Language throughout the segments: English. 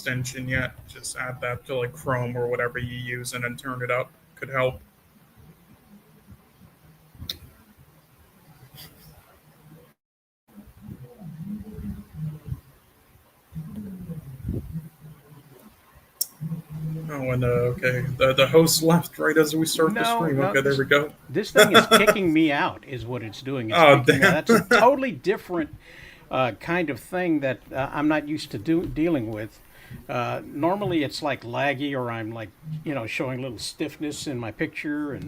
extension yet. Just add that to like Chrome or whatever you use, and then turn it up. Could help. Oh, and okay, the host left right as we start the No, stream. no, Okay, there we go. this thing is kicking me out, is what it's doing. It's Oh, kicking me out. damn. That's a totally different kind of thing that I'm not used to dealing with. Normally, it's like laggy, or I'm like, showing a little stiffness in my picture,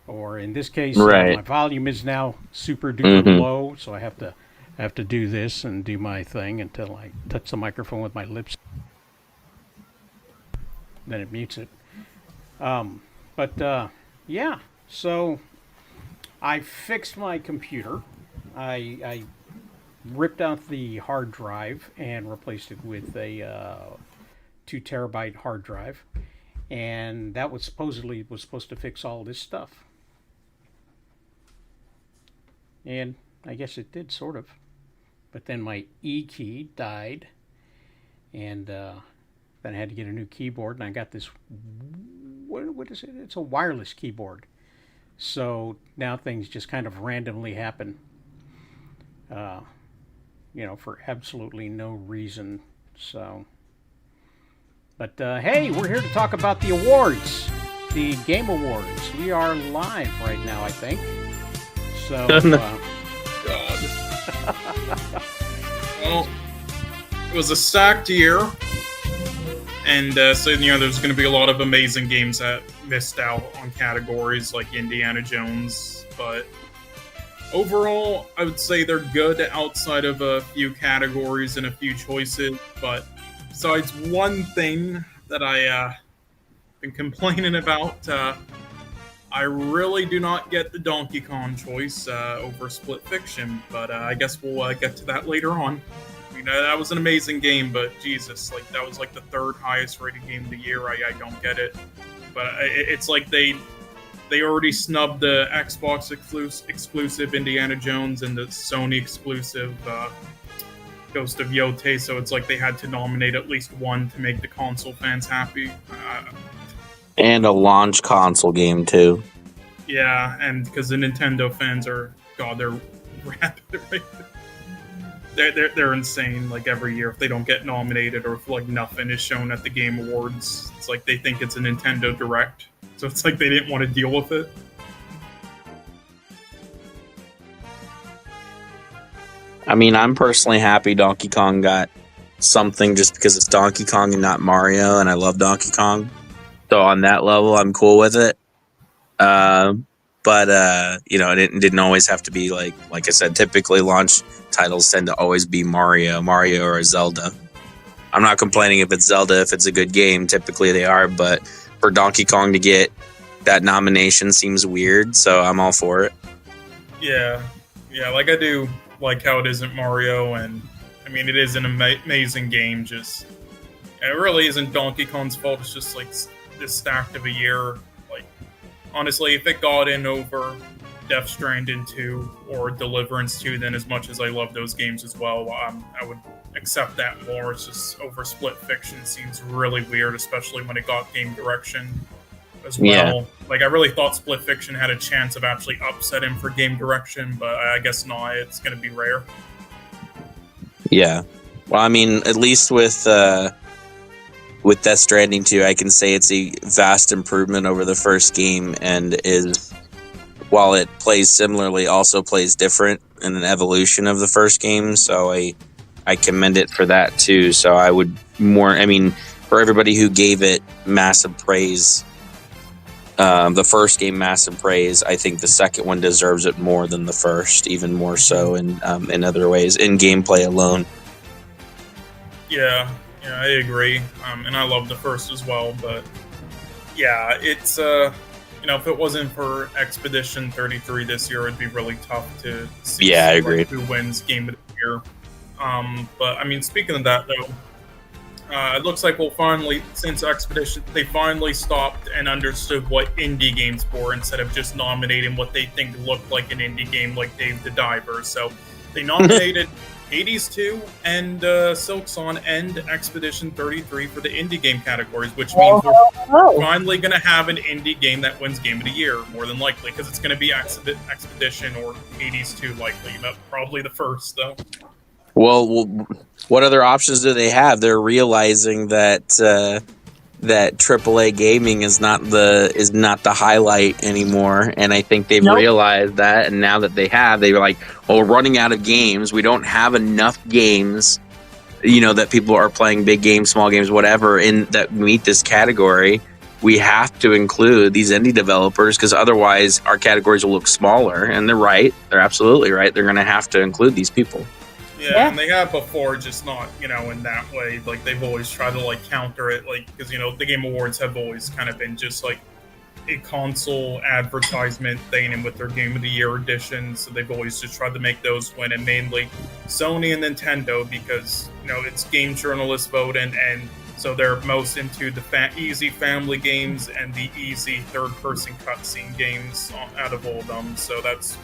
or in this case, my Right. volume is now super duper Mm-hmm. low, so I have to do this and do my thing until I touch the microphone with my lips. Then it mutes it. But yeah, so I fixed my computer. I ripped out the hard drive and replaced it with a 2 terabyte hard drive, and that was supposed to fix all this stuff. And I guess it did, sort of. But then my E key died, and then I had to get a new keyboard, and I got this. What is it? It's a wireless keyboard. So now things just kind of randomly happen, uh, for absolutely no reason. So, but hey, we're here to talk about the awards, the Game Awards. We are live right now, I think. So, God. Well, it was a stacked year. And so, there's going to be a lot of amazing games that missed out on categories like Indiana Jones. But overall, I would say they're good outside of a few categories and a few choices. But besides one thing that I been complaining about, I really do not get the Donkey Kong choice over Split Fiction. But I guess we'll get to that later on. That was an amazing game, but Jesus, like that was like the third highest rated game of the year. I don't get it, but it's like they already snubbed the Xbox exclusive Indiana Jones and the Sony exclusive Ghost of Yote, so it's like they had to nominate at least one to make the console fans happy. And a launch console game too. Yeah, and because the Nintendo fans are they're rabid right now. They're insane. Like every year, if they don't get nominated or if like nothing is shown at the Game Awards, it's like they think it's a Nintendo Direct. So it's like they didn't want to deal with it. I mean, I'm personally happy Donkey Kong got something just because it's Donkey Kong and not Mario, and I love Donkey Kong. So on that level, I'm cool with it. But it didn't always have to be like I said. Typically, launch titles tend to always be Mario, or Zelda. I'm not complaining if it's Zelda if it's a good game. Typically, they are. But for Donkey Kong to get that nomination seems weird. So I'm all for it. Yeah. Like I do like how it isn't Mario, and I mean it is an amazing game. Just it really isn't Donkey Kong's fault. It's just like this stacked of a year. Honestly, if it got in over Death Stranding 2 or Deliverance 2, then as much as I love those games as well, I would accept that more. It's just over Split Fiction seems really weird, especially when it got game direction as well. Yeah. Like, I really thought Split Fiction had a chance of actually upsetting for game direction, but I guess not. It's going to be rare. Yeah. Well, I mean, at least with Death Stranding 2, I can say it's a vast improvement over the first game, and is, while it plays similarly, also plays different in an evolution of the first game. So I commend it for that too. So I would for everybody who gave it massive praise, the first game massive praise, I think the second one deserves it more than the first, even more so in other ways, in gameplay alone. Yeah, I agree, and I love the first as well. But yeah, it's if it wasn't for Expedition 33 this year, it'd be really tough to see. Yeah, I agree. Who wins Game of the Year? But I mean, speaking of that though, it looks like since Expedition, they finally stopped and understood what indie games were instead of just nominating what they think looked like an indie game, like Dave the Diver. So they nominated Hades 2 and Silksong and Expedition 33 for the indie game categories, which means we're finally going to have an indie game that wins Game of the Year, more than likely, because it's going to be Expedition or Hades 2, likely. Probably the first, though. Well, what other options do they have? They're realizing that that AAA gaming is not the highlight anymore, and I think they've realized that. And now that they were like, "Oh, we're running out of games. We don't have enough games, that people are playing, big games, small games, whatever, in that meet this category. We have to include these indie developers because otherwise our categories will look smaller." And they're right. They're absolutely right. They're going to have to include these people. Yeah, and they have before, just not, in that way. Like, they've always tried to, counter it, because, the Game Awards have always kind of been just, a console advertisement thing, and with their Game of the Year editions, so they've always just tried to make those win, and mainly Sony and Nintendo, because, it's game journalists voting, and so they're most into the easy family games and the easy third-person cutscene games out of all of them, so that's...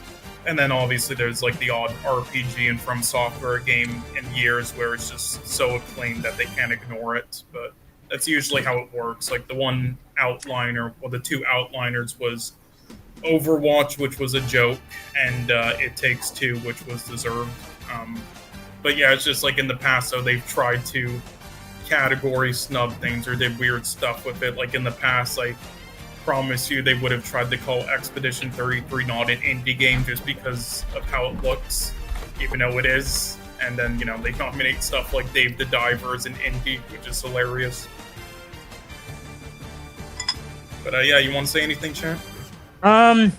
And then obviously there's the odd RPG and From Software game in years where it's just so acclaimed that they can't ignore it. But that's usually how it works. The one outliner, the two outliners was Overwatch, which was a joke, and It Takes Two, which was deserved. But yeah, it's just in the past, so they've tried to category snub things or did weird stuff with it. In the past, promise you they would have tried to call Expedition 33 not an indie game just because of how it looks, even though it is. And then, they nominate stuff like Dave the Diver as an indie, which is hilarious. But yeah, you want to say anything, Champ? I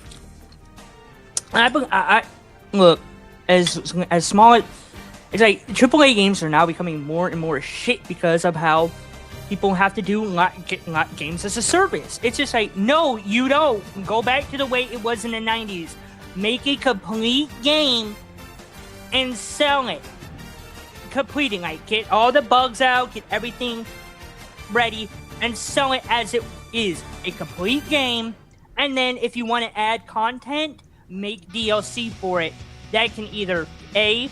look, as small, it's AAA games are now becoming more and more shit because of how people have to do not games as a service. It's just no, you don't. Go back to the way it was in the 90s. Make a complete game and sell it. Completing, get all the bugs out, get everything ready, and sell it as it is. A complete game. And then if you want to add content, make DLC for it. That can either A,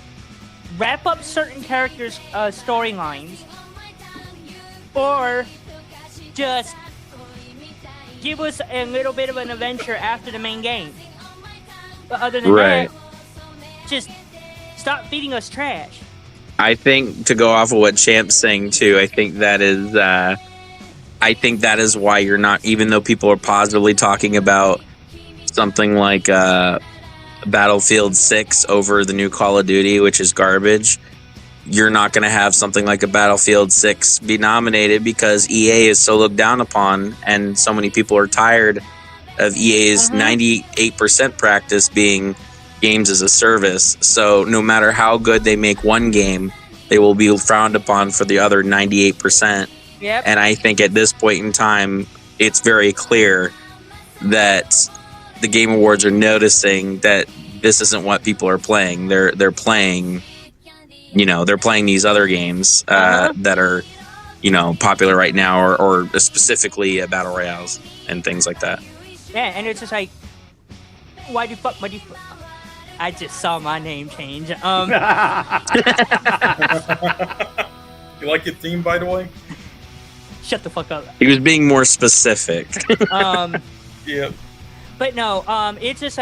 wrap up certain characters' storylines, or just give us a little bit of an adventure after the main game. But other than that, just stop feeding us trash. I think, to go off of what Champ's saying too, I think that is why you're not, even though people are positively talking about something like Battlefield 6 over the new Call of Duty, which is garbage. You're not going to have something like a Battlefield 6 be nominated because EA is so looked down upon, and so many people are tired of EA's 98% practice being games as a service. So no matter how good they make one game, they will be frowned upon for the other 98%. Yep. And I think at this point in time, it's very clear that the Game Awards are noticing that this isn't what people are playing. They're playing... they're playing these other games that are, popular right now, or specifically battle royales and things like that. Yeah, and it's just why do you fuck? I just saw my name change. You like your theme, by the way? Shut the fuck up. He was being more specific. Yep. But no, it's just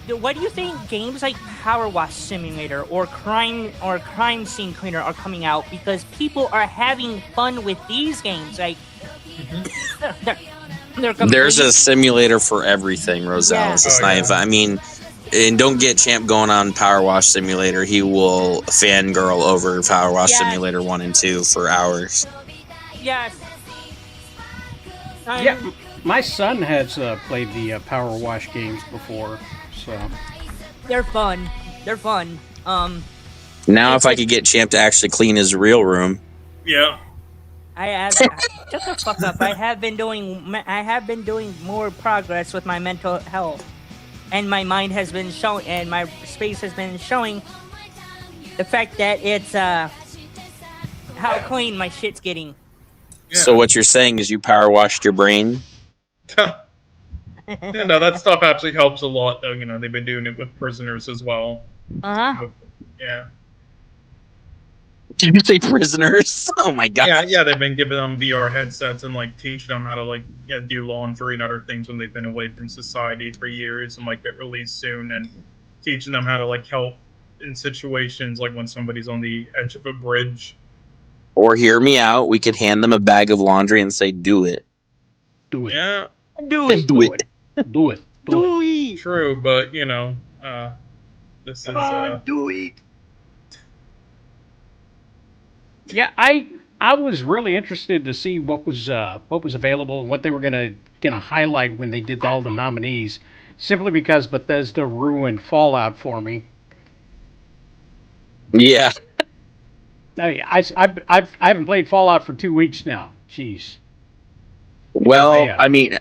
what do you think games like Power Wash Simulator or Crime Scene Cleaner are coming out because people are having fun with these games? There's a simulator for everything, Rosales. It's not even, I mean, and don't get Champ going on Power Wash Simulator. He will fangirl over Power Wash Simulator 1 and 2 for hours. Yes. Yeah, my son has played the Power Wash games before. So they're fun. Now, if I could get Champ to actually clean his real room. Yeah. I have. Shut the fuck up. I have been doing more progress with my mental health, and my mind has been showing, and my space has been showing the fact that it's how clean my shit's getting. Yeah. So what you're saying is you power washed your brain? Yeah, no, that stuff actually helps a lot, though. They've been doing it with prisoners as well. Uh-huh. Yeah. Did you say prisoners? Oh my god. Yeah, they've been giving them VR headsets and like teaching them how to like do laundry and other things when they've been away from society for years and like get released soon, and teaching them how to like help in situations like when somebody's on the edge of a bridge. Or hear me out. We could hand them a bag of laundry and say, "Do it." Do it. Yeah, Do it. Do it. Do it. Do it. true, but this is do it. Yeah, I was really interested to see what was available and what they were gonna highlight when they did all the nominees, simply because Bethesda ruined Fallout for me. Yeah. I haven't played Fallout for 2 weeks now. Jeez. Well, Yeah. I mean,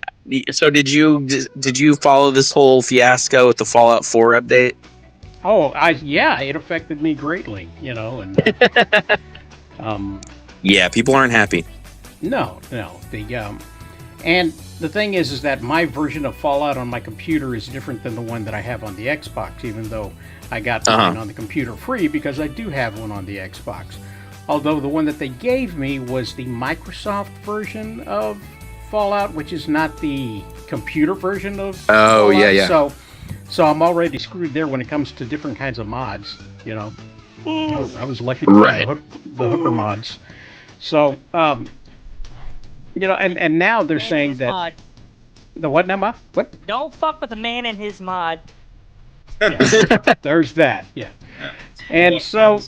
so did you follow this whole fiasco with the Fallout 4 update? Oh, yeah, it affected me greatly, and Yeah, people aren't happy. no, and the thing is that my version of Fallout on my computer is different than the one that I have on the Xbox, even though I got mine on the computer free because I do have one on the Xbox. Although the one that they gave me was the Microsoft version of Fallout, which is not the computer version of Oh, Fallout. yeah. So I'm already screwed there when it comes to different kinds of mods, I was lucky to Right. have the hooker mods. So, and now they're saying that Mod. the what now, Ma? What? Don't fuck with a man and his mod. There's that, yeah. And so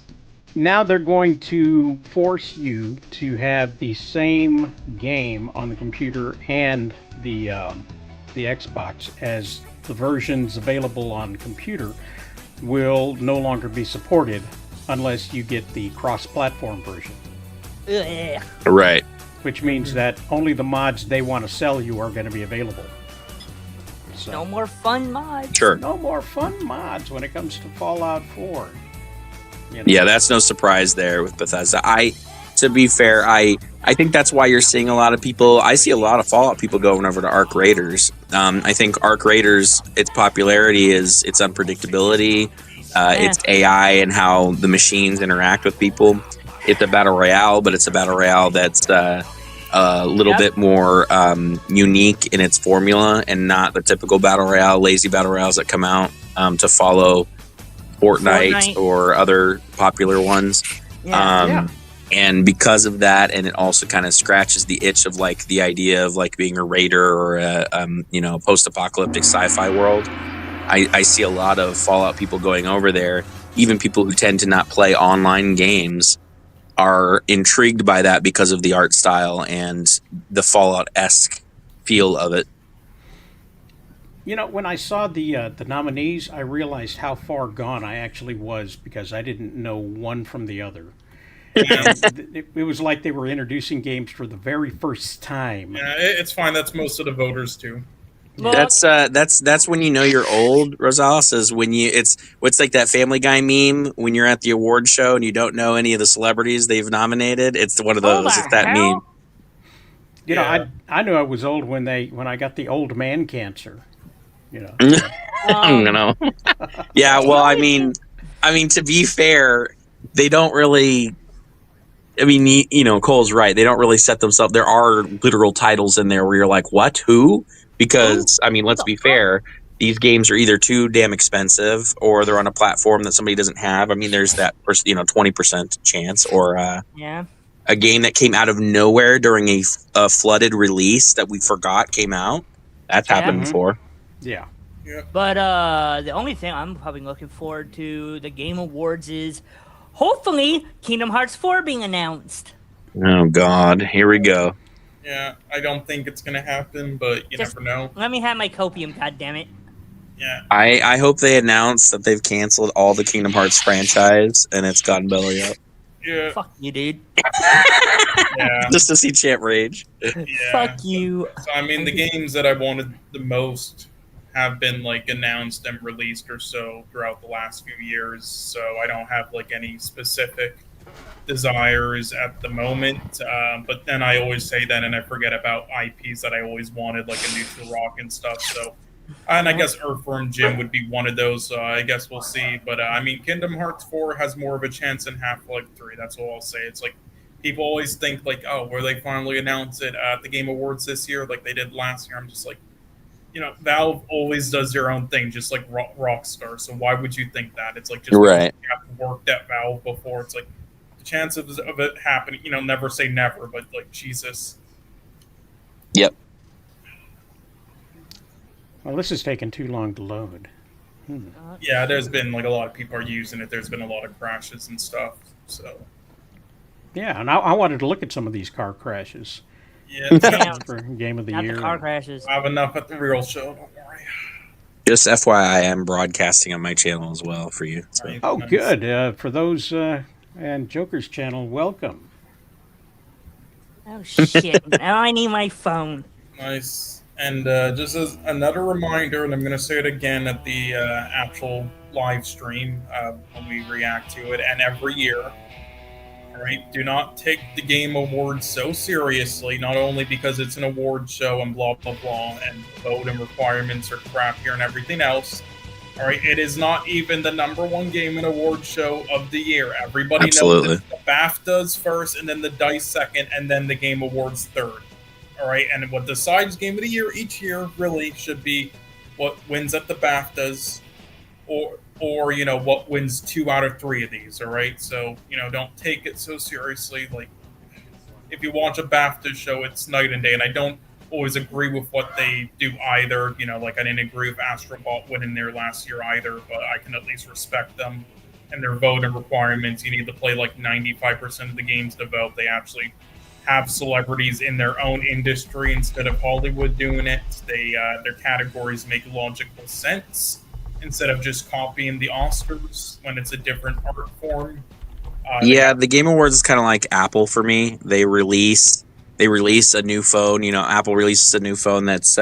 now they're going to force you to have the same game on the computer and the Xbox, as the versions available on computer will no longer be supported unless you get the cross-platform version. Ugh. Right. Which means that only the mods they want to sell you are going to be available. So, No more fun mods. Sure. no more fun mods when it comes to Fallout 4. Yeah, that's no surprise there with Bethesda. To be fair, I think that's why you're seeing a lot of people. I see a lot of Fallout people going over to Arc Raiders. I think Arc Raiders, its popularity is its unpredictability, its AI, and how the machines interact with people. It's a battle royale, but it's a battle royale that's a little bit more unique in its formula, and not the typical battle royale, lazy battle royales that come out to follow Fortnite or other popular ones. Yeah. And because of that, and it also kind of scratches the itch of like the idea of like being a raider or a post-apocalyptic sci-fi world. I see a lot of Fallout people going over there. Even people who tend to not play online games are intrigued by that because of the art style and the Fallout-esque feel of it. When I saw the nominees, I realized how far gone I actually was because I didn't know one from the other. It was like they were introducing games for the very first time. Yeah, it's fine. That's most of the voters too. Look, That's when you know you're old, Rosales, is when it's like that Family Guy meme when you're at the award show and you don't know any of the celebrities they've nominated. It's one of those. the It's that hell? meme. I knew I was old when I got the old man cancer. I don't know. Yeah, well, I mean, to be fair, they don't really. I mean, Cole's right. They don't really set themselves. There are literal titles in there where you're like, "What? Who?" Because let's be fair. These games are either too damn expensive, or they're on a platform that somebody doesn't have. I mean, there's that 20% chance, or a game that came out of nowhere during a flooded release that we forgot came out. That's happened before. Yeah. But the only thing I'm probably looking forward to the Game Awards is hopefully Kingdom Hearts 4 being announced. Oh God, here we go. Yeah, I don't think it's gonna happen, but you never know. Let me have my copium, goddammit. Yeah. I hope they announce that they've canceled all the Kingdom Hearts franchise and it's gone belly up. Yeah. Fuck you, dude. Yeah. Just to see Champ rage. Yeah. Fuck you. So I mean, the games that I wanted the most have been like announced and released or so throughout the last few years. So I don't have like any specific desires at the moment. But then I always say that and I forget about IPs that I always wanted, like a Neutral Rock and stuff. So And I guess Earthworm Jim would be one of those. So I guess we'll see. But I mean, Kingdom Hearts 4 has more of a chance than Half-Life 3. That's all I'll say. It's like people always think like, oh, will they finally announce it at the Game Awards this year, like they did last year? I'm just like, Valve always does their own thing, just like Rockstar. So why would you think that? It's like just Right. you have worked at Valve before. It's like the chances of it happening. Never say never, but like Jesus. Yep. Well, this is taking too long to load. Yeah, there's been like a lot of people are using it. There's been a lot of crashes and stuff. So Yeah, and I wanted to look at some of these car crashes yeah, Damn, for Game of the not Year. the car crashes. I have enough at the real show. Don't worry. Just FYI, I'm broadcasting on my channel as well for you. So. Right, Oh, nice. good. For those and Joker's channel, welcome. Oh shit! Now I need my phone. Nice. And just as another reminder, and I'm going to say it again at the actual live stream when we react to it, and every year, all right, do not take the Game Awards so seriously, not only because it's an award show and blah, blah, blah, and voting requirements are crap here and everything else. All right, it is not even the number one game and award show of the year. Everybody Absolutely. knows that the BAFTAs first, and then the DICE second, and then the Game Awards third. All right, and what decides Game of the Year each year really should be what wins at the BAFTAs, or what wins 2 out of 3 of these. All right, so don't take it so seriously. Like if you watch a BAFTA show, it's night and day, and I don't always agree with what they do either. Like I didn't agree with Astrobot winning there last year either, but I can at least respect them and their voting requirements. You need to play like 95% of the games to vote. They actually have celebrities in their own industry instead of Hollywood doing it. They their categories make logical sense instead of just copying the Oscars when it's a different art form. Yeah, the Game Awards is kind of like Apple for me. They release a new phone. Apple releases a new phone that's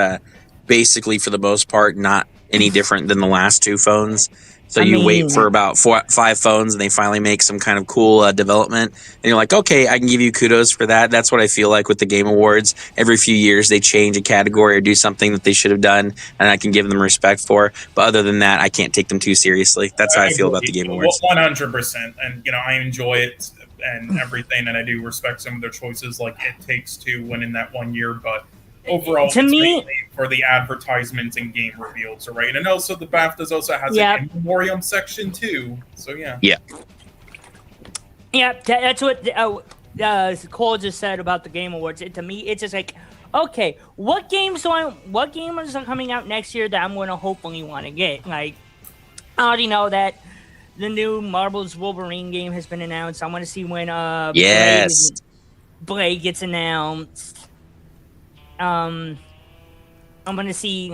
basically, for the most part, not any different than the last 2 phones. So you wait for about 5 phones, and they finally make some kind of cool development. And you're like, okay, I can give you kudos for that. That's what I feel like with the Game Awards. Every few years, they change a category or do something that they should have done, and I can give them respect for. But other than that, I can't take them too seriously. That's how I feel about the Game Awards. 100%. And, I enjoy it and everything, and I do respect some of their choices, like It Takes Two winning that one year. But overall, To it's me- mainly for the advertisements and game reveals, all right? And also the BAFTAs also has an in memoriam section too. So yeah. Yeah, that's what Cole just said about the Game Awards. To me, it's just like, okay, what games are coming out next year that I'm going to hopefully want to get? Like, I already know that the new Marvel's Wolverine game has been announced. I want to see when Yes. Blade gets announced. I want to see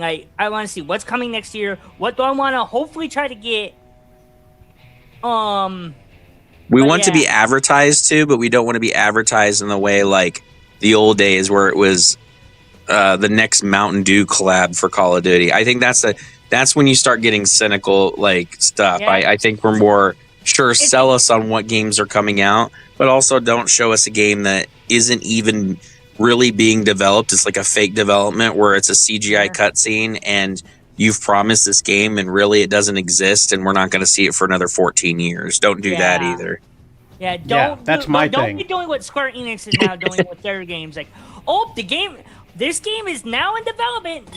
what's coming next year. What do I want to hopefully try to get? We want to be advertised to, but we don't want to be advertised in the way like the old days where it was the next Mountain Dew collab for Call of Duty. I think that's when you start getting cynical like stuff. Yeah. I think we're more sell us on what games are coming out, but also don't show us a game that isn't even really being developed. It's like a fake development where it's a CGI cutscene and you've promised this game and really it doesn't exist and we're not going to see it for another 14 years. Don't do that either. Yeah, don't be doing what Square Enix is now doing with their games. Like, this game is now in development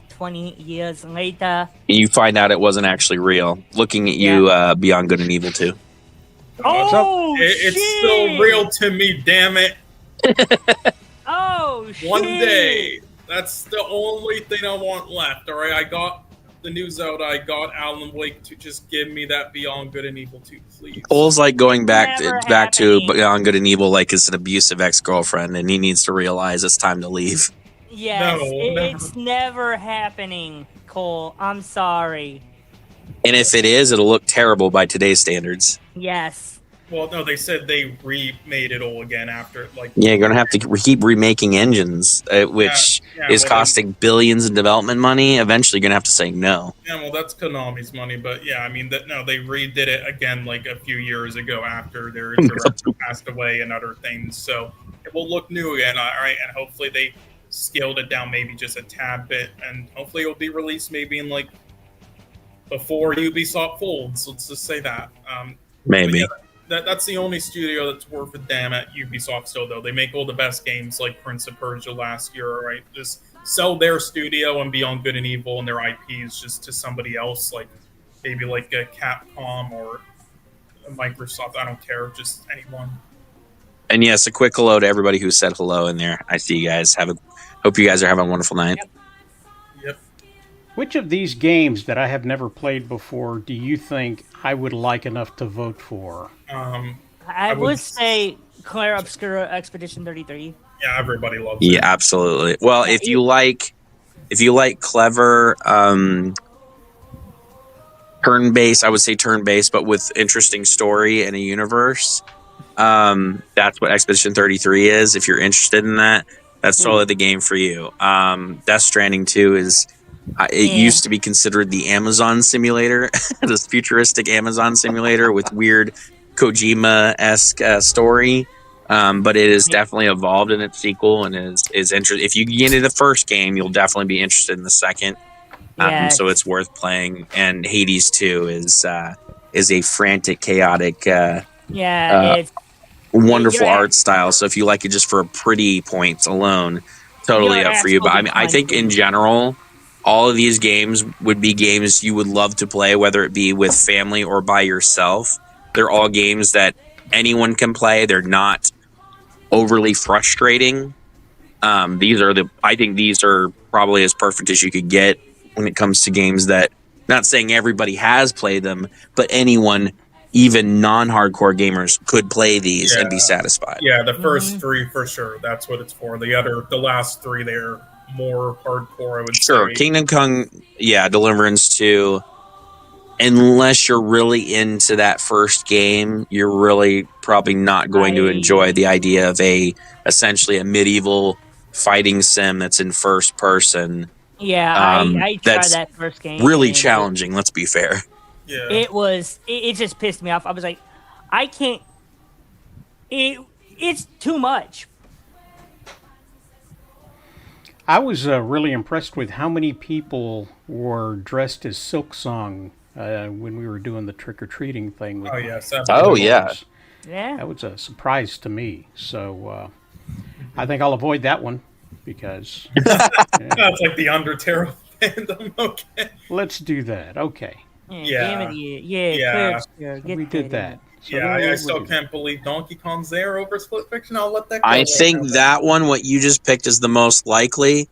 20 years later. You find out it wasn't actually real. Looking at you Beyond Good and Evil 2. Oh, it's still real to me, damn it. Oh, shit. One day. That's the only thing I want left, all right? I got the new Zelda. I got Alan Wake to just give me that Beyond Good and Evil 2, please. Cole's like going back to happening. Beyond Good and Evil like it's an abusive ex-girlfriend and he needs to realize it's time to leave. Yes, No, it's never happening, Cole. I'm sorry. And if it is, it'll look terrible by today's standards. Yes. Well, no, they said they remade it all again after, like... Yeah, you're going to have to keep remaking engines, which is costing billions in development money. Eventually, you're going to have to say no. Yeah, well, that's Konami's money, but yeah, I mean, they redid it again like a few years ago after their director passed away and other things, so it will look new again, all right, and hopefully they scaled it down maybe just a tad bit, and hopefully it'll be released maybe in like before Ubisoft folds. Let's just say that. But Maybe. yeah, that's the only studio that's worth a damn at Ubisoft still, though. They make all the best games like Prince of Persia last year, right? Just sell their studio and Beyond Good and Evil and their IPs just to somebody else, like maybe like a Capcom or Microsoft. I don't care, just anyone. And yes, a quick hello to everybody who said hello in there. I see you guys. Hope you guys are having a wonderful night. Yep. Which of these games that I have never played before do you think I would like enough to vote for? I would say Claire Obscura Expedition 33. Yeah, everybody loves Yeah, it. absolutely. Well, Yeah, if you like clever turn-based, I would say turn-based, but with interesting story and a universe, that's what Expedition 33 is. If you're interested in that, that's totally the game for you. Death Stranding 2 is. It used to be considered the Amazon simulator, this futuristic Amazon simulator with weird Kojima-esque story. But it is definitely evolved in its sequel and is interesting. If you get into the first game, you'll definitely be interested in the second. Yeah. So it's worth playing. And Hades 2 is a frantic, chaotic, It's wonderful art style. So if you like it just for pretty points alone, totally up for you. But I mean, I think in general, all of these games would be games you would love to play, whether it be with family or by yourself. They're all games that anyone can play. They're not overly frustrating. I think these are probably as perfect as you could get when it comes to games that, not saying everybody has played them, but anyone, even non-hardcore gamers, could play these and be satisfied. Yeah, the first three for sure. That's what it's for. The last three, they're more hardcore, I would say. Kingdom Come, Deliverance 2. Unless you're really into that first game, you're really probably not going to enjoy the idea of essentially a medieval fighting sim that's in first person. Yeah, I tried that first game. Really challenging, let's be fair. Yeah. It just pissed me off. I was like, I can't. It's too much. I was really impressed with how many people were dressed as Silksong when we were doing the trick-or-treating thing. With yeah. That was a surprise to me. So I think I'll avoid that one because... That's like the Undertale fandom. Okay. Let's do that. Okay. Yeah. We did that. So I still can't believe Donkey Kong's there over Split Fiction. I'll let that go. I think that one, what you just picked, is the most likely.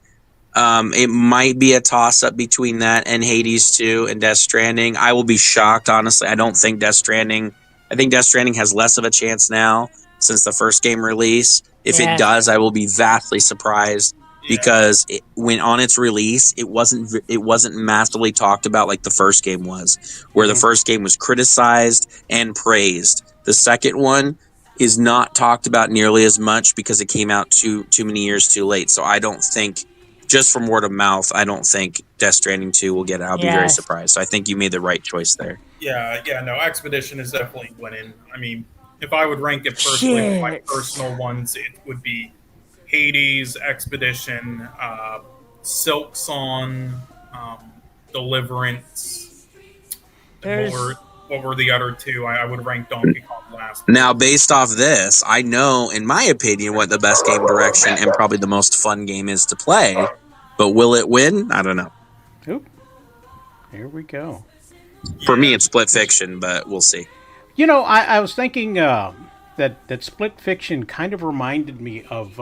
It might be a toss-up between that and Hades 2 and Death Stranding. I will be shocked, honestly. I think Death Stranding has less of a chance now since the first game release. If it does, I will be vastly surprised because when on its release, it wasn't massively talked about like the first game was, where the first game was criticized and praised. The second one is not talked about nearly as much because it came out too many years too late. So I don't think, just from word of mouth, I don't think Death Stranding 2 will get it. I'll be very surprised. So I think you made the right choice there. No, Expedition is definitely winning. I mean, if I would rank it personally, my personal ones, it would be Hades, Expedition, Silksong, Deliverance. What were the other two? I would rank Donkey Kong last. Now, based off this, I know, in my opinion, what the best game direction and probably the most fun game is to play. But will it win? I don't know. Oop. Here we go. For me, it's Split Fiction, but we'll see. You know, I was thinking that Split Fiction kind of reminded me of...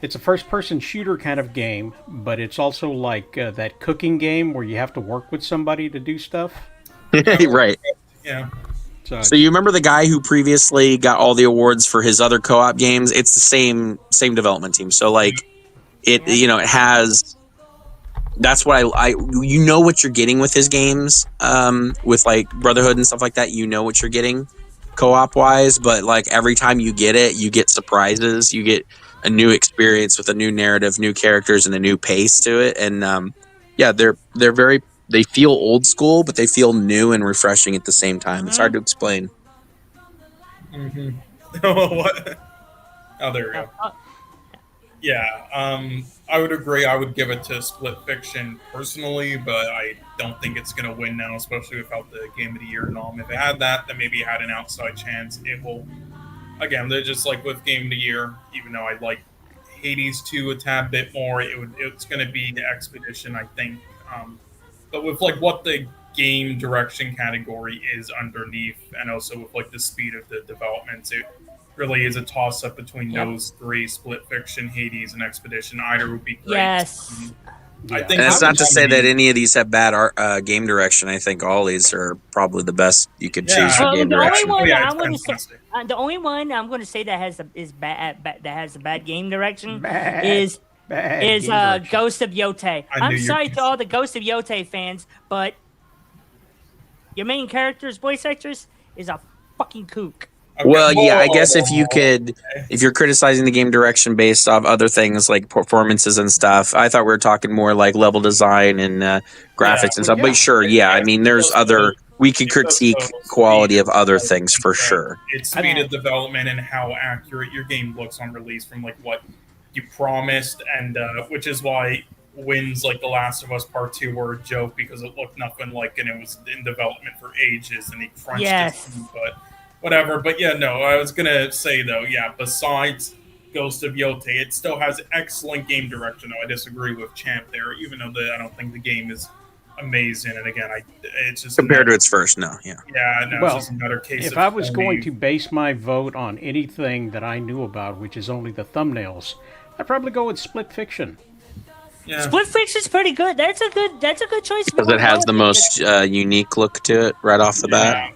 it's a first-person shooter kind of game, but it's also like that cooking game where you have to work with somebody to do stuff. Right. Yeah. So you remember the guy who previously got all the awards for his other co-op games? It's the same development team. So like it has, that's what I what you're getting with his games, with like Brotherhood and stuff like that. You know what you're getting co-op wise, but like every time you get it, you get surprises. You get a new experience with a new narrative, new characters, and a new pace to it. And they feel old school, but they feel new and refreshing at the same time. It's hard to explain. Mm-hmm. What? Oh, there we go. Yeah, I would agree. I would give it to Split Fiction personally, but I don't think it's going to win now, especially without the Game of the Year nom. If it had that, then maybe it had an outside chance. It will, again, they're just like with Game of the Year, even though I like Hades 2 a tad bit more, it's going to be the Expedition, I think. But with like what the game direction category is underneath, and also with like the speed of the developments, it really is a toss up between Yep. those three: Split Fiction, Hades, and Expedition. Either would be great. Yes. I Yeah. think And it's for not to say that nominees- any of these have bad game direction. I think all these are probably the best you could Yeah. choose for The game only direction. one Yeah, that it's I'm going to say, fantastic. the only one I'm going to say that has the bad game direction Bad. is Bad is game direction. Ghost of Yote. I knew I'm you sorry were to all the Ghost of Yote fans, but your main character's voice actress is a fucking kook. Okay, Well, yeah, I guess if whoa, you could, if you're criticizing the game direction based off other things like performances and stuff, I thought we were talking more like level design and graphics and stuff. yeah. But sure, yeah, I mean, there's other, we could It's critique also quality speed of other of things for development. sure. It's speed of development and how accurate your game looks on release from like what you promised, and which is why wins like The Last of Us Part 2 were a joke because it looked nothing like, and it was in development for ages, and he crunched Yes. it. But whatever. But yeah, no, I was gonna say though, yeah, besides Ghost of Yote, it still has excellent game direction. Though I disagree with Champ there, even though I don't think the game is amazing. And again, it's just Compared to its first, no, yeah. yeah, no, Well, it's just another case. If of I was phony- going to base my vote on anything that I knew about, which is only the thumbnails, I'd probably go with Split Fiction. yeah. Split Fiction's pretty good. That's a good choice. Because it has the most unique look to it right off the bat.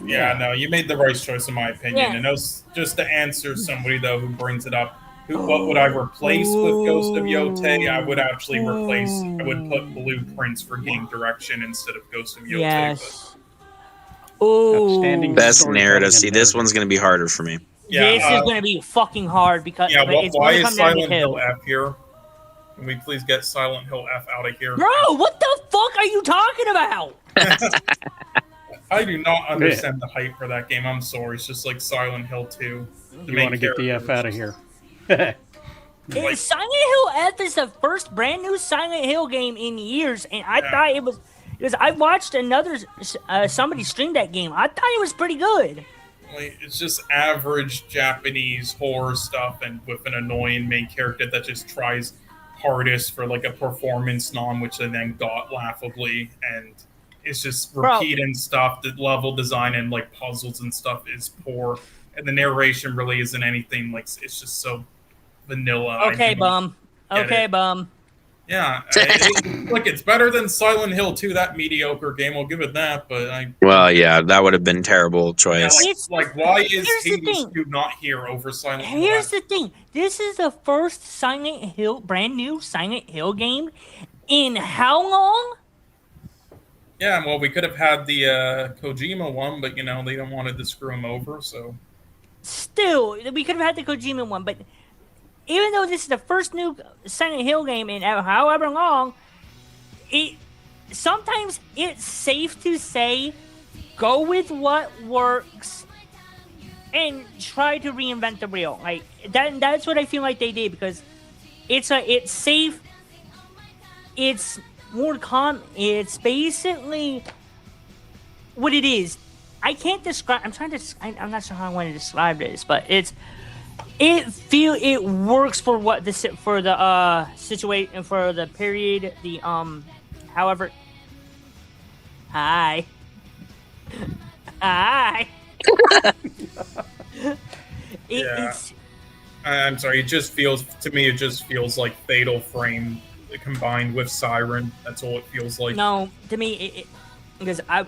Yeah, no, you made the right choice in my opinion. Yeah. And those, just to answer somebody though who brings it up, what would I replace with Ghost of Yote? I would actually replace. I would put Blueprints for game direction instead of Ghost of Yote. Yes. Oh, Outstanding. Best Storytelling narrative. and See, this narrative. one's going to be harder for me. Yeah, this is going to be fucking hard because yeah. but it's Why gonna is come down to Silent Hill two. F here? Can we please get Silent Hill F out of here? Bro, what the fuck are you talking about? I do not understand the hype for that game. I'm sorry. It's just like Silent Hill 2. You want to get the F out of here. Like- Silent Hill F is the first brand new Silent Hill game in years, and I thought it was. Because I watched another somebody stream that game. I thought it was pretty good. Like, it's just average Japanese horror stuff, and with an annoying main character that just tries hardest for like a performance nom, which they then got laughably, and it's just Bro. repeating stuff. The level design and like puzzles and stuff is poor, and the narration really isn't anything like. It's just so vanilla. I Okay, didn't bum. get Okay, it. bum. Yeah, look, it's better than Silent Hill 2. That mediocre game, I'll give it that. But Well, yeah, that would have been terrible choice. why is Here's the Hades thing. 2 not here over Silent Hill? Here's the thing. This is the first Silent Hill, brand new Silent Hill game in how long? Yeah, well, we could have had the Kojima one, but they don't wanted to screw him over, so. Still, we could have had the Kojima one, but even though this is the first new Silent Hill game in however long, sometimes it's safe to say, go with what works and try to reinvent the wheel. Like that's what I feel like they did, because it's safe. It's more it's basically what it is. I can't describe. I'm not sure how I want to describe this, but it works for what for the situation, for the period, the however. Hi. It's I'm sorry, it just feels like Fatal Frame combined with Siren. That's all it feels like. no to me because I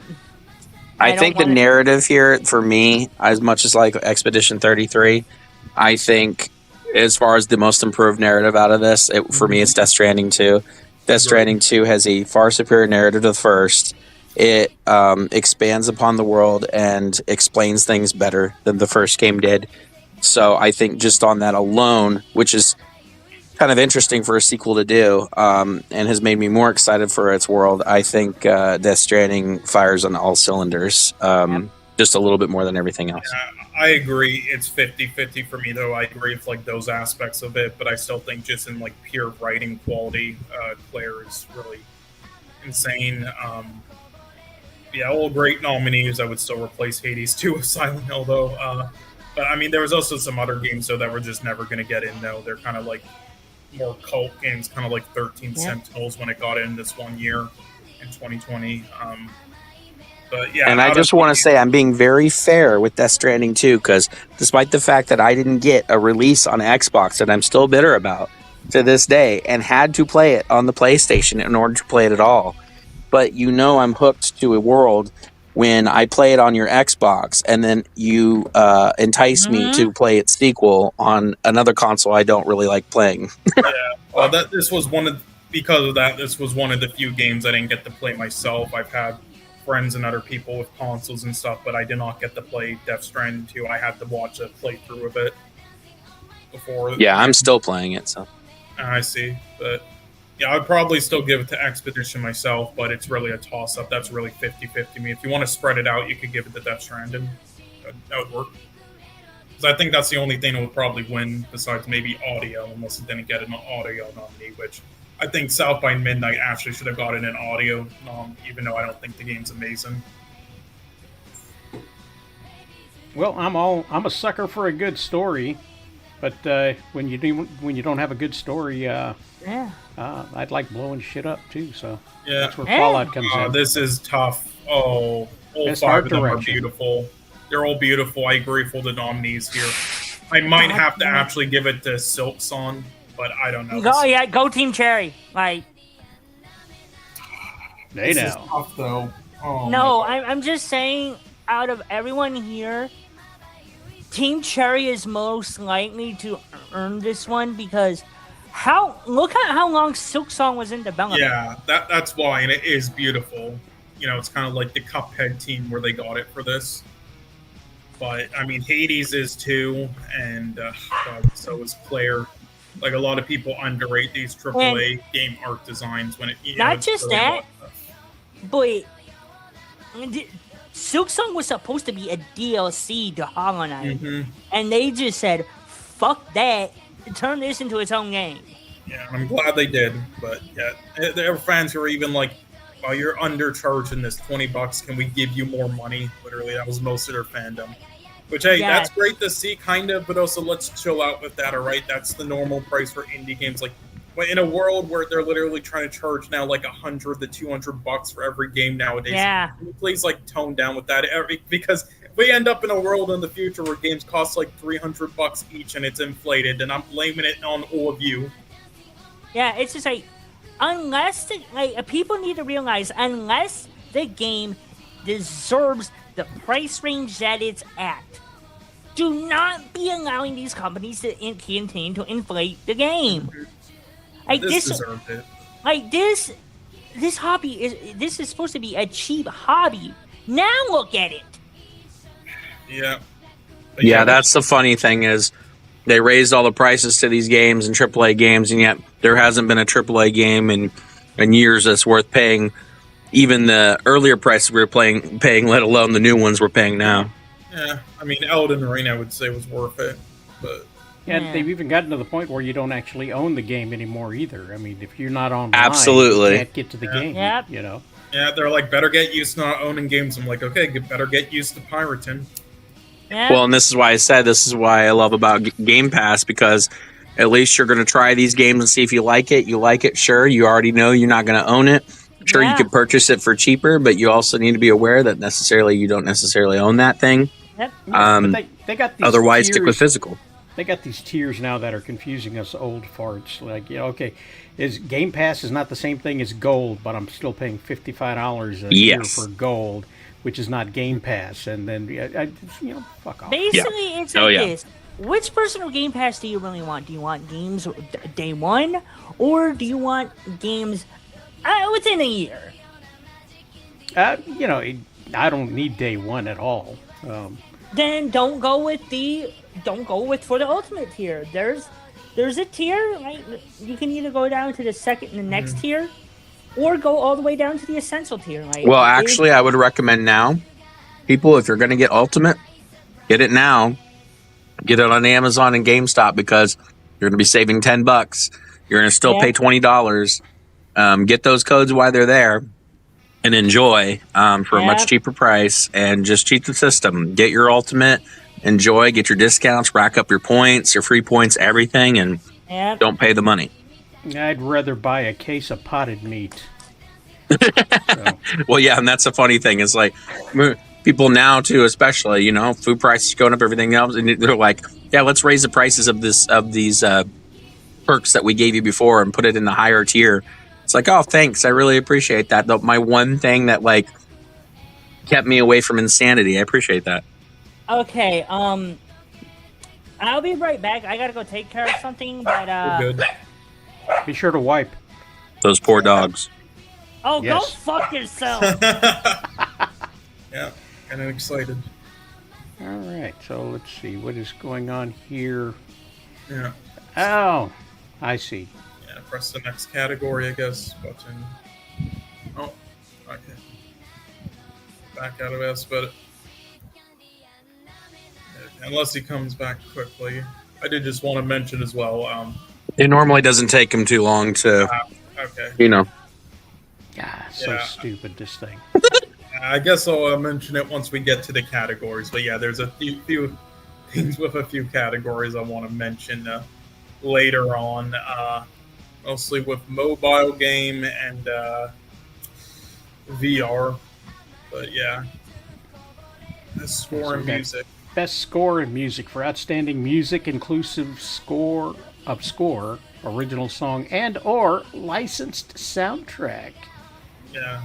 don't think the wanna- narrative here, for me, as much as like Expedition 33, I think as far as the most improved narrative out of this, for me, it's Death Stranding 2. Death Stranding 2 has a far superior narrative to the first. It expands upon the world and explains things better than the first game did. So I think just on that alone, which is kind of interesting for a sequel to do, and has made me more excited for its world, I think Death Stranding fires on all cylinders, just a little bit more than everything else. I agree. It's 50-50 for me, though. I agree with like those aspects of it, but I still think just in like pure writing quality, Claire is really insane. Yeah, all great nominees. I would still replace Hades 2 with Silent Hill, though. But I mean, there was also some other games though that were just never going to get in. Though they're kind of like more cult games, kind of like 13 Sentinels when it got in this one year in 2020. But yeah, And I just want to say I'm being very fair with Death Stranding 2, because despite the fact that I didn't get a release on Xbox that I'm still bitter about to this day and had to play it on the PlayStation in order to play it at all, but I'm hooked to a world when I play it on your Xbox and then you entice me to play its sequel on another console I don't really like playing. Yeah, well, this was because of that, this was one of the few games I didn't get to play myself. I've had friends and other people with consoles and stuff, but I did not get to play Death Stranding 2. I had to watch a playthrough of it before. Yeah, I'm still playing it, so. I see, but yeah, I'd probably still give it to Expedition myself, but it's really a toss-up. That's really 50-50 me. If you want to spread it out, you could give it to Death Stranding. That would work. Because I think that's the only thing that would probably win, besides maybe audio, unless it didn't get an audio nominee, which I think South by Midnight actually should have gotten an audio nom, even though I don't think the game's amazing. Well, I'm a sucker for a good story, but when you don't have a good story, I'd like blowing shit up too. So yeah, that's where Fallout comes in. This is tough. Oh, all Best five art of them are direction. beautiful. They're all beautiful. I agree for the nominees here. I might have to actually give it to Silk Song, but I don't know. Go Team Cherry. Like, This is tough, though. Oh, no, I'm just saying, out of everyone here, Team Cherry is most likely to earn this one because look at how long Silk Song was in development. Yeah, that's why, and it is beautiful. It's kind of like the Cuphead team where they got it for this. But I mean, Hades is too, and so is Claire. Like a lot of people underrate these AAA game art designs when it. Not just that, but Silk Song was supposed to be a DLC to Hollow Knight, and they just said, "Fuck that! Turn this into its own game." Yeah, I'm glad they did, but yeah, there are fans who are even like, "Oh, you're undercharging this $20. Can we give you more money?" Literally, that was most of their fandom. Which, hey, that's great to see, kind of, but also let's chill out with that, all right? That's the normal price for indie games. Like, in a world where they're literally trying to charge now like $100 to $200 for every game nowadays, can you please like tone down with that? Because if we end up in a world in the future where games cost like $300 each and it's inflated, and I'm blaming it on all of you. Yeah, it's just like, people need to realize, unless the game deserves the price range that it's at, do not be allowing these companies to continue to inflate the game. Like this deserved it. Like this hobby is supposed to be a cheap hobby. Now look at it. Yeah. Yeah, that's the funny thing is they raised all the prices to these games and AAA games, and yet there hasn't been a AAA game in years that's worth paying even the earlier prices we were paying, let alone the new ones we're paying now. Yeah, I mean, Elden Ring, I would say, was worth it, but... Yeah, they've even gotten to the point where you don't actually own the game anymore either. I mean, if you're not online, absolutely, you can't get to the game, you know? Yeah, they're like, better get used to not owning games. I'm like, okay, better get used to pirating. Yeah. Well, and this is why I said this is why I love about Game Pass, because at least you're going to try these games and see if you like it. You like it, sure. You already know you're not going to own it. Sure, you could purchase it for cheaper, but you also need to be aware that you don't necessarily own that thing. Yep. But they got these otherwise, tiers. stick with physical. They got these tiers now that are confusing us old farts. Like, okay, Game Pass is not the same thing as Gold, but I'm still paying $55 a year for Gold, which is not Game Pass. And then, fuck off. Basically, it's like this. Which personal Game Pass do you really want? Do you want games day one, or do you want games within a year? I don't need day one at all. Then don't go for the ultimate tier. There's a tier, right? You can either go down to the second and the next tier, or go all the way down to the essential tier. Like, well, actually, I would recommend now, people, if you're going to get ultimate, Get it now. Get it on Amazon and GameStop because you're going to be saving $10. You're going to still pay $20. Get those codes while they're there and enjoy for a much cheaper price and just cheat the system. Get your ultimate, enjoy, get your discounts, rack up your points, your free points, everything, and don't pay the money. I'd rather buy a case of potted meat. So. Well, yeah, and that's the funny thing. It's like people now too, especially, you know, food prices going up, everything else, and they're like, yeah, let's raise the prices of these perks that we gave you before and put it in the higher tier. It's like, oh, thanks, I really appreciate that. My one thing that like kept me away from insanity. I appreciate that. Okay, I'll be right back. I gotta go take care of something, but We're good. Be sure to wipe. Those poor dogs. Oh, Yes. go fuck yourself. Yeah, kind of excited. All right, so let's see what is going on here. Yeah. Oh, I see. Yeah, press the next category, I guess. Button. Oh, okay. Back out of this, but unless he comes back quickly, I did just want to mention as well. It normally doesn't take them too long to, Okay. you know. Ah, so Yeah. stupid, this thing. I guess I'll mention it once we get to the categories. But yeah, there's a few things with a few categories I want to mention later on. Mostly with mobile game and VR. But yeah, the score and music. Best score in music for outstanding music, inclusive score, original song, and or licensed soundtrack. Yeah.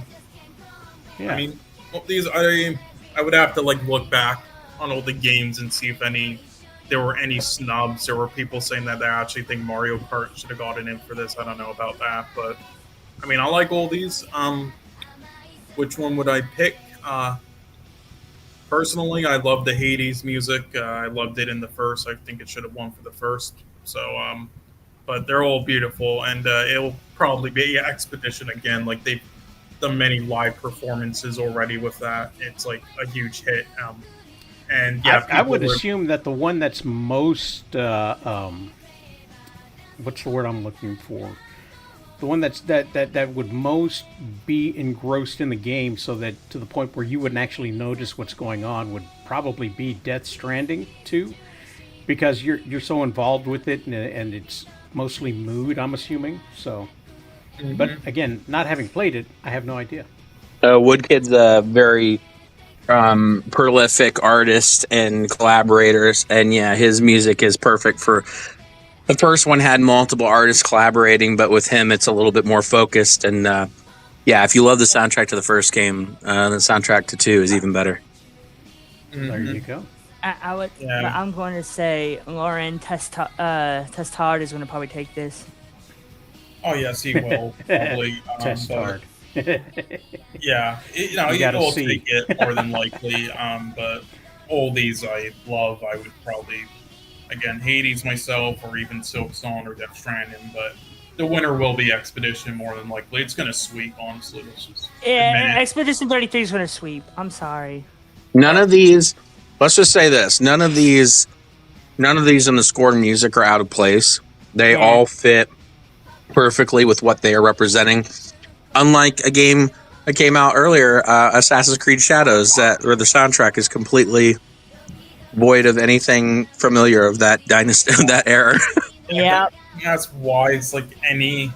Yeah. I mean, these I would have to like look back on all the games and see if there were any snubs. There were people saying that they actually think Mario Kart should have gotten in for this. I don't know about that, but I mean, I like all these. Which one would I pick? Personally, I love the Hades music. I loved it in the first. I think it should have won for the first. So, but they're all beautiful, and it'll probably be Expedition again. Like they've done many live performances already with that. It's like a huge hit. And yeah, I would assume that the one that's most what's the word I'm looking for? The one that would most be engrossed in the game, so that to the point where you wouldn't actually notice what's going on, would probably be Death Stranding 2, because you're so involved with it, and it's mostly mood, I'm assuming. So, but again, not having played it, I have no idea. Woodkid's a very prolific artist and collaborators, and yeah, his music is perfect for. The first one had multiple artists collaborating, but with him, it's a little bit more focused. And yeah, if you love the soundtrack to the first game, the soundtrack to 2 is even better. There you go. I would. Yeah. I'm going to say Lauren Testard is going to probably take this. Oh yes, he will probably Test but, hard. Yeah, You he gotta will see. take it more than likely. But all these I love. I would probably again Hades myself, or even Silksong or Death Stranding. But the winner will be Expedition more than likely. It's going to sweep, honestly. Let's just admit it. Expedition 33 is going to sweep. I'm sorry. None of these. Let's just say this: none of these in the score and music are out of place. They all fit perfectly with what they are representing. Unlike a game that came out earlier, Assassin's Creed Shadows, where the soundtrack is completely void of anything familiar of that dynasty, that era. Yeah. That's why it's like any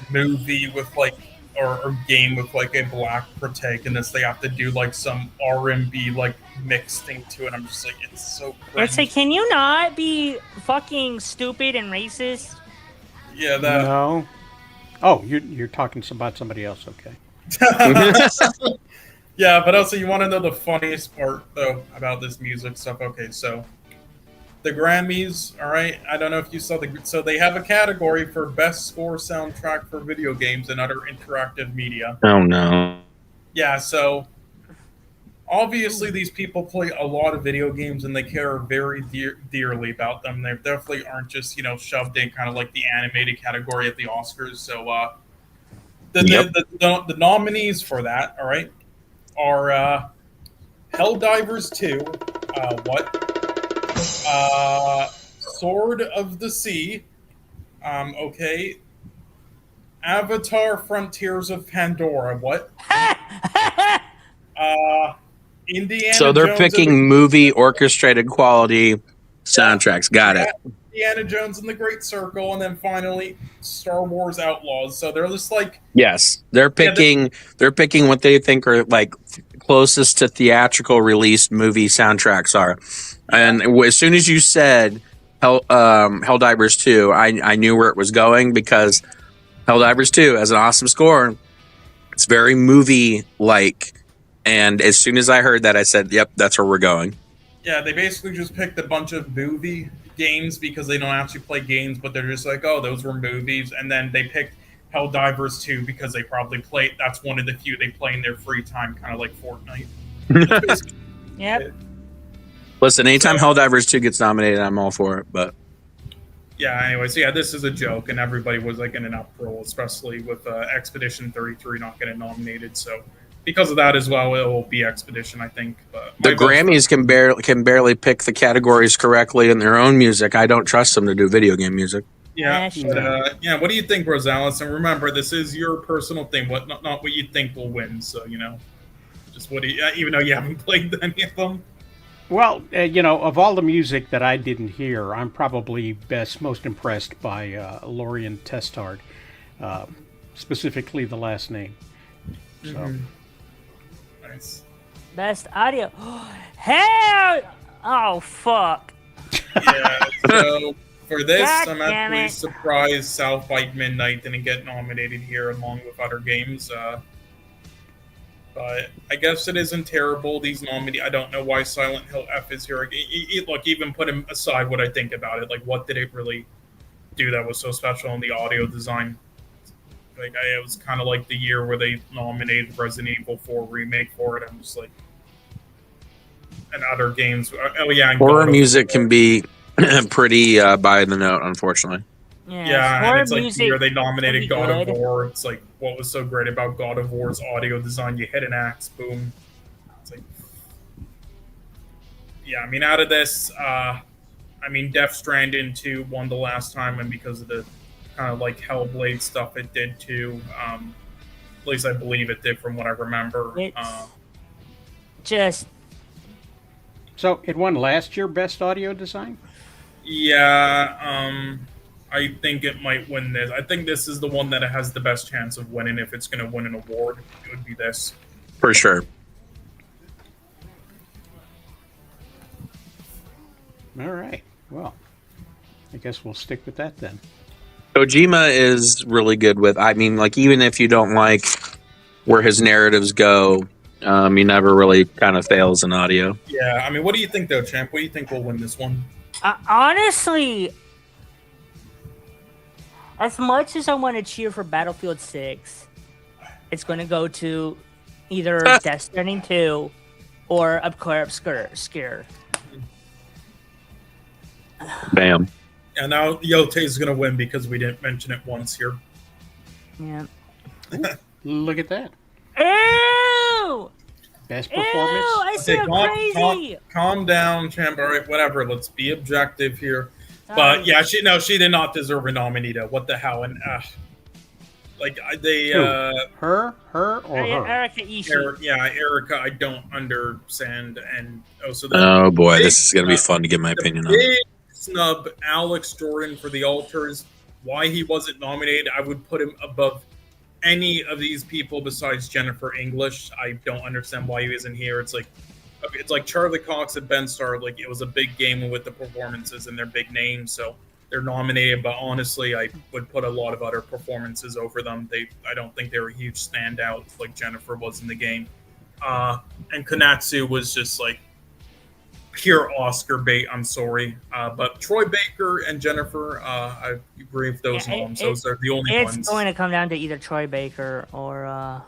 movie with like or game with like a black protagonist, they have to do like some R&B like mixed thing to it. I'm just like, it's so cringe. It's like, can you not be fucking stupid and racist? Yeah, that. No. Oh, you're talking about somebody else. Okay. Yeah, but also you want to know the funniest part though about this music stuff. Okay, so the Grammys, all right. I don't know if you saw so they have a category for best score soundtrack for video games and other interactive media. Oh no. Yeah, so obviously these people play a lot of video games and they care very dearly about them. They definitely aren't just, shoved in kind of like the animated category at the Oscars. So the nominees for that, all right, are Helldivers 2, What? Sword of the Sea. Okay. Avatar: Frontiers of Pandora. What? Indiana So they're Jones and the picking movie orchestrated quality soundtracks. Got it. Indiana Jones and the Great Circle, and then finally Star Wars Outlaws. So they're just like, Yes, they're picking. They're picking what they think are like closest to theatrical released movie soundtracks are. And as soon as you said Helldivers 2, I knew where it was going because Helldivers 2 has an awesome score. It's very movie like. And as soon as I heard that, I said, "Yep, that's where we're going." yeah, they basically just picked a bunch of movie games because they don't actually play games, but they're just like, oh, those were movies. And then they picked Helldivers 2 because they probably play. That's one of the few they play in their free time, kind of like Fortnite. That's basically Yep. it. Listen, anytime Helldivers 2 gets nominated, I'm all for it. But Yeah, anyway, so yeah, this is a joke, and everybody was like in an uproar, especially with Expedition 33 not getting nominated. So because of that as well, it will be Expedition, I think. But the Grammys can barely pick the categories correctly in their own music. I don't trust them to do video game music. yeah, That's but, yeah. What do you think, Rosales? And remember, this is your personal thing. What not what you think will win. So just what do you, even though you haven't played any of them. Well, of all the music that I didn't hear, I'm probably most impressed by Lorien Testard, specifically the last name. So. Mm-hmm. Nice. Best audio. Hell! Oh fuck! Yeah. So for this, God I'm damn actually it. surprised South by Midnight didn't get nominated here along with other games. But I guess it isn't terrible. These nominees, I don't know why Silent Hill F is here. Look, even put him aside what I think about it. Like, what did it really do that was so special in the audio design? Like, it was kind of like the year where they nominated Resident Evil 4 remake for it. I'm just like, and other games. Oh yeah, and Horror God of music War. can be pretty by the note, unfortunately. Yeah, horror and it's like the music year they can nominated be God good. of War. It's like, what was so great about God of War's audio design? You hit an axe, boom. It's like, yeah, I mean, out of this, Death Stranding 2 won the last time, and because of the kind of like Hellblade stuff it did too. At least I believe it did from what I remember. It's just So it won last year Best Audio Design? Yeah, I think it might win this. I think this is the one that has the best chance of winning. If it's going to win an award, it would be this. For sure. All right. Well, I guess we'll stick with that then. Kojima is really good with, like, even if you don't like where his narratives go, he never really kind of fails in audio. Yeah, I mean, what do you think though, Champ? What do you think will win this one? honestly, as much as I want to cheer for Battlefield 6, it's going to go to either Death Stranding 2 or Obscure. Bam. Yeah, now Yote's going to win because we didn't mention it once here. Yeah. Look at that. Ew! Best Ew! performance. I sound crazy! Calm down, Champ. All right, whatever. Let's be objective here. But yeah, she did not deserve a nominee though. What the hell? And they Who? Her, or her? Erica Ishii. Erica, I don't understand. And Oh boy, this is gonna be fun to get my opinion on. Big snub Alex Jordan for the Alters. Why he wasn't nominated? I would put him above any of these people besides Jennifer English. I don't understand why he isn't here. It's like Charlie Cox and Ben Starr. Like, it was a big game with the performances and their big names, so they're nominated. But honestly, I would put a lot of other performances over them. I don't think they were huge standouts like Jennifer was in the game. And Konatsu was just like pure Oscar bait. I'm sorry, but Troy Baker and Jennifer, I agree with those noms. Those are the only ones. It's going to come down to either Troy Baker or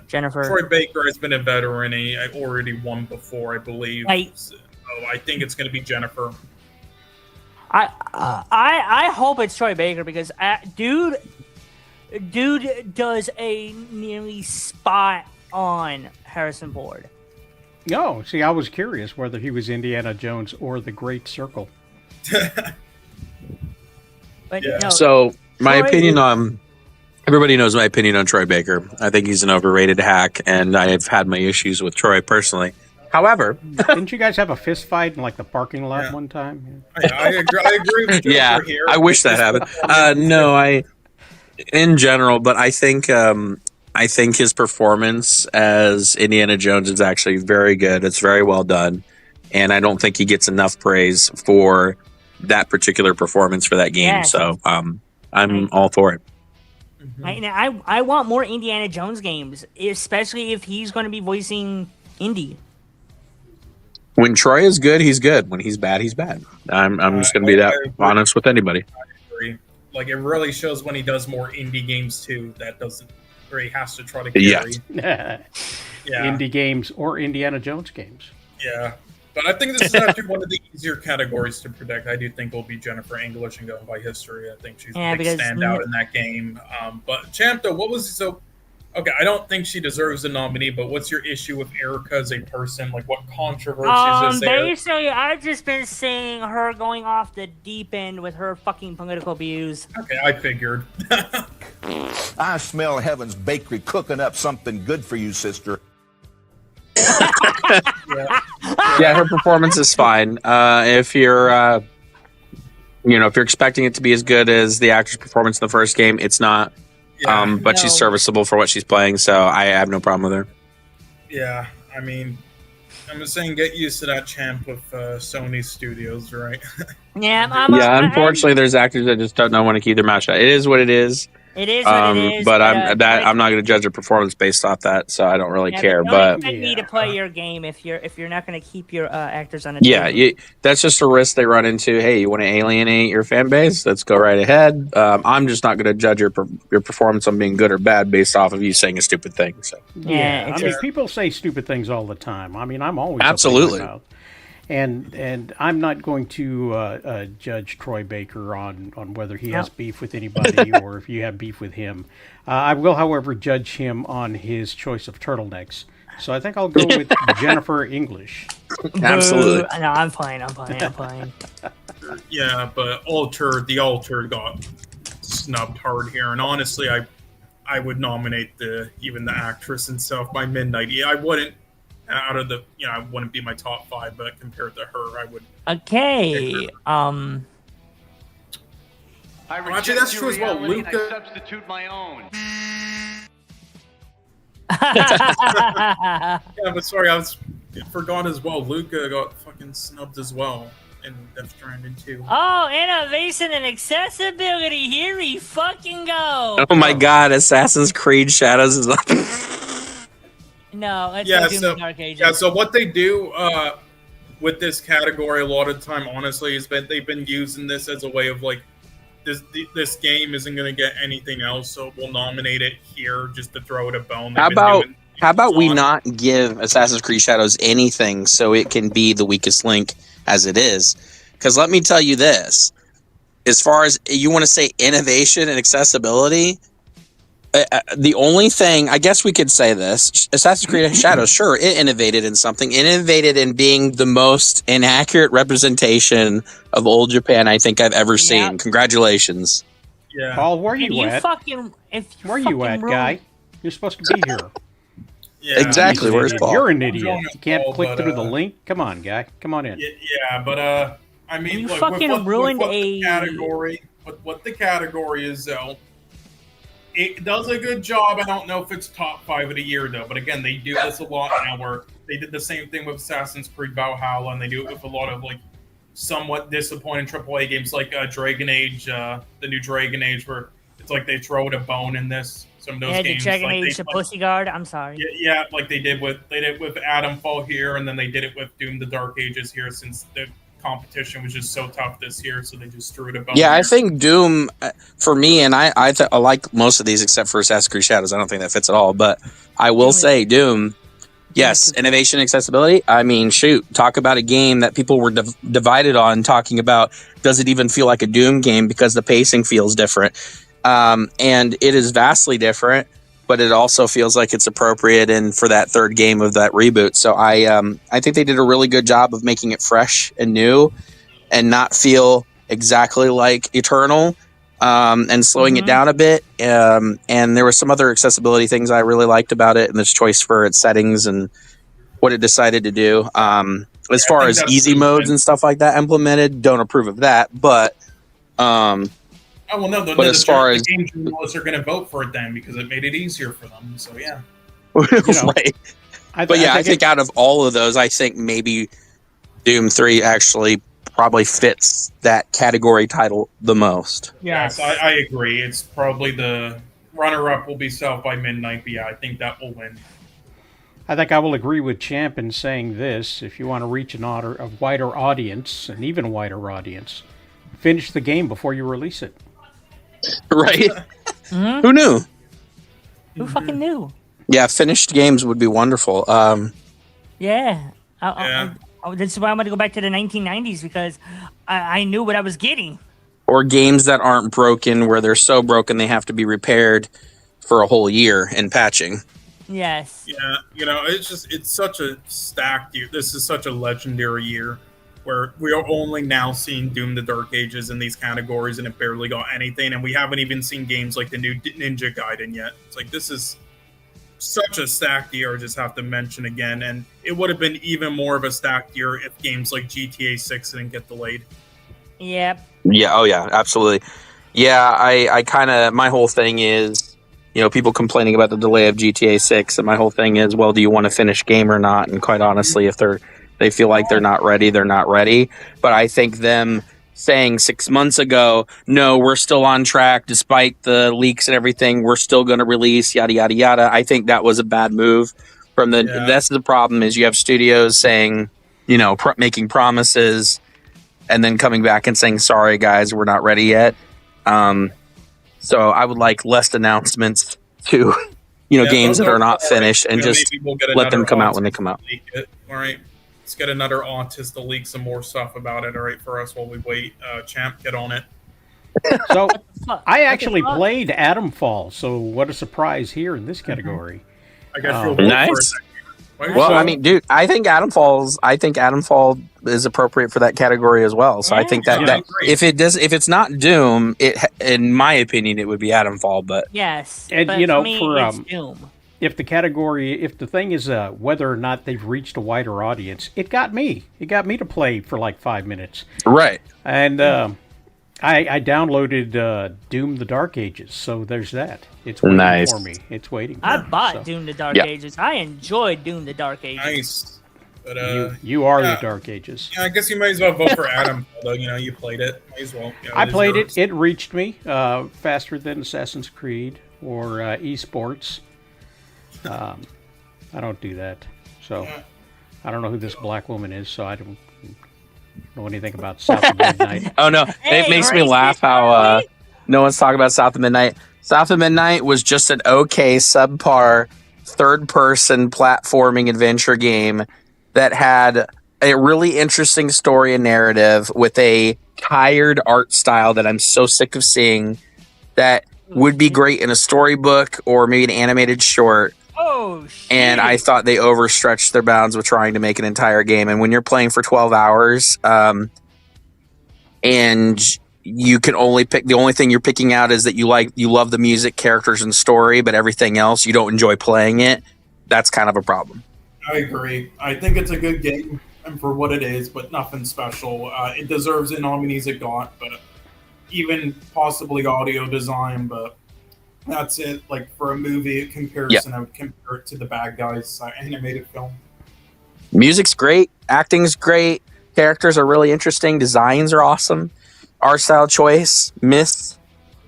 Jennifer. Troy Baker has been a veteran. He already won before, I believe. So I think it's going to be Jennifer. I hope it's Troy Baker because dude does a nearly spot on Harrison Ford. No, see, I was curious whether he was Indiana Jones or the Great Circle. But Yeah. no, So my Troy opinion is- on everybody knows my opinion on Troy Baker. I think he's an overrated hack, and I've had my issues with Troy personally. However, Didn't you guys have a fist fight in like the parking lot Yeah. one time? I agree with yeah, Joker here. I wish that happened. No, in general, but I think his performance as Indiana Jones is actually very good. It's very well done, and I don't think he gets enough praise for that particular performance for that game. Yes. So I'm all for it. I want more Indiana Jones games, especially if he's going to be voicing Indy. When Troy is good, he's good. When he's bad, he's bad. I'm just going to be that honest with anybody. Agree. Like it really shows when he does more indie games too. That doesn't where he has to try to carry. Yes. Yeah. Indie games or Indiana Jones games. Yeah. But I think this is actually one of the easier categories to predict. I do think will be Jennifer English and going by history. I think she's a big standout in that game. But Champ, though, what was so? Okay, I don't think she deserves a nominee. But what's your issue with Erica as a person? Like, what controversies is there? Basically, I've just been seeing her going off the deep end with her fucking political views. Okay, I figured. I smell Heaven's Bakery cooking up something good for you, sister. Yeah, her performance is fine. If you're, if you're expecting it to be as good as the actor's performance in the first game, it's not. Yeah. But she's serviceable for what she's playing, so I have no problem with her. Yeah, I mean, I'm just saying, get used to that, Champ, with Sony Studios, right? Yeah, Unfortunately, there's actors that just don't know when to keep their mouth shut. It is what it is. It is what it is. But I'm not going to judge a performance based off that, so I don't really care. Don't But expect me to play your game if you're not going to keep your actors on a yeah, table. that's just a risk they run into. Hey, you want to alienate your fan base? Let's go right ahead. I'm just not going to judge your performance on being good or bad based off of you saying a stupid thing. So Yeah, I mean, people say stupid things all the time. I mean, I'm always Absolutely. opening my mouth. And I'm not going to judge Troy Baker on whether he has beef with anybody or if you have beef with him. I will, however, judge him on his choice of turtlenecks. So I think I'll go with Jennifer English. Absolutely. No, I'm fine. Yeah, but the Alter got snubbed hard here, and honestly, I would nominate even the actress and stuff by Midnight. Yeah, I wouldn't. Out of I wouldn't be my top 5, but compared to her, I would. Okay. Actually, that's true as well. Luca. Substitute my own. Yeah, but sorry, I forgot as well. Luca got fucking snubbed as well in Death Stranding 2. Oh, innovation and accessibility. Here we fucking go. Oh my God, Assassin's Creed Shadows is up. No, it's Yeah, Doom so Dark Ages. yeah, so what they do with this category a lot of the time, honestly, is that they've been using this as a way of like, this game isn't going to get anything else, so we'll nominate it here just to throw it a bone. How about we not give Assassin's Creed Shadows anything so it can be the weakest link as it is? Because let me tell you this. As far as you want to say innovation and accessibility, the only thing, I guess we could say this, Assassin's Creed Shadows, sure, it innovated in something. It innovated in being the most inaccurate representation of old Japan I think I've ever seen. Congratulations. Yeah. Paul, where If you you at? Where you at, guy? You're supposed to be here. Yeah, Exactly. Where's Paul? You're an idiot. You can't Paul, click but, through the link. Come on, guy. Come on in. Yeah, but I mean, You like, fucking ruined what a- the category. What the category is, though, it does a good job. I don't know if it's top 5 of the year though, but again, they do this a lot now. Where they did the same thing with Assassin's Creed Valhalla, and they do it with a lot of like somewhat disappointing AAA games like Dragon Age, the new Dragon Age, where it's like they throw it a bone in this. Some of those Yeah, the games, Dragon like Age, the Pussy Guard. I'm sorry. yeah, like they did with Adamfall here, and then they did it with Doom: The Dark Ages here, since the competition was just so tough this year, so they just threw it a bone. Yeah, I there. think Doom, for me, and I like most of these except for Assassin's Creed Shadows. I don't think that fits at all, but I will say Doom, yes, innovation, accessibility. I mean, shoot, talk about a game that people were divided on, talking about, does it even feel like a Doom game because the pacing feels different? And it is vastly different. but it also feels like it's appropriate and for that third game of that reboot. So I think they did a really good job of making it fresh and new and not feel exactly like Eternal, and slowing it down a bit. And there were some other accessibility things I really liked about it, and this choice for its settings and what it decided to do. As far as easy modes and stuff like that implemented, don't approve of that. But Oh well, no. But as far as game journalists are going to vote for it then because it made it easier for them. So yeah, right. I think out of all of those, I think maybe Doom 3 actually probably fits that category title the most. Yes, I agree. It's probably the runner-up will be South by Midnight, but yeah, I think that will win. I think I will agree with Champ in saying this. If you want to reach a wider audience, an even wider audience, finish the game before you release it. Right? Who knew? Who fucking knew? Yeah, finished games would be wonderful. Yeah. This is why I'm going to go back to the 1990s because I knew what I was getting. Or games that aren't broken, where they're so broken they have to be repaired for a whole year in patching. Yes. Yeah, it's such a stacked year. This is such a legendary year where we are only now seeing Doom the Dark Ages in these categories and it barely got anything. And we haven't even seen games like the new Ninja Gaiden yet. It's like, this is such a stacked year, I just have to mention again. And it would have been even more of a stacked year if games like GTA 6 didn't get delayed. Yep. Yeah, oh yeah, absolutely. Yeah, I kind of, my whole thing is, people complaining about the delay of GTA 6, and my whole thing is, well, do you want to finish game or not? And quite honestly, if they feel like they're not ready, they're not ready. But I think them saying 6 months ago, no, we're still on track despite the leaks and everything, we're still going to release, yada, yada, yada. I think that was a bad move. That's the problem, is you have studios saying, making promises and then coming back and saying, sorry, guys, we're not ready yet. So I would like less announcements to, games that are not finished, and just let them come out when they come out. All right. Let's get another autist to leak some more stuff about it, all right, for us while we wait. Champ, get on it. So, I actually played Atom Fall, so what a surprise here in this category. I guess you'll vote nice. for it. Well, I mean, dude, I think Atom Fall is appropriate for that category as well. So I think that if it's not Doom, in my opinion, it would be Atom Fall. But yes, and but for me, it's Doom. If the thing is whether or not they've reached a wider audience, it got me to play for like 5 minutes. Right. And I downloaded Doom the Dark Ages, so there's that. It's waiting for me. It's waiting for I me. bought Doom the Dark Ages. I enjoyed Doom the Dark Ages. Nice. But, you are the Dark Ages. Yeah, I guess you might as well vote for Adam, though. You played it. Might as well. I played it. It reached me faster than Assassin's Creed or esports. I don't do that. So I don't know who this black woman is, so I don't know anything about South of Midnight. Oh, no. It makes me laugh how no one's talking about South of Midnight. South of Midnight was just an okay, subpar, third-person platforming adventure game that had a really interesting story and narrative with a tired art style that I'm so sick of seeing, that would be great in a storybook or maybe an animated short. Oh, shit. And I thought they overstretched their bounds with trying to make an entire game. And when you're playing for 12 hours, and you can only pick, the only thing you're picking out is that you love the music, characters, and story, but everything else you don't enjoy playing it, that's kind of a problem. I agree. I think it's a good game and for what it is, but nothing special. It deserves the nominees it got, but even possibly audio design, but that's it. Like for a movie comparison, I would compare it to The Bad Guys animated film. Music's great, acting's great, characters are really interesting, designs are awesome, art style choice, myth,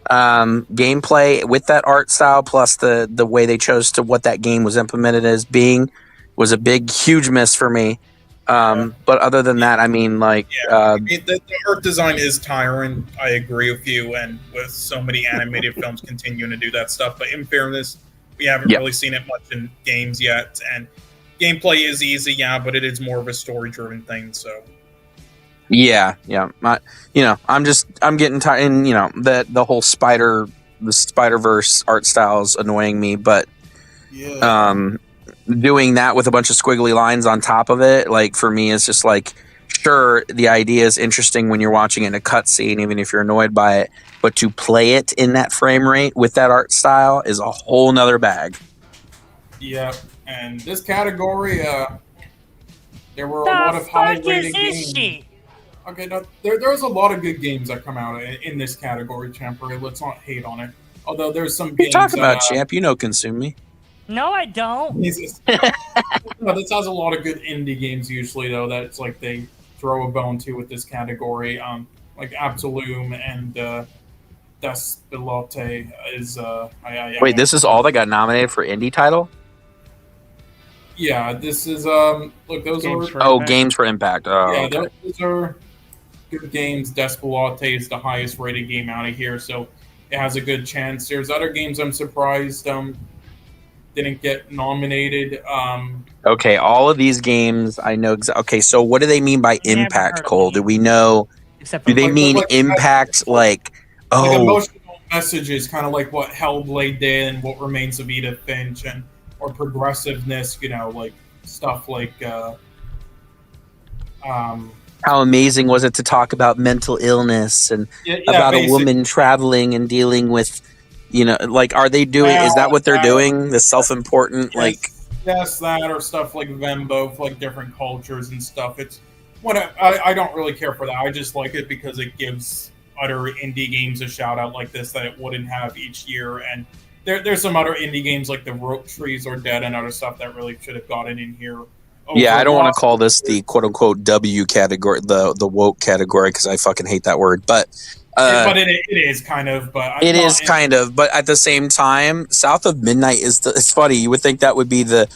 gameplay with that art style, plus the way they chose to what that game was implemented as being, was a big, huge miss for me. But other than that, I mean, like... the art design is tiring. I agree with you, and with so many animated films continuing to do that stuff. But in fairness, we haven't really seen it much in games yet. And gameplay is easy, but it is more of a story-driven thing, so... Yeah. I'm getting tired, and, the whole spider the Spider-Verse art style is annoying me, but Yeah. doing that with a bunch of squiggly lines on top of it, like for me, is just like, sure, the idea is interesting when you're watching it in a cutscene, even if you're annoyed by it, but to play it in that frame rate with that art style is a whole nother bag. Yeah. And this category, there were a lot The of fuck is high-rated this games. shit? Okay, no, there's a lot of good games that come out in this category, Temporary. Let's not hate on it. Although there's some What are you games talking that about, champ? You know, consume me. No, I don't. Jesus. No, this has a lot of good indie games usually, though. That's like they throw a bone to with this category. Like Absolum and Despilote is. Wait, this is all that got nominated for indie title? Yeah, this is. Look, those Games are. for Oh, Impact. Games for Impact. Oh, Yeah, okay. those are good games. Despilote is the highest rated game out of here, so it has a good chance. There's other games I'm surprised didn't get nominated. Okay, all of these games, I know. Okay, so what do they mean by Never impact, heard of Cole? any. Do we know? Except Do for they Like- mean like- impact like, Like oh, emotional messages, kind of like what Hellblade did and what remains of Edith Finch, and or progressiveness, like stuff like how amazing was it to talk about mental illness and yeah, about a basic- woman traveling and dealing with, like, are they doing, is that what they're doing? The self-important, like, yes, that or stuff like Venbo for like different cultures and stuff. It's what I don't really care for that. I just like it because it gives other indie games a shout out like this that it wouldn't have each year. And there's some other indie games like the Rope Trees or Dead and other stuff that really should have gotten in here. yeah, I don't want to Overwatch- call this the quote-unquote W category, the woke category, because I fucking hate that word, but but it is kind of. But it is kind of, but at the same time, South of Midnight it's funny. You would think that would be the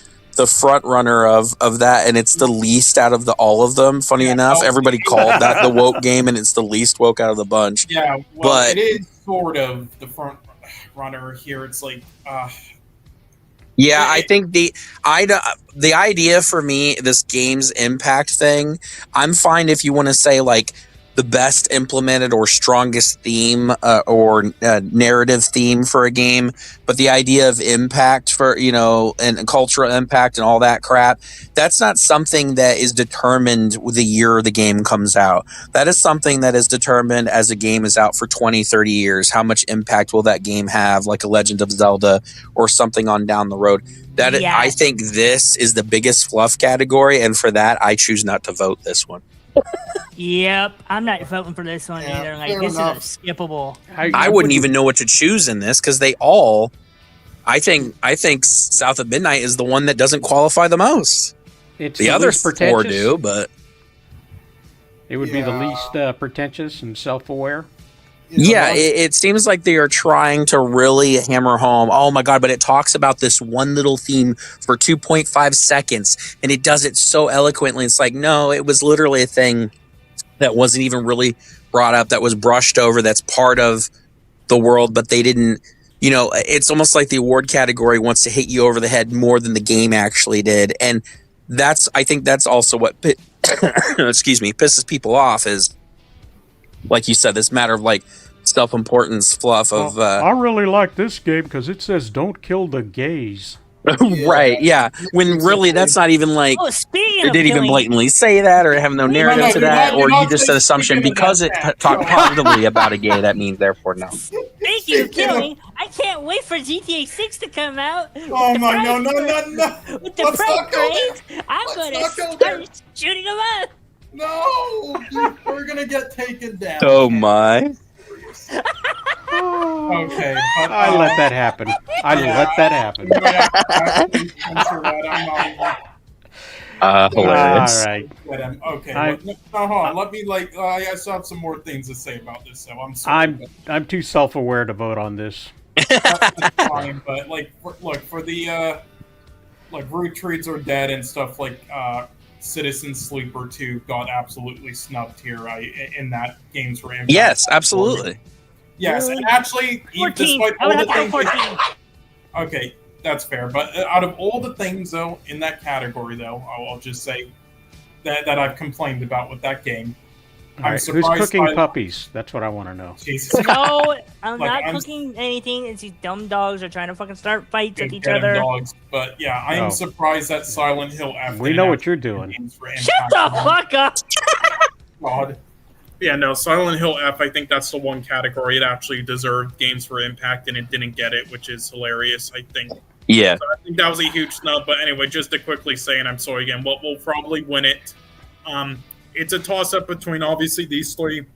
front runner of that, and it's the least out of all of them. Funny Yeah, enough, no. everybody called that the woke game, and it's the least woke out of the bunch. Yeah, well, But- it is sort of the front runner here. It's like, Yeah, I think the idea for me, this game's impact thing, I'm fine if you want to say like the best implemented or strongest theme or narrative theme for a game, but the idea of impact for, and cultural impact and all that crap, that's not something that is determined the year the game comes out. That is something that is determined as a game is out for 20, 30 years. How much impact will that game have, like a Legend of Zelda or something on down the road? Yeah. I think this is the biggest fluff category, and for that, I choose not to vote this one. Yep, I'm not voting for this one Yeah, either. Like fair this enough. is skippable. I wouldn't even know what to choose in this because they all. I think South of Midnight is the one that doesn't qualify the most. It's The other least four pretentious. do, but It would be the Yeah. least pretentious and self-aware. yeah, it seems like they are trying to really hammer home. Oh my god! But it talks about this one little theme for 2.5 seconds, and it does it so eloquently. It's like, no, it was literally a thing that wasn't even really brought up, that was brushed over, that's part of the world, but they didn't. It's almost like the award category wants to hit you over the head more than the game actually did, and I think that's also what excuse me, pisses people off is, like you said, this matter of like self-importance fluff of I really like this game because it says "Don't kill the gays." right, yeah. When really that's not even like Oh, speaking they of didn't even killing, blatantly say that or have no narrative no, to you're that, not- you're or you not just saying an assumption speaking of because that it fact. talked positively about a gay, that means therefore no. speaking of killing, I can't wait for GTA 6 to come out. Oh my, no. With the Let's price not go there. raise, I'm Let's gonna not go there. start shooting them up. No, we're gonna get taken down. Oh my. Okay, but, I let that happen. I let that happen. All Hilarious. right. Okay, I- no, hold on. Let me I still have some more things to say about this. So I'm sorry. I'm too self-aware to vote on this. That's fine, but for the Root Treats Are Dead and stuff like Citizen Sleeper 2 got absolutely snubbed here in that Games for Impact. Yes, absolutely. Yes, and actually, 14. despite I all would the have to go things, 14. okay, that's fair. But out of all the things though in that category, though, I'll just say that I've complained about with that game, All right, who's surprised cooking by- puppies? That's what I want to know. Jesus Christ. No, I'm Like, not I'm- cooking anything. It's these dumb dogs are trying to fucking start fights with Big each denim other. dogs. But yeah, I am Oh. surprised that Silent Hill F. We didn't know have what you're doing. games for Shut Impact. the fuck up! God. Yeah, no, Silent Hill F, I think that's the one category it actually deserved games for Impact, and it didn't get it, which is hilarious, I think. Yeah. So I think that was a huge snub, but anyway, just to quickly say, and I'm sorry again, what will probably win it, it's a toss-up between, obviously, these three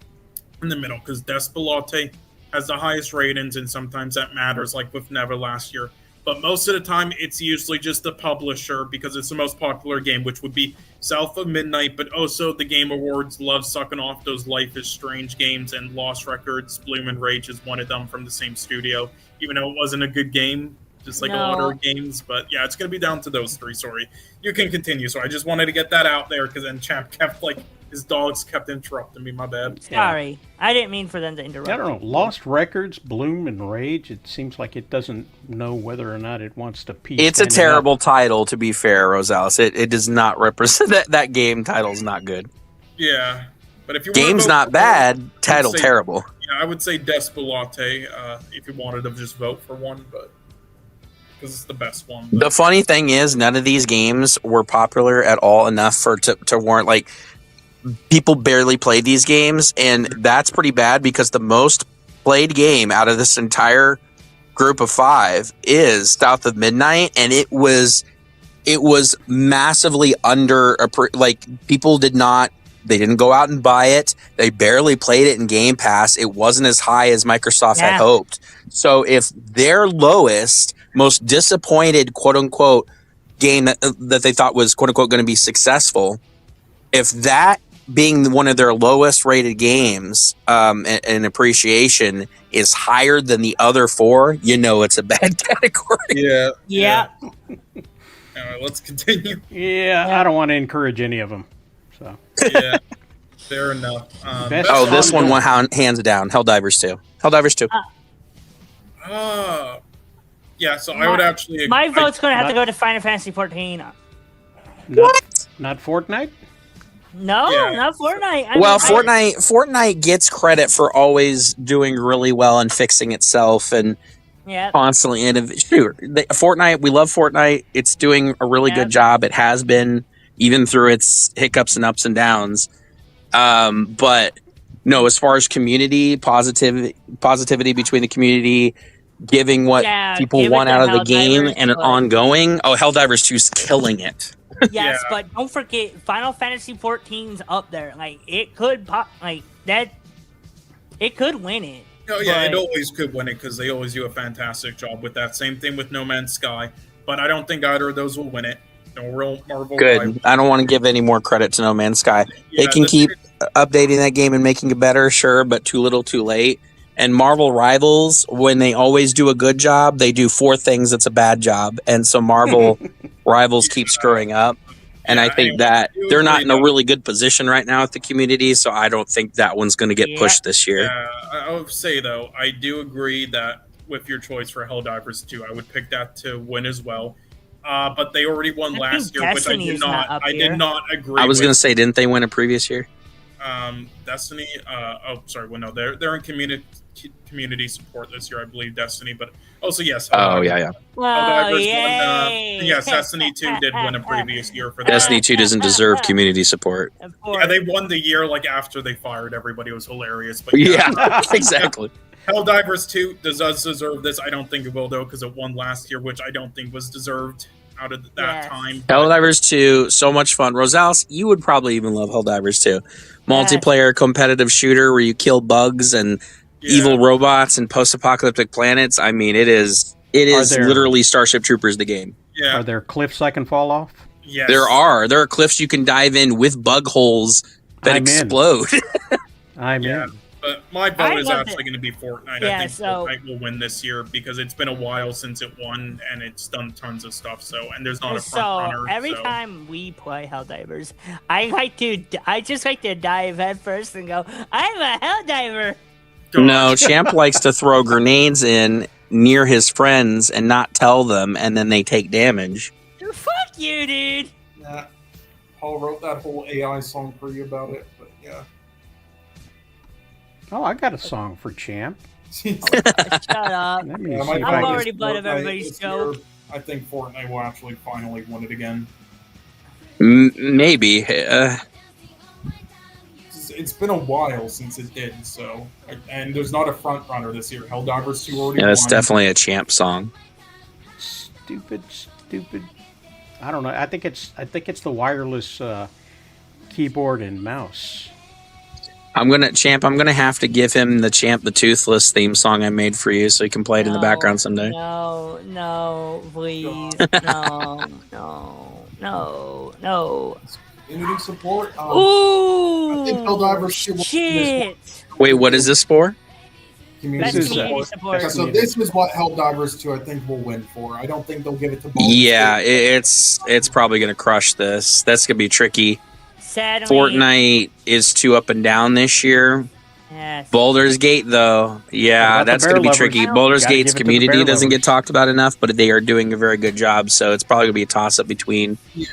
in the middle, because Despelate has the highest ratings, and sometimes that matters, like with Never last year. But most of the time, it's usually just the publisher, because it's the most popular game, which would be South of Midnight, but also the Game Awards love sucking off those Life is Strange games, and Lost Records, Bloom and Rage is one of them from the same studio, even though it wasn't a good game, just like a lot No. of games. But yeah, it's going to be down to those three, sorry. You can continue, so I just wanted to get that out there, because then Champ kept, like, his dogs kept interrupting me, my bad. Yeah. Sorry, I didn't mean for them to interrupt. I don't know. Lost Records, Bloom, and Rage. It seems like it doesn't know whether or not it wants to piece. It's a anything terrible up. title, to be fair, Rosales. It does not represent that game title's not good. Yeah. But if you wanna Game's vote not for bad, one, title I'd say- terrible. Yeah, I would say Despelate, if you wanted to just vote for one, but because it's the best one. The funny thing is, none of these games were popular at all enough to warrant, like, people barely played these games, and that's pretty bad because the most played game out of this entire group of 5 is South of Midnight, and it was massively under, like, people didn't go out and buy it. They barely played it in Game Pass. It wasn't as high as Microsoft had Yeah. hoped. So if their lowest, most disappointed, quote unquote, game that they thought was quote unquote going to be successful, if that being one of their lowest rated games in appreciation is higher than the other 4, you know it's a bad category. Yeah. Yeah. All right, let's continue. Yeah, I don't want to encourage any of them. So Yeah. Fair enough. Best- Oh, this on one the- went hands down. Helldivers 2. Helldivers 2. Yeah, so I would actually agree. My vote's gonna have to Not- go to Final Fantasy 14. not Fortnite. No, Yeah. not Fortnite. I Well, mean, Fortnite gets credit for always doing really well and fixing itself and Yeah. constantly innovating. Fortnite, we love Fortnite. It's doing a really Yeah. good job. It has been, even through its hiccups and ups and downs. But no, as far as community positivity between the community, giving what Yeah, people give it want to out of the game Helldivers, and an but- ongoing. Oh, Helldivers 2's killing it. Yes, Yeah. but don't forget Final Fantasy 14's up there. Like it could pop like that. It could win it. Oh yeah, it but- always could win it because they always do a fantastic job with that. Same thing with No Man's Sky, but I don't think either of those will win it. No real Marvel. Good. rival. I don't want to give any more credit to No Man's Sky. Yeah, They can the- keep updating that game and making it better, sure, but too little, too late. And Marvel Rivals, when they always do a good job, they do 4 things that's a bad job. And so Marvel Rivals keep screwing up. And I Yeah, think anyway, that you they're not agree in a that- really good position right now with the community, so I don't think that one's going to get Yeah. pushed this year. Yeah, I would say though, I do agree that with your choice for Helldivers 2, I would pick that to win as well. But they already won I last think year, which I Destiny did is not up I here. did not agree. I was going to with. say, didn't they win a previous year? Destiny. Oh, sorry. Well, no, they're in community support this year, I believe. Destiny, but also yes. Oh, Helldivers- yeah. Well, Helldivers won, yay! yes, Destiny 2 did win a previous year for that. Destiny 2 doesn't deserve community support. Of course. Yeah, they won the year like after they fired everybody. It was hilarious. But Yeah, exactly. Helldivers 2 does deserve this. I don't think it will though, because it won last year, which I don't think was deserved out of that Yes. time. Helldivers 2, so much fun. Rosales, you would probably even love Helldivers 2. Multiplayer competitive shooter where you kill bugs and Yeah. evil robots and post-apocalyptic planets. I mean, it is there- literally Starship Troopers the game. Yeah. Are there cliffs I can fall off? Yes. There are cliffs you can dive in with bug holes that I'm in. explode. I'm Yeah. in. But my I vote is love actually it. going to be Fortnite. Yeah, I think so- Fortnite will win this year because it's been a while since it won and it's done tons of stuff. So, and there's not a So front runner. every so. time we play Helldivers, I just like to dive head first and go, I'm a Helldiver. No, Champ likes to throw grenades in near his friends and not tell them, and then they take damage. Fuck you, dude. Yeah. Paul wrote that whole AI song for you about it, but yeah. Oh, I got a song for Champ. Shut up. Let me Yeah, see my if I'm I already can... butt of Fortnite everybody's this year, joke. I think Fortnite will actually finally win it again. Maybe. It's been a while since it did, so and there's not a front runner this year. Helldivers 2 already Yeah, it's won. definitely a Champ song. Stupid. I don't know. I think it's the wireless keyboard and mouse. I'm gonna have to give him the Toothless theme song I made for you, so you can play it in the background someday. No, please. No. Community support. Ooh, I think Helldivers 2 will win this one. shit. Wait, what is this for? Community This is, support. support. Yeah, so this is what Helldivers 2 I think will win for. I don't think they'll give it to Baldur's Yeah, Gate. it's probably gonna crush this. That's gonna be tricky. Sadly, Fortnite is too up and down this year. yes. Baldur's Gate, though, yeah, What about the that's bear going to be lovers? tricky. Gotta Baldur's give Gate's it to the community bear doesn't get lovers. talked about enough, but they are doing a very good job. So it's probably going to be a toss up between Yeah.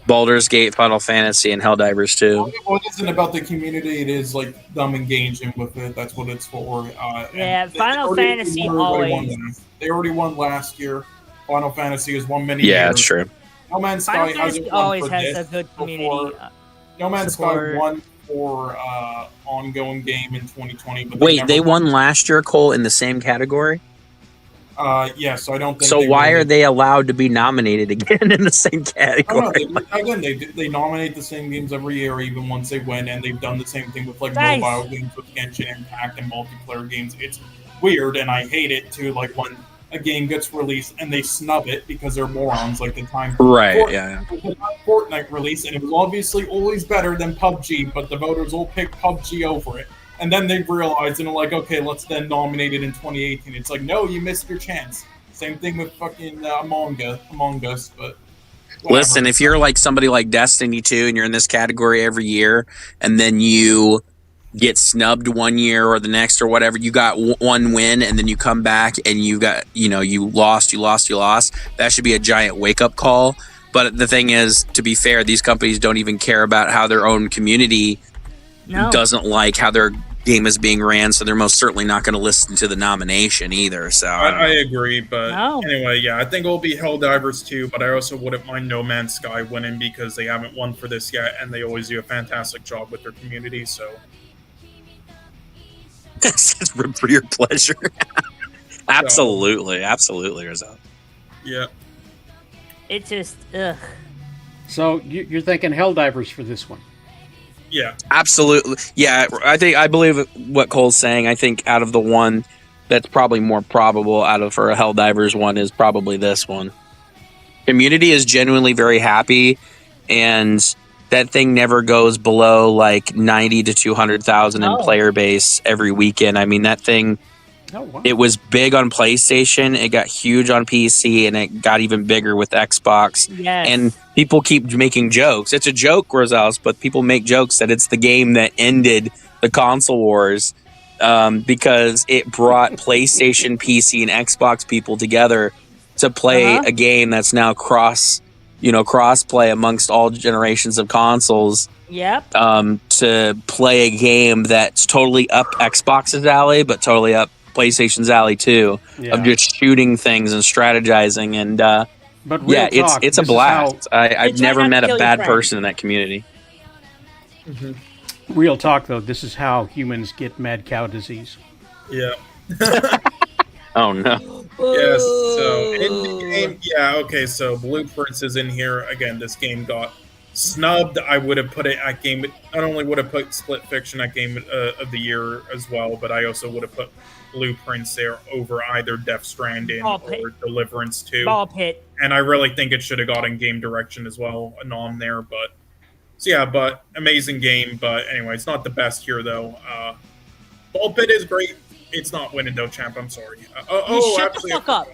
Baldur's Gate, Final Fantasy, and Helldivers 2. Well, it isn't about the community. It is like them engaging with it. That's what it's for. Yeah, and Final already Fantasy won- everybody won always- last- They already won last year. Final Fantasy has won many Yeah, years. that's true. No Man's Final Sky Fantasy hasn't won always for has this a good community. before. No Man's support. Sky won for ongoing game in 2020. But Wait, never they won last year, Cole, in the same category? Yeah, so I don't think. So they why really- are they allowed to be nominated again in the same Oh, category? no, they nominate the same games every year, even once they win, and they've done the same thing with like Nice. mobile games with Genshin Impact and multiplayer games. It's weird, and I hate it too. Like when a game gets released and they snub it because they're morons. Like the time Right, yeah. the Fortnite release, and it was obviously always better than PUBG, but the voters all picked PUBG over it. And then they realized and are like, okay, let's then nominate it in 2018. It's like, no, you missed your chance. Same thing with fucking Among Us, but whatever. Listen, if you're like somebody like Destiny 2 and you're in this category every year, and then you get snubbed one year or the next or whatever, you got one win, and then you come back and you got, you lost, that should be a giant wake-up call. But the thing is, to be fair, these companies don't even care about how their own community doesn't like how their game is being ran, so they're most certainly not going to listen to the nomination either. So I agree, but No. anyway, yeah, I think it'll be Helldivers 2, but I also wouldn't mind No Man's Sky winning because they haven't won for this yet, and they always do a fantastic job with their community, so... it's for your pleasure. Absolutely, Rizzo. Yeah. It just, ugh. So you're thinking Helldivers for this one? Yeah. Absolutely. Yeah, I believe what Cole's saying. I think out of the one that's probably more probable for a Helldivers one is probably this one. Community is genuinely very happy, and that thing never goes below like 90 to 200,000 in player base every weekend. I mean, that thing, it was big on PlayStation, it got huge on PC, and it got even bigger with Xbox. Yes. And people keep making jokes. It's a joke, Rosales, but people make jokes that it's the game that ended the console wars because it brought PlayStation, PC, and Xbox people together to play a game that's now cross-play amongst all generations of consoles. Yep. To play a game that's totally up Xbox's alley, but totally up PlayStation's alley too, of just shooting things and strategizing. And but real talk, it's a blast. I've try never not to met kill a your bad friends. person in that community. Real talk, though, this is how humans get mad cow disease. Yeah. Oh no. Yes, so in the game, yeah, okay, so Blueprints is in here. Again, this game got snubbed. I would have put it at game, not only would have put Split Fiction at Game of the Year as well, but I also would have put Blueprints there over either Death Stranding Ball pit. or Deliverance 2. Ball pit. And I really think it should have gotten Game Direction as well, a nom there, but... So yeah, but amazing game, but anyway, it's not the best here, though. Ball Pit is great. It's not winning, though, champ. I'm sorry. Shut actually, the fuck up.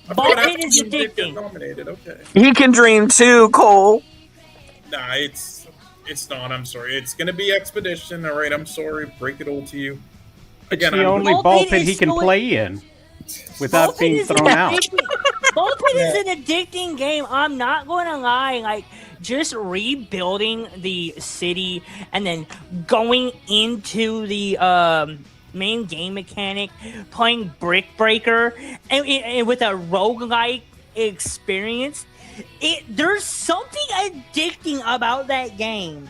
I Ball forgot Pit is Afternoon did get addicting. nominated. Okay. He can dream too, Cole. Nah, it's not. I'm sorry. It's gonna be Expedition. All right. I'm sorry. Break it all to you. It's Again, the only Ball ball pit pit is he can still- play in without Ball pit being is thrown out. addicting. Ball Pit is an addicting game. I'm not going to lie. Like, just rebuilding the city and then going into the main game mechanic, playing Brick Breaker, and with a roguelike experience, there's something addicting about that game.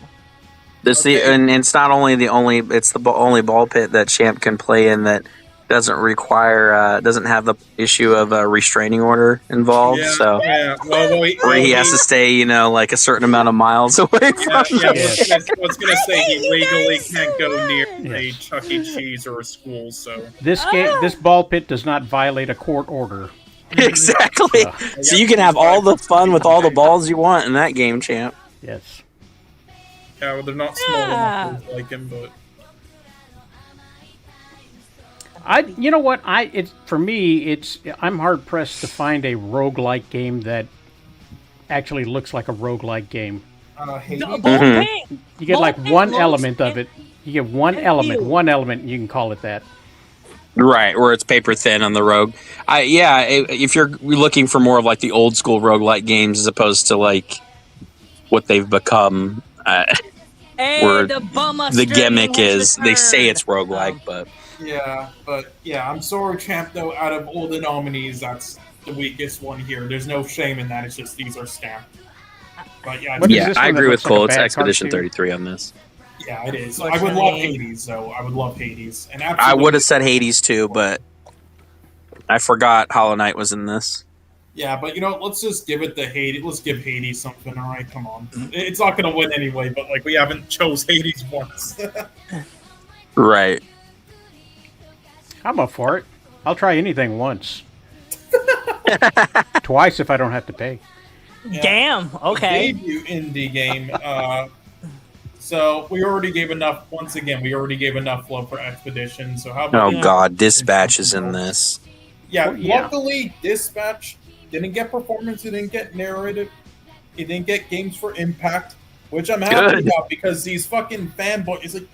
And it's not only it's the only ball pit that Champ can play in that doesn't require doesn't have the issue of a restraining order involved. Where he has to stay, like a certain amount of miles away from. I was gonna say he legally can't go near a Chuck E. Cheese or a school. So this ball pit does not violate a court order. Exactly. So you can have all the fun with all the balls you want in that game, Champ. Yes. Yeah, well, they're not small enough to like him, but. You know what? For me, I'm hard pressed to find a roguelike game that actually looks like a roguelike game. Mm-hmm. You get like one element of it. You get one element, and you can call it that. Right, where it's paper thin on the rogue. If you're looking for more of like the old school roguelike games as opposed to like what they've become, where the gimmick is they say it's roguelike, but. Yeah, I'm sorry, Champ, though, out of all the nominees, that's the weakest one here. There's no shame in that, it's just these are stacked. But I agree with Cole. It's Expedition 33 on this. Yeah, it is. I would love Hades, though. I would love Hades. And I would have said Hades, too, but I forgot Hollow Knight was in this. Yeah, but let's just give it to Hades. Let's give Hades something, all right? Come on. It's not going to win anyway, but, we haven't chose Hades once. Right. I'm up for it. I'll try anything once. Twice if I don't have to pay. Yeah. Damn. Okay. Debut indie game. So we already gave enough. Once again, we already gave enough love for Expedition. So how about? Oh God, Dispatch is in this. Yeah. Luckily, Dispatch didn't get performance. It didn't get narrative. It didn't get games for impact, which I'm happy about because these fucking fanboys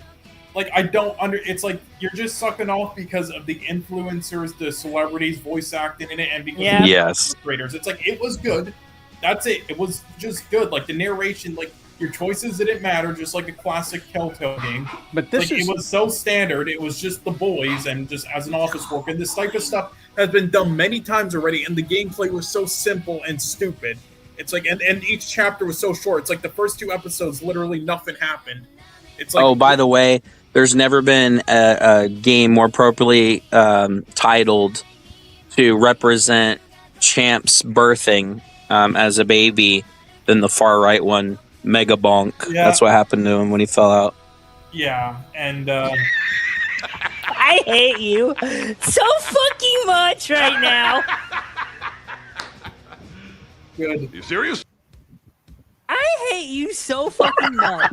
like I don't it's like you're just sucking off because of the influencers, the celebrities voice acting in it, and because of the creators. It's like it was good. That's it. It was just good. Like the narration, like your choices didn't matter, just like a classic Telltale game. But this it was so standard. It was just the boys and just as an office worker. And this type of stuff has been done many times already, and the gameplay was so simple and stupid. It's like and each chapter was so short. It's like the first 2 episodes, literally nothing happened. It's like by the way, there's never been a game more appropriately titled to represent Champ's birthing as a baby than the far right one, Mega Bonk. Yeah. That's what happened to him when he fell out. Yeah, and I hate you so fucking much right now. Good. Are you serious? I hate you so fucking much.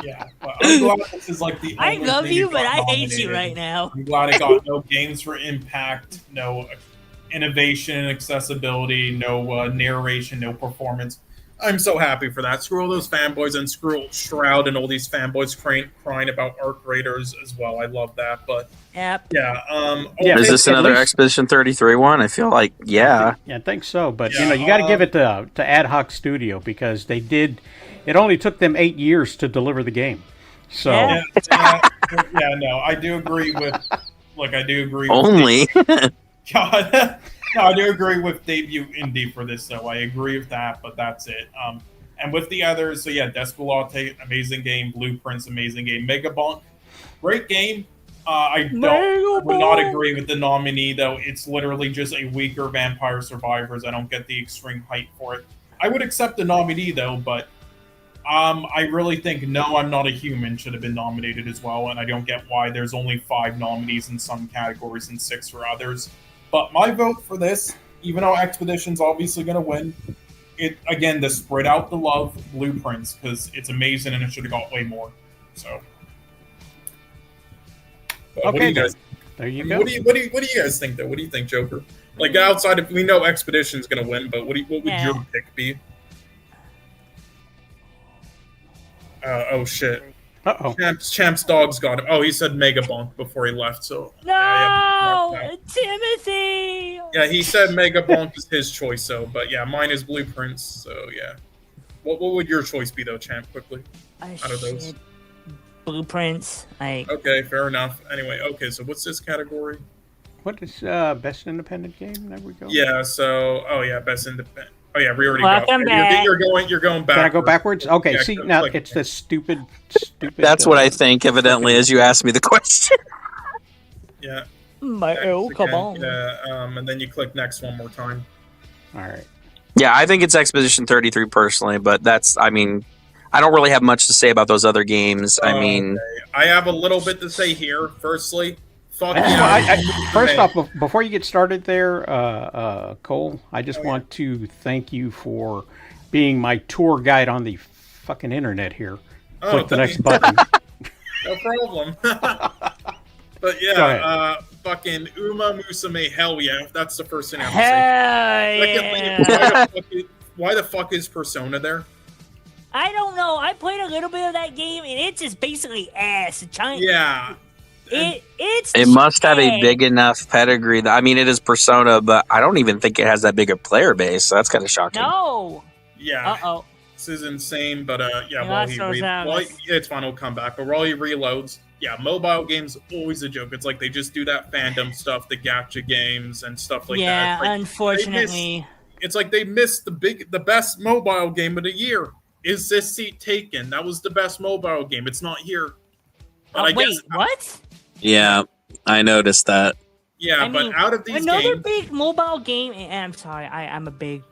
Yeah, well, I'm glad this is like the. I love you, but I hate you right now. I'm glad it got no games for impact, no innovation and accessibility, no narration, no performance. I'm so happy for that. Screw all those fanboys and screw Shroud and all these fanboys crying about Arc Raiders as well. I love that, but yep. Is this another Expedition 33 one? I feel like Yeah, I think so. But you got to give it to Ad Hoc Studio because they did. It only took them 8 years to deliver the game. So no, I do agree with. I do agree. Only. God. No, I do agree with debut indie for this, though. I agree with that, but that's it. And with the others, so Despelote, amazing game. Blueprints, amazing game. Megabonk, great game. I would not agree with the nominee, though. It's literally just a weaker Vampire Survivors. I don't get the extreme hype for it. I would accept the nominee, though, but I really think No, I'm Not a Human should have been nominated as well, and I don't get why there's only 5 nominees in some categories and 6 for others. But my vote for this, even though Expedition's obviously going to win, to spread out the love, Blueprints, because it's amazing and it should have got way more. So, okay, what do you guys? There you go. What do you guys think, though? What do you think, Joker? Like outside of we know Expedition's going to win, but what would your pick be? Oh shit. Uh-oh. Champ's dog's got him. Oh, he said Megabonk before he left, so... No! Timothy! Yeah, he said Mega Bonk is his choice, so but yeah, mine is Blueprints. So yeah, what would your choice be though, Champ? Quickly, out of those. Shit. Blueprints. Okay, fair enough. Anyway, okay, so what's this category? What is best independent game? There we go. Yeah, so best independent. Oh yeah, we already Welcome got. back. You're going back. Can I go backwards? Okay. Yeah, See, click- now click. it's the stupid. That's what I think, evidently, as you asked me the question. Yeah. Oh, Next come again. on. Yeah, and then you click next one more time. All right. Yeah, I think it's Expedition 33 personally, but that's, I mean, I don't really have much to say about those other games. I mean, Okay. I have a little bit to say here. Firstly, fuck Well, yeah. first off, before you get started there, Cole, I just Oh, yeah. want to thank you for being my tour guide on the fucking internet here. Oh, Click the thank next you. button. No problem. But Go yeah, fucking Uma Musume, hell yeah. That's the first thing I have to say. Hell Secondly, yeah. why the fuck is Persona there? I don't know. I played a little bit of that game, and it's just basically ass. Yeah. It's. it must have a trash. big enough pedigree. I mean, it is Persona, but I don't even think it has that big a player base, so that's kind of shocking. No. Yeah. Uh-oh. This is insane, but Yeah, while he that's so sad. it's fine, he'll come back. But while he reloads, yeah, mobile games always a joke. It's like they just do that fandom stuff, the gacha games and stuff like Yeah, that. It's like, unfortunately. it's like they missed the best mobile game of the year. Is This Seat Taken? That was the best mobile game. It's not here. But I Wait, guess, what? Yeah, I noticed that. yeah, I but mean, out of these Another games, big mobile game, and I'm sorry, I'm a big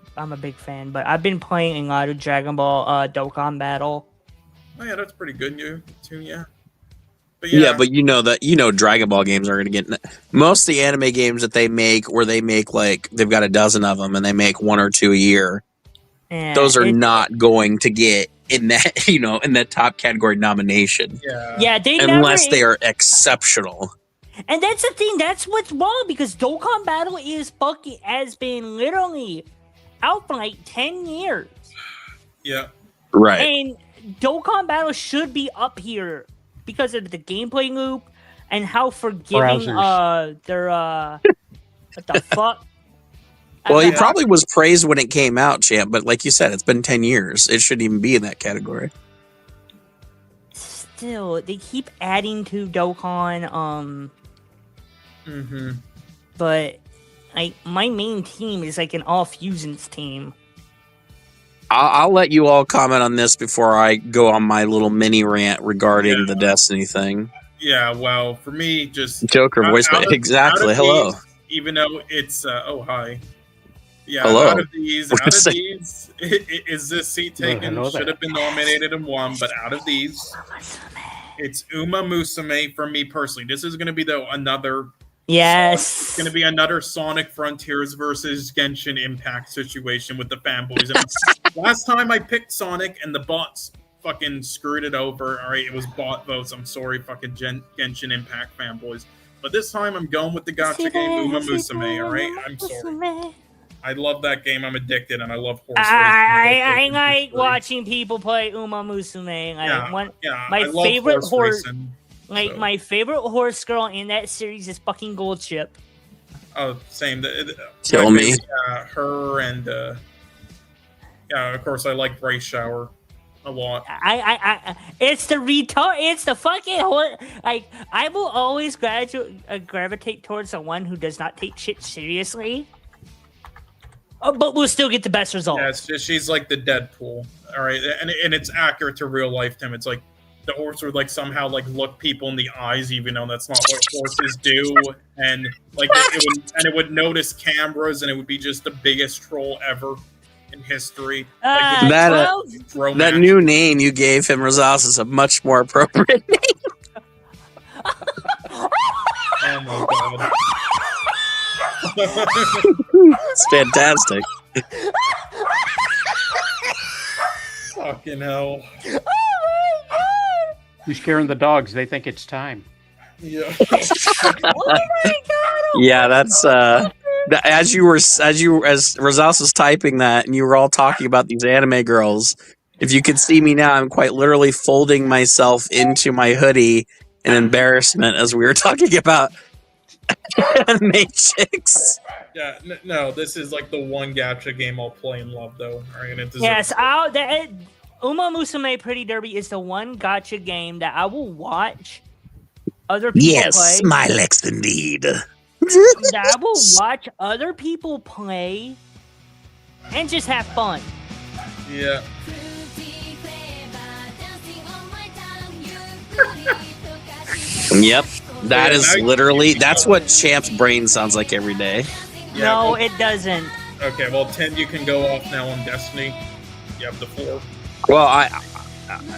fan, but I've been playing a lot of Dragon Ball Dokkan Battle. oh yeah, that's pretty good. You too, yeah. But Yeah, but you know Dragon Ball games are going to get most of the anime games that they make, where they make like they've got a dozen of them and they make one or two a year. And Those are not going to get in that in that top category nomination Yeah, they unless never, they are exceptional. And that's the thing. That's what's wrong because Dokkan Battle has been literally out for like 10 years, yeah. Right. and Dokkan Battle should be up here because of the gameplay loop and how forgiving Browsers. their what the fuck. Well, he Yeah. probably was praised when it came out, champ. But like you said, it's been 10 years. It shouldn't even be in that category. Still, they keep adding to Dokkan. Mm-hmm. But like my main team is like an all fusions team. I'll let you all comment on this before I go on my little mini rant regarding the Destiny thing. Yeah, well, for me, just Joker voice, out of- exactly. out of Hello. these, even though it's oh hi, yeah. Hello. Out of these, is This Seat Well, Taken? hello there. Should have been nominated and won, but out of these, it's Uma Musume for me personally. This is going to be another. Yes. It's going to be another Sonic Frontiers versus Genshin Impact situation with the fanboys. And last time I picked Sonic and the bots fucking screwed it over. All right, it was bot votes. I'm sorry, fucking Genshin Impact fanboys. But this time I'm going with the gacha game Uma Musume. All right, I'm sorry. I love that game. I'm addicted, and I love horse racing. I like watching people play Uma Musume. Like my I love favorite horse. racing. Like So- my favorite horse girl in that series is fucking Gold Ship. Oh, same. Kill my me. favorite, her and of course I like Bryce Shower a lot. It's the it's the fucking horse. Like I will always gravitate towards the one who does not take shit seriously. But we'll still get the best result. Yeah, she's like the Deadpool. All right, and it's accurate to real life. Tim, it's like the horse would like somehow like look people in the eyes, even though that's not what horses do, and like it would notice cameras, and it would be just the biggest troll ever in history. Like, with That, well, romance. That new name you gave him, Rosas, is a much more appropriate name. Oh my god. It's fantastic. Fucking hell. You're scaring the dogs. They think it's time. Yeah. Yeah, that's as Rosas was typing that, and you were all talking about these anime girls. If you could see me now, I'm quite literally folding myself into my hoodie in embarrassment as we were talking about Matrix. Yeah, no, this is like the one gacha game I'll play and love, though. All right, and it deserves Yes, it. Uma Musume Pretty Derby is the one gotcha game that I will watch other people Yes, play. my Lex indeed. That I will watch other people play and just have fun. Yeah. Yep. That Yeah, is now literally, you that's go. what Champ's brain sounds like every day. Yeah, No, well, it doesn't. okay, well, 10, you can go off now on Destiny. You have the floor. Well,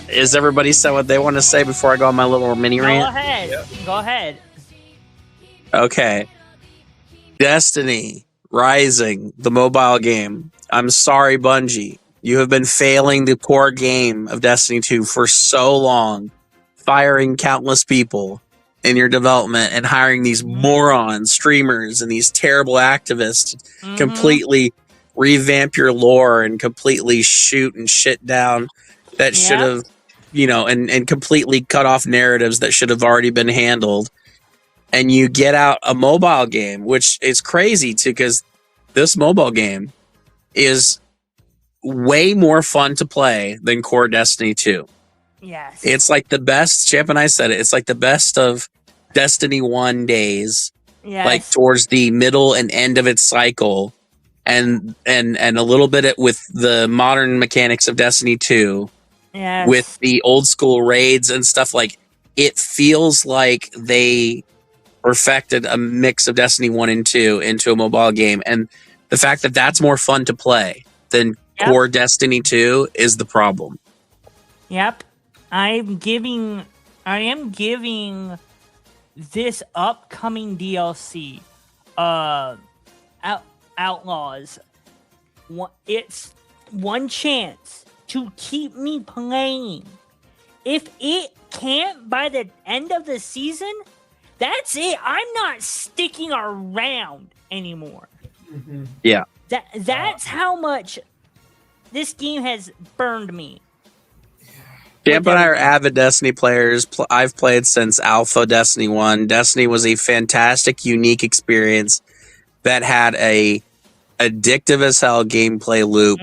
is everybody said what they want to say before I go on my little mini Go rant? ahead. Yeah. Go ahead. Okay. Destiny Rising, the mobile game. I'm sorry, Bungie. You have been failing the core game of Destiny 2 for so long, firing countless people in your development and hiring these moron streamers and these terrible activists to completely revamp your lore and completely shoot and shit down that should have, and completely cut off narratives that should have already been handled. And you get out a mobile game, which is crazy too, because this mobile game is way more fun to play than core Destiny 2. Yes. It's like the best, Champ and I said it, it's like the best of Destiny 1 days, Yes. like towards the middle and end of its cycle, and a little bit with the modern mechanics of Destiny 2, Yes. with the old school raids and stuff. Like, it feels like they perfected a mix of Destiny 1 and 2 into a mobile game, and the fact that that's more fun to play than core Destiny 2 is the problem. Yep. I am giving this upcoming DLC, Outlaws, it's one chance to keep me playing. If it can't by the end of the season, that's it. I'm not sticking around anymore. Yeah. That's how much this game has burned me. Champ and I are avid Destiny players. I've played since Alpha Destiny 1. Destiny was a fantastic, unique experience that had a addictive as hell gameplay loop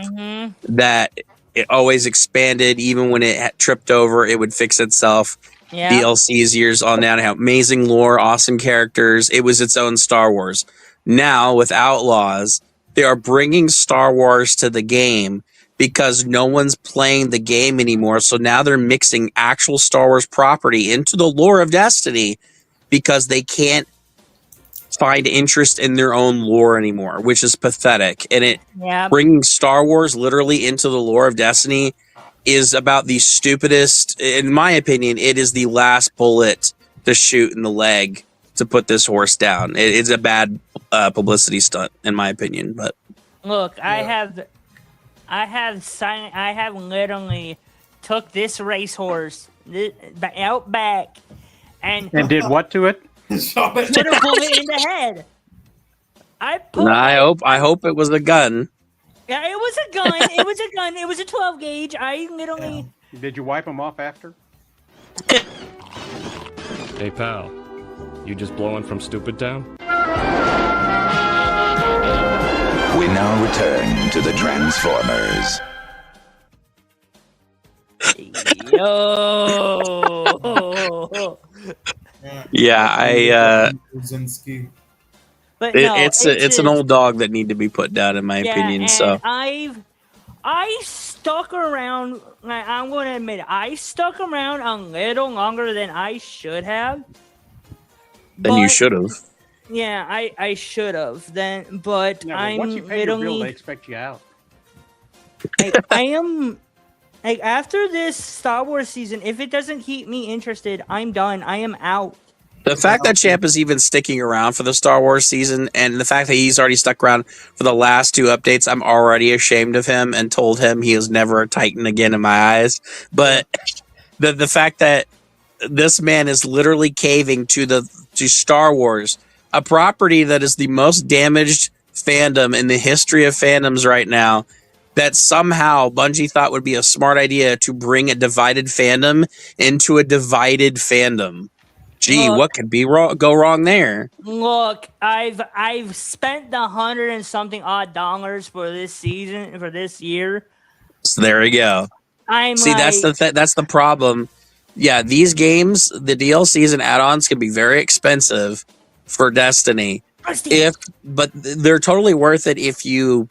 that it always expanded. Even when it tripped over, it would fix itself. Yeah. DLCs years on down. Amazing lore, awesome characters. It was its own Star Wars. Now, with Outlaws, they are bringing Star Wars to the game because no one's playing the game anymore. So now they're mixing actual Star Wars property into the lore of Destiny because they can't find interest in their own lore anymore, which is pathetic. And bringing Star Wars literally into the lore of Destiny is about the stupidest, in my opinion, it is the last bullet to shoot in the leg to put this horse down. It's a bad publicity stunt, in my opinion. But look, I have literally took this racehorse out back and did what to it? put a bullet in the head. I hope it was a gun. Yeah, it was a gun. It was a gun. It was a 12 gauge. I literally. Did you wipe them off after? Hey pal, you just blowing from Stupid Town? We now return to the Transformers. Yo. Yeah, Brzezinski. But no, it's an old dog that need to be put down, in my opinion. And So I stuck around. I'm going to admit, I stuck around a little longer than I should have. then you should have. Yeah, I should have then, but I'm once you pay your bill, literally. they expect you out. I am. Like, after this Star Wars season, if it doesn't keep me interested, I'm done. I am out. The fact that Champ is even sticking around for the Star Wars season, and the fact that he's already stuck around for the last two updates, I'm already ashamed of him and told him he is never a Titan again in my eyes. But the fact that this man is literally caving to Star Wars, a property that is the most damaged fandom in the history of fandoms right now, that somehow Bungie thought would be a smart idea to bring a divided fandom into a divided fandom. Gee, Look. what could go wrong there? Look, I've spent the $100 and something odd dollars for this season, for this year. So there we go. I'm See, like, that's the problem. Yeah, these games, the DLCs and add-ons can be very expensive for Destiny. But they're totally worth it if you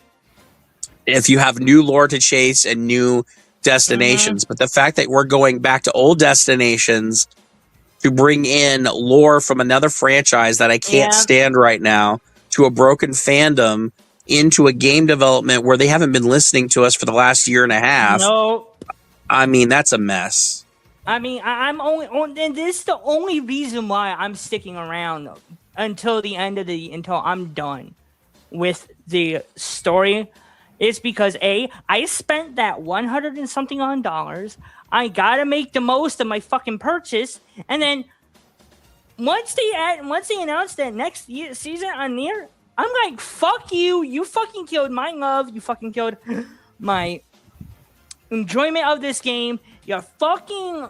have new lore to chase and new destinations. But the fact that we're going back to old destinations to bring in lore from another franchise that I can't stand right now to a broken fandom into a game development where they haven't been listening to us for the last year and a half. No. I mean, that's a mess. I mean, I'm only, and this is the only reason why I'm sticking around until the end of until I'm done with the story. It's because I spent that $100 and something on dollars. I gotta make the most of my fucking purchase, and then once they announce that next season on Nier, I'm like, fuck you! You fucking killed my love. You fucking killed my enjoyment of this game. You're fucking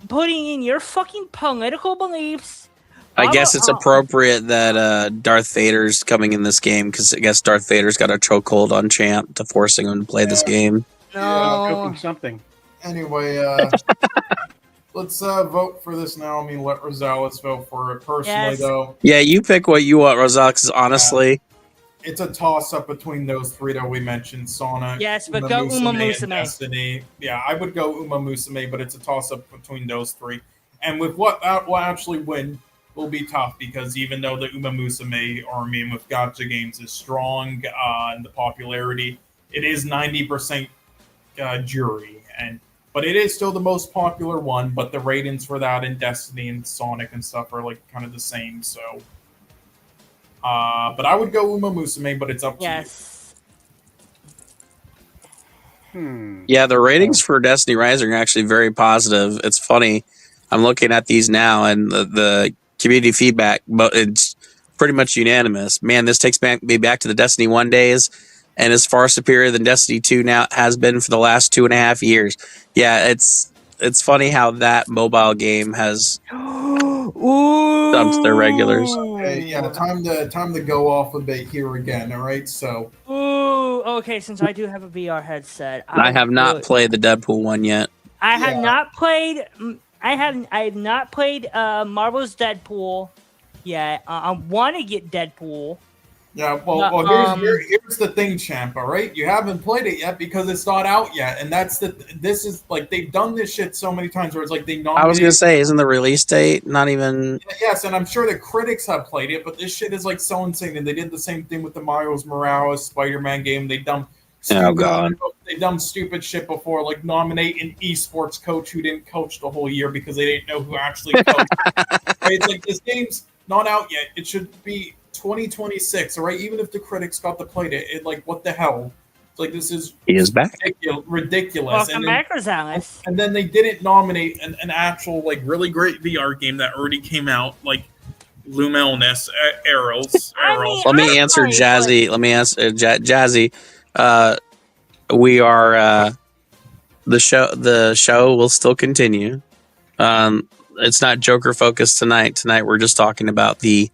putting in your fucking political beliefs. I guess it's appropriate that Darth Vader's coming in this game because I guess Darth Vader's got a chokehold on Champ to forcing him to play this game. Cooking something. Anyway, let's vote for this now. I mean, let Rosales vote for it. Personally, though, yeah, you pick what you want, Rosales. Because honestly, it's a toss-up between those three that we mentioned: Sonic. Yes, but go Uma Musume. And Destiny. Yeah, I would go Uma Musume, but it's a toss-up between those three. And with what will actually win will be tough because even though the Uma Musume army with gacha games is strong in the popularity, it is 90% jury, but it is still the most popular one. But the ratings for that in Destiny and Sonic and stuff are like kind of the same. So, but I would go Uma Musume, but it's up to you. Yeah, the ratings for Destiny Rising are actually very positive. It's funny. I'm looking at these now, and the community feedback, but it's pretty much unanimous. Man, this takes me back to the Destiny 1 days and is far superior than Destiny 2 now has been for the last 2.5 years. Yeah, it's funny how that mobile game has dumped their regulars. Okay, yeah, time to go off a bit here again, all right? So okay, since I do have a VR headset. I have not played the Deadpool one yet. I have not played Marvel's Deadpool yet. I want to get Deadpool. Yeah, well, here's the thing, Champ. All right, you haven't played it yet because it's not out yet, and this is like they've done this shit so many times where it's like they nominate. I was gonna say, isn't the release date not even? Yes, and I'm sure the critics have played it, but this shit is like so insane. And they did the same thing with the Miles Morales Spider-Man game. They dumped. They done stupid shit before, like nominate an esports coach who didn't coach the whole year because they didn't know who actually coached. Right? It's like this game's not out yet. It should be 2026, all right? Even if the critics got to play it, like what the hell? It's like this is back. Ridiculous. Welcome back, Rosales. And then they didn't nominate an actual like really great VR game that already came out, like Lumelness, Arrows. Let me answer Jazzy. Let me answer Jazzy. We are the show will still continue. It's not Joker focused tonight. Tonight we're just talking about the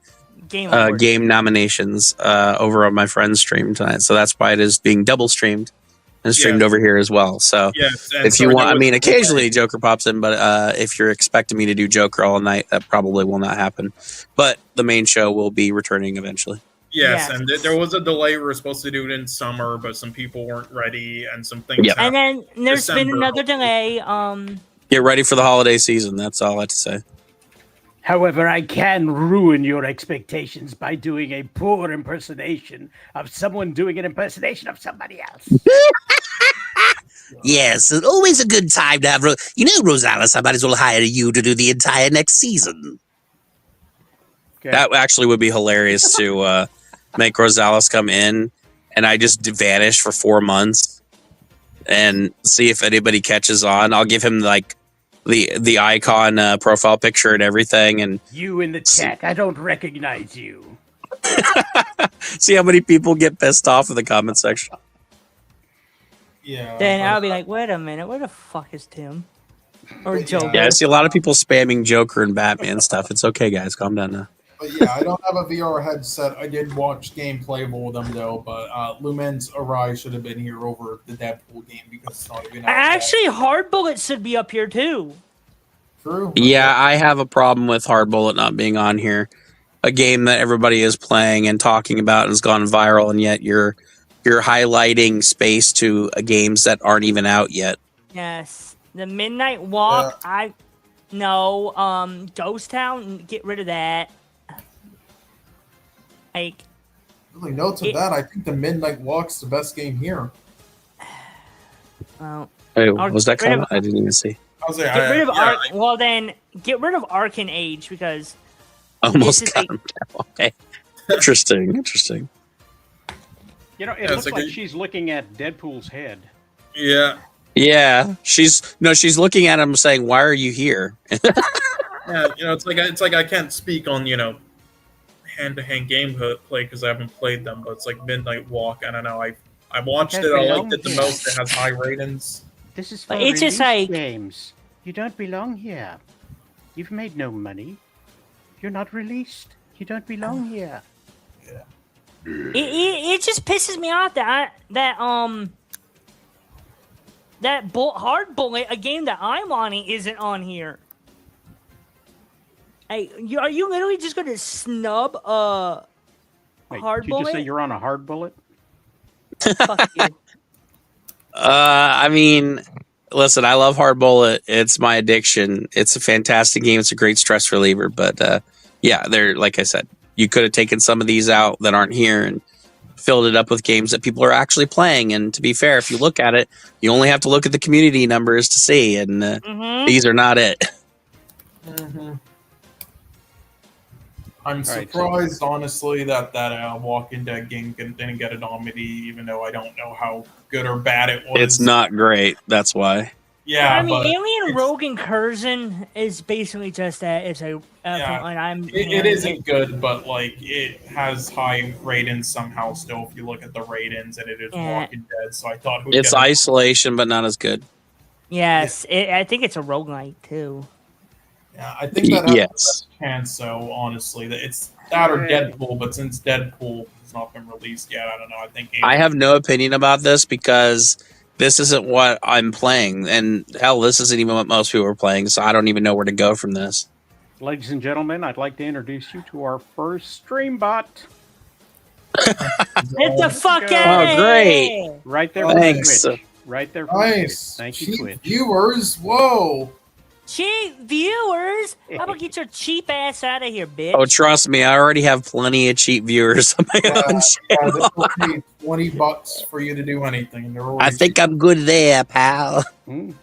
game nominations over on my friend's stream tonight. So that's why it is being double streamed and streamed over here as well. So if you want, I mean, occasionally Joker pops in, but if you're expecting me to do Joker all night, that probably will not happen. But the main show will be returning eventually. Yes, and there was a delay. We were supposed to do it in summer, but some people weren't ready, and some things happened. And then there's been another delay. Get ready for the holiday season. That's all I have to say. However, I can ruin your expectations by doing a poor impersonation of someone doing an impersonation of somebody else. Yes, it's always a good time to have... Rosales, I might as well hire you to do the entire next season. Okay. That actually would be hilarious to make Rosales come in and I just vanish for 4 months and see if anybody catches on. I'll give him like the icon profile picture and everything. And you in the chat, I don't recognize you. See how many people get pissed off in the comment section. Yeah. Then I'll be like, wait a minute, where the fuck is Tim? Or Yeah. Joker. Yeah, I see a lot of people spamming Joker and Batman stuff. It's okay, guys. Calm down now. But yeah, I don't have a VR headset. I did watch gameplay with them though, but Lumen's Arise should have been here over the Deadpool game because it's not even out yet. Actually, Hard Bullet should be up here too. True. Yeah, I have a problem with Hard Bullet not being on here. A game that everybody is playing and talking about and has gone viral, and yet you're highlighting space to games that aren't even out yet. Yes. The Midnight Walk, Ghost Town, get rid of that. Like, Really, no to that. I think the Midnight Walk's the best game here. well, Hey, what was that Get rid comment? I didn't even see. I was like, get rid of well then, get rid of Arcane Age because Almost This is got him down. Okay. Interesting. You know, it Yeah, looks it's like like she's looking at Deadpool's head. Yeah. Yeah, she's looking at him saying, "Why are you here?" Yeah, it's like I can't speak on hand-to-hand gameplay because I haven't played them, but it's like Midnight Walk. I don't know. I watched it. I liked it the most. It has high ratings. This is for But it's just release like- games. You don't belong here. You've made no money. You're not released. You don't belong here. it just pisses me off that Hard Bullet, a game that I'm wanting, isn't on here. Hey, are you literally just gonna snub Wait, Hard did you just say Bullet? you're on a hard bullet? Fuck you. I mean, listen, I love Hard Bullet. It's my addiction. It's a fantastic game. It's a great stress reliever. But yeah, they're like I said, you could have taken some of these out that aren't here and filled it up with games that people are actually playing. And to be fair, if you look at it, you only have to look at the community numbers to see, and these are not it. Mm-hmm. I'm right, surprised, honestly, that Walking Dead game didn't get a nominee, even though I don't know how good or bad it was. It's not great. That's why. Yeah, I mean, but Alien Rogue Incursion is basically just that. It's a Yeah. and I'm it isn't good, but like it has high ratings somehow. Still, if you look at the ratings, and it is Yeah. Walking Dead, so I thought who'd It's get it? isolation, but not as good. Yes, I think it's a roguelike too. Yeah, I think that has Yes. the best chance. So honestly, that it's that or Deadpool, but since Deadpool has not been released yet, I don't know. I think I have no opinion about this because this isn't what I'm playing, and hell, this isn't even what most people are playing. So I don't even know where to go from this. Ladies and gentlemen, I'd like to introduce you to our first stream bot. Get the fuck Oh, out of great. here! Right there Thanks. from Twitch. Right there from Twitch. Nice. Thank you, Cheap Twitch. viewers. Whoa. Cheap viewers? How about get your cheap ass out of here, bitch? Oh, trust me, I already have plenty of cheap viewers on my own Yeah, channel. this will pay $20 for you to do anything. They're I always think I'm good there, pal. Mhm.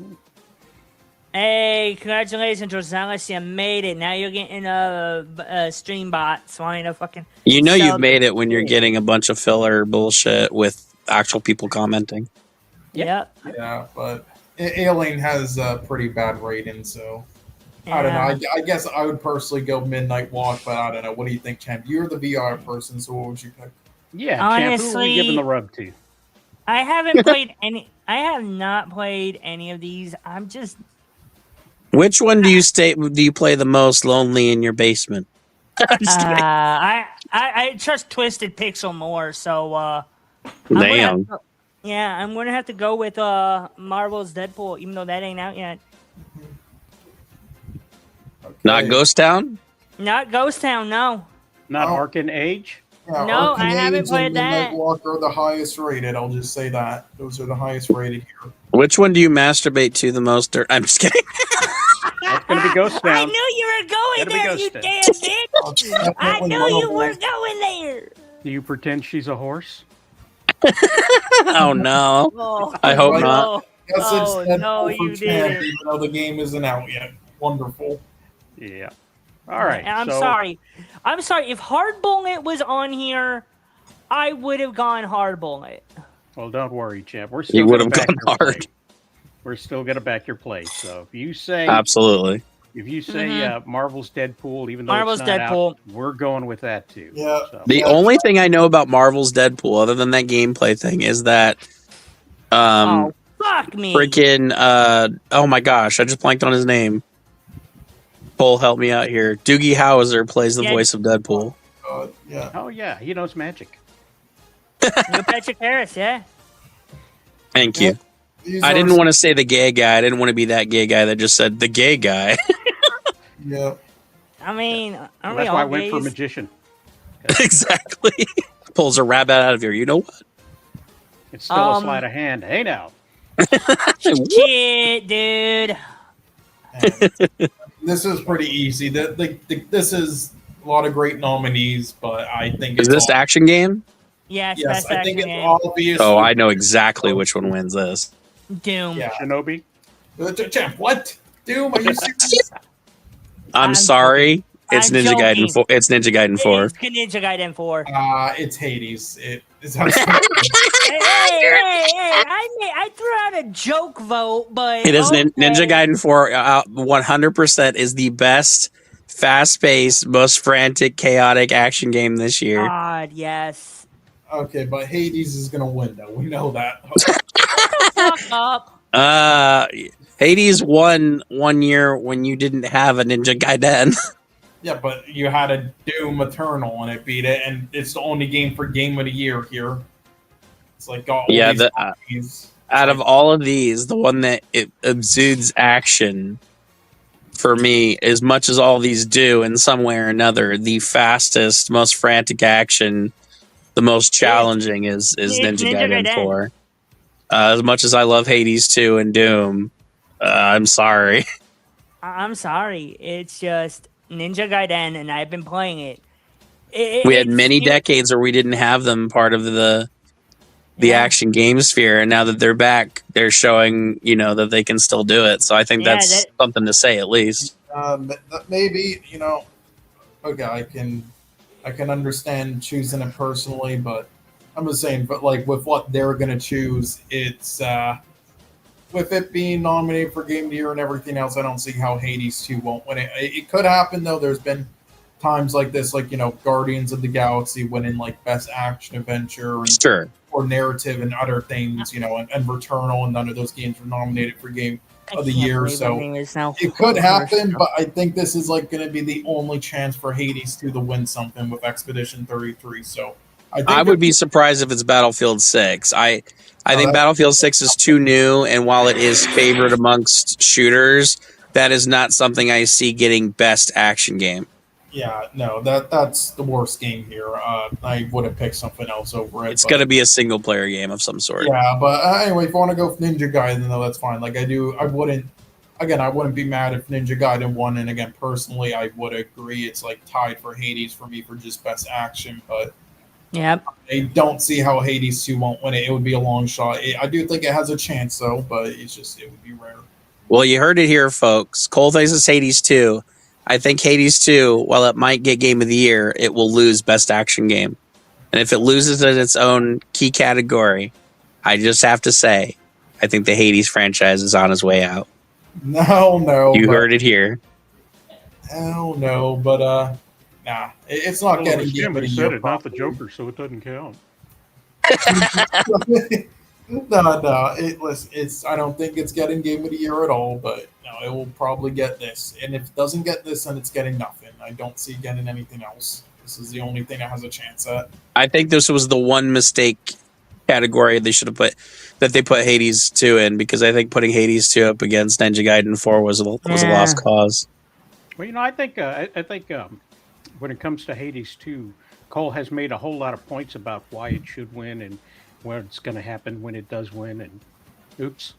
Hey, congratulations, Rosales, you made it. Now you're getting a stream bot, so I ain't a fucking. You know So- you've made it when you're getting a bunch of filler bullshit with actual people commenting. Yep. Yeah, but Alien has a pretty bad rating, so I don't know. I guess I would personally go Midnight Walk, but I don't know. What do you think, Champ? You're the VR person, so what would you pick? Yeah, Champ, who are we Honestly- giving the rub to? I haven't played any. I have not played any of these. I'm just. Which one do you play the most lonely in your basement? I'm just kidding. I trust Twisted Pixel more, so I'm gonna have Damn. to- yeah, I'm gonna have to go with Marvel's Deadpool, even though that ain't out yet. Not Okay. Ghost Town? Not Ghost Town, no. Not Oh. Arcane Age? Yeah, No, I Arcane haven't Age played and Midnight that. Walk are the highest rated. I'll just say that. Those are the highest rated here. Which one do you masturbate to the most? I'm just kidding. That's going to be Ghost I Town. knew you were going Gotta be there, Ghost you Town. damn bitch! It's I definitely knew one of you were those- going there. Do you pretend she's a horse? Oh no. Oh, I hope Right. not. Yes, Oh, it's Deadpool no, for you Champ, didn't. even though the game isn't out yet. Wonderful. Yeah. All right. I'm so, sorry. I'm sorry. If Hard Bullet was on here, I would have gone Hard Bullet. Well, don't worry, Champ. We're still You would gonna have back gone your hard. play. We're still going to back your play. So if you say Absolutely. Marvel's Deadpool, even though Marvel's it's not Deadpool. out, we're going with that too. Yeah. So, The only thing I know about Marvel's Deadpool, other than that gameplay thing, is that Oh, fuck Fuck me. Freaking, oh my gosh, I just blanked on his name. Cole, help me out here. Doogie Howser plays the Yeah. voice of Deadpool. Yeah. Oh yeah, he knows magic. Neil Patrick Harris, yeah. Thank you. These I are didn't some- want to say the gay guy. I didn't want to be that gay guy that just said the gay guy. Yeah. I mean, Well, aren't we that's why I all went for gays? magician. Exactly. Pulls a rabbit out of here. You know what? It's still a sleight of hand. Hey now. Shit, dude. And this is pretty easy. This is a lot of great nominees, but I think Is it's this all- action game? Yes, Yes, best I think action it's game. obvious. Oh, I know exactly which one wins this. Doom. Yeah. Shinobi. Champ, what? Doom? Are you serious? I'm I'm sorry. It's I'm Ninja Gaiden joking. 4. It's Ninja Gaiden 4. It's Ninja Gaiden 4. It's Hades. It is. Hey, I threw out a joke vote, but It is okay. Ninja Gaiden 4. 100% is the best, fast-paced, most frantic, chaotic action game this year. God, yes. Okay, but Hades is gonna win, though. We know that. Fuck up. Hades won one year when you didn't have a Ninja Gaiden. Yeah, but you had a Doom Eternal and it beat it, and it's the only game for Game of the Year here. It's like got all Yeah, these nominees. Out of all of these, the one that it exudes action for me, as much as all these do in some way or another, the fastest, most frantic action, the most challenging is Ninja Gaiden 4. As much as I love Hades 2 and Doom, I'm sorry. I'm sorry. It's just Ninja Gaiden, and I've been playing it. We had many decades where we didn't have them part of the action game sphere, and now that they're back, they're showing that they can still do it. So I think that's something to say, at least. Maybe okay, I can understand choosing it personally, but I'm just saying, but like with what they're gonna choose, it's with it being nominated for Game of the Year and everything else, I don't see how Hades 2 won't win it. It could happen though. There's been times like this, like Guardians of the Galaxy winning like Best Action Adventure and Sure. or narrative and other things, and Returnal, and none of those games were nominated for Game of the Year. So it could happen, but I think this is like going to be the only chance for Hades 2 to win something with Expedition 33. So I would be surprised if it's Battlefield 6. I think Battlefield 6 is too new, and while it is favored amongst shooters, that is not something I see getting Best Action Game. Yeah, no, that's the worst game here. I would have picked something else over it. It's going to be a single player game of some sort. Yeah, but anyway, if you want to go with Ninja Gaiden, though, that's fine. Like I wouldn't be mad if Ninja Gaiden won. And again, personally, I would agree. It's like tied for Hades for me for just best action, but yeah, I don't see how Hades 2 won't win it. It would be a long shot. I do think it has a chance, though, but it would be rare. Well, you heard it here, folks. Cole thinks it's Hades 2. I think Hades 2, while it might get Game of the Year, it will lose Best Action Game. And if it loses in its own key category, I just have to say, I think the Hades franchise is on its way out. No. You heard it here. Hell no, but nah, it's not getting Game of the Year. Said it, not the Joker, so it doesn't count. No. I don't think it's getting Game of the Year at all, but no, it will probably get this. And if it doesn't get this, then it's getting nothing. I don't see getting anything else. This is the only thing it has a chance at. I think this was the one mistake category they should have put Hades 2 in, because I think putting Hades 2 up against Ninja Gaiden 4 was a lost cause. Well, I think when it comes to Hades 2, Cole has made a whole lot of points about why it should win and what's going to happen when it does win. And oops.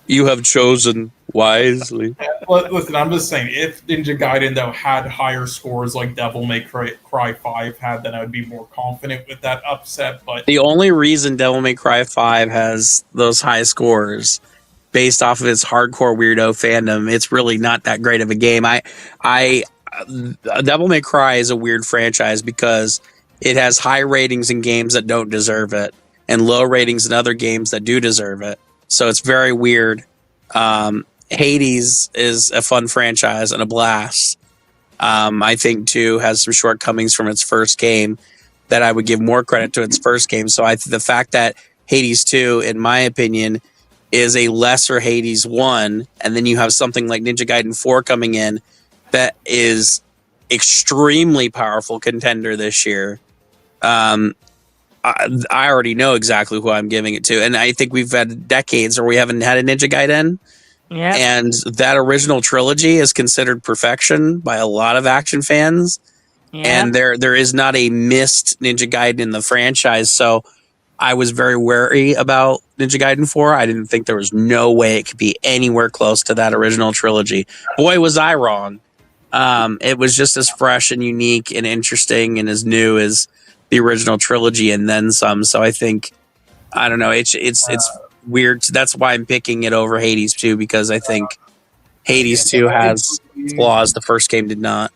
You have chosen wisely. Well, listen, I'm just saying, if Ninja Gaiden, though, had higher scores like Devil May Cry 5 had, then I would be more confident with that upset. But The only reason Devil May Cry 5 has those high scores, based off of its hardcore weirdo fandom, it's really not that great of a game. Devil May Cry is a weird franchise because it has high ratings in games that don't deserve it, and low ratings in other games that do deserve it. So it's very weird. Hades is a fun franchise and a blast. I think, too, has some shortcomings from its first game. that I would give more credit to its first game. So the fact that Hades 2, in my opinion, is a lesser Hades 1, and then you have something like Ninja Gaiden 4 coming in that is extremely powerful contender this year. I already know exactly who I'm giving it to, and I think we've had decades where we haven't had a Ninja Gaiden. Yeah. And that original trilogy is considered perfection by a lot of action fans. And there is not a missed Ninja Gaiden in the franchise. So I was very wary about Ninja Gaiden 4. I didn't think there was no way it could be anywhere close to that original trilogy. Boy, was I wrong. It was just as fresh and unique and interesting and as new as the original trilogy and then some. So I think, I don't know, it's weird. That's why I'm picking it over Hades 2, because I think Hades 2 has flaws the first game did not.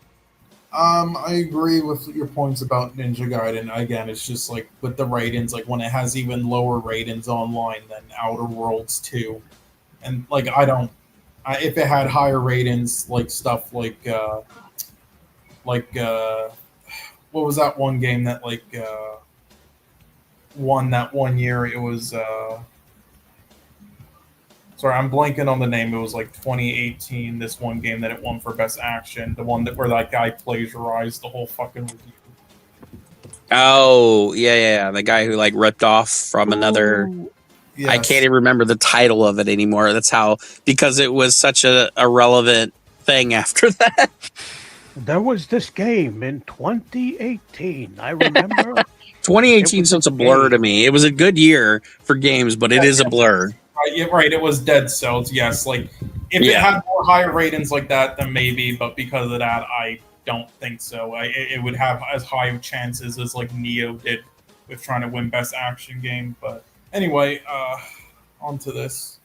I agree with your points about Ninja Gaiden. Again, it's just like with the ratings, like when it has even lower ratings online than Outer Worlds 2. And like if it had higher ratings, like stuff like what was that one game that won that one year? It was sorry, I'm blanking on the name. It was like 2018. This one game that it won for best action, the one where that guy plagiarized the whole fucking review. Oh yeah, the guy who like ripped off from another. Yes. I can't even remember the title of it anymore. That's how, because it was such a irrelevant thing after that. There was this game in 2018. I remember. 2018 sounds a blur to me. It was a good year for games, but it is a blur. Right, it was Dead Cells, yes. Like, if it had more higher ratings like that, then maybe, but because of that, I don't think so. It would have as high chances as, like, Neo did with trying to win Best Action Game. But anyway, on to this.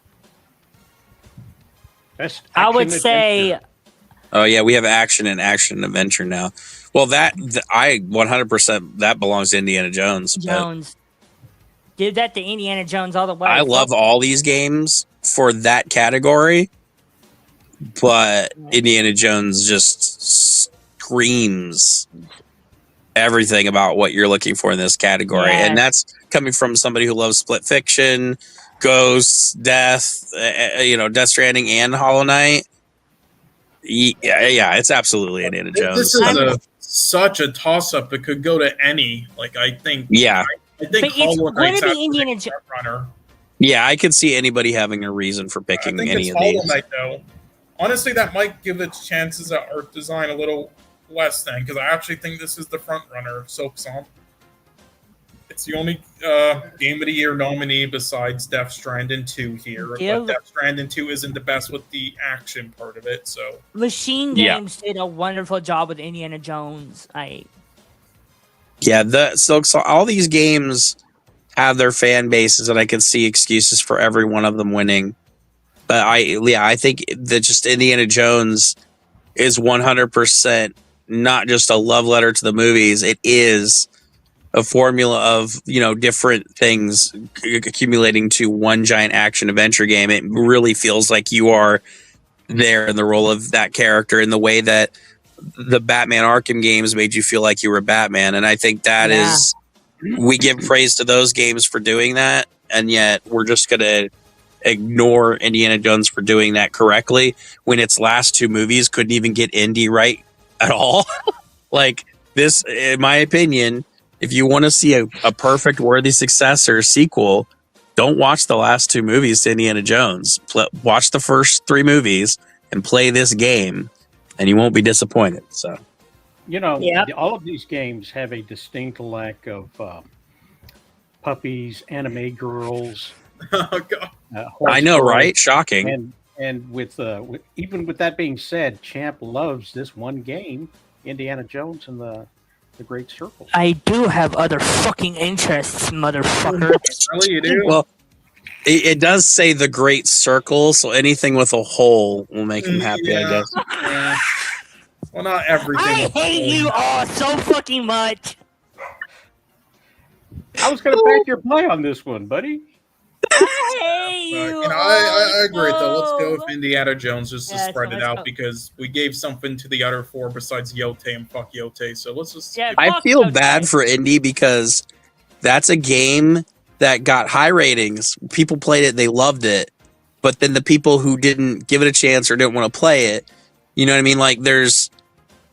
Best I would action say... adventure. Oh, yeah, we have action and adventure now. Well, I 100%, that belongs to Indiana Jones. Give that to Indiana Jones all the way. I love all these games for that category, but Indiana Jones just screams everything about what you're looking for in this category. Yes. And that's coming from somebody who loves Split Fiction, Ghosts, Death Stranding, and Hollow Knight. Yeah, it's absolutely Indiana Jones. This is such a toss-up. It could go to any. Like, I think... Yeah. I think Hollow Knight's Indiana Jones runner. Yeah, I could see anybody having a reason for picking any of these. Hollow Knight, though. Honestly, that might give its chances at art design a little less then, because I actually think this is the front runner of Silksong. It's the only Game of the Year nominee besides Death Stranding 2 here. But Death Stranding 2 isn't the best with the action part of it, so... Machine Games did a wonderful job with Indiana Jones. So all these games have their fan bases, and I can see excuses for every one of them winning. But I think that just Indiana Jones is 100% not just a love letter to the movies. It is a formula of, different things accumulating to one giant action adventure game. It really feels like you are there in the role of that character in the way that the Batman Arkham games made you feel like you were Batman. And I think that is, we give praise to those games for doing that. And yet we're just going to ignore Indiana Jones for doing that correctly when its last two movies couldn't even get Indy right at all. Like this, in my opinion, if you want to see a perfect worthy successor sequel, don't watch the last two movies to Indiana Jones. Watch the first three movies and play this game, and you won't be disappointed. So, all of these games have a distinct lack of puppies, anime girls. Oh God! I know, right? Shocking. And with even with that being said, Champ loves this one game, Indiana Jones and the Great Circle. I do have other fucking interests, motherfucker. Really, you do? Well, it does say the Great Circle, so anything with a hole will make him happy, I guess. Yeah. Well, not everything. I hate you all so fucking much. I was going to back your play on this one, buddy. I hate But, you. I agree though. Let's go Oh, with Indiana Jones just to yeah, spread so it let's out go. because we gave something to the other four besides Yote and fuck Yote. So let's just Yeah, give I fuck feel Yote. bad for Indy because that's a game that got high ratings. People played it, they loved it. But then the people who didn't give it a chance or didn't want to play it, you know what I mean? Like there's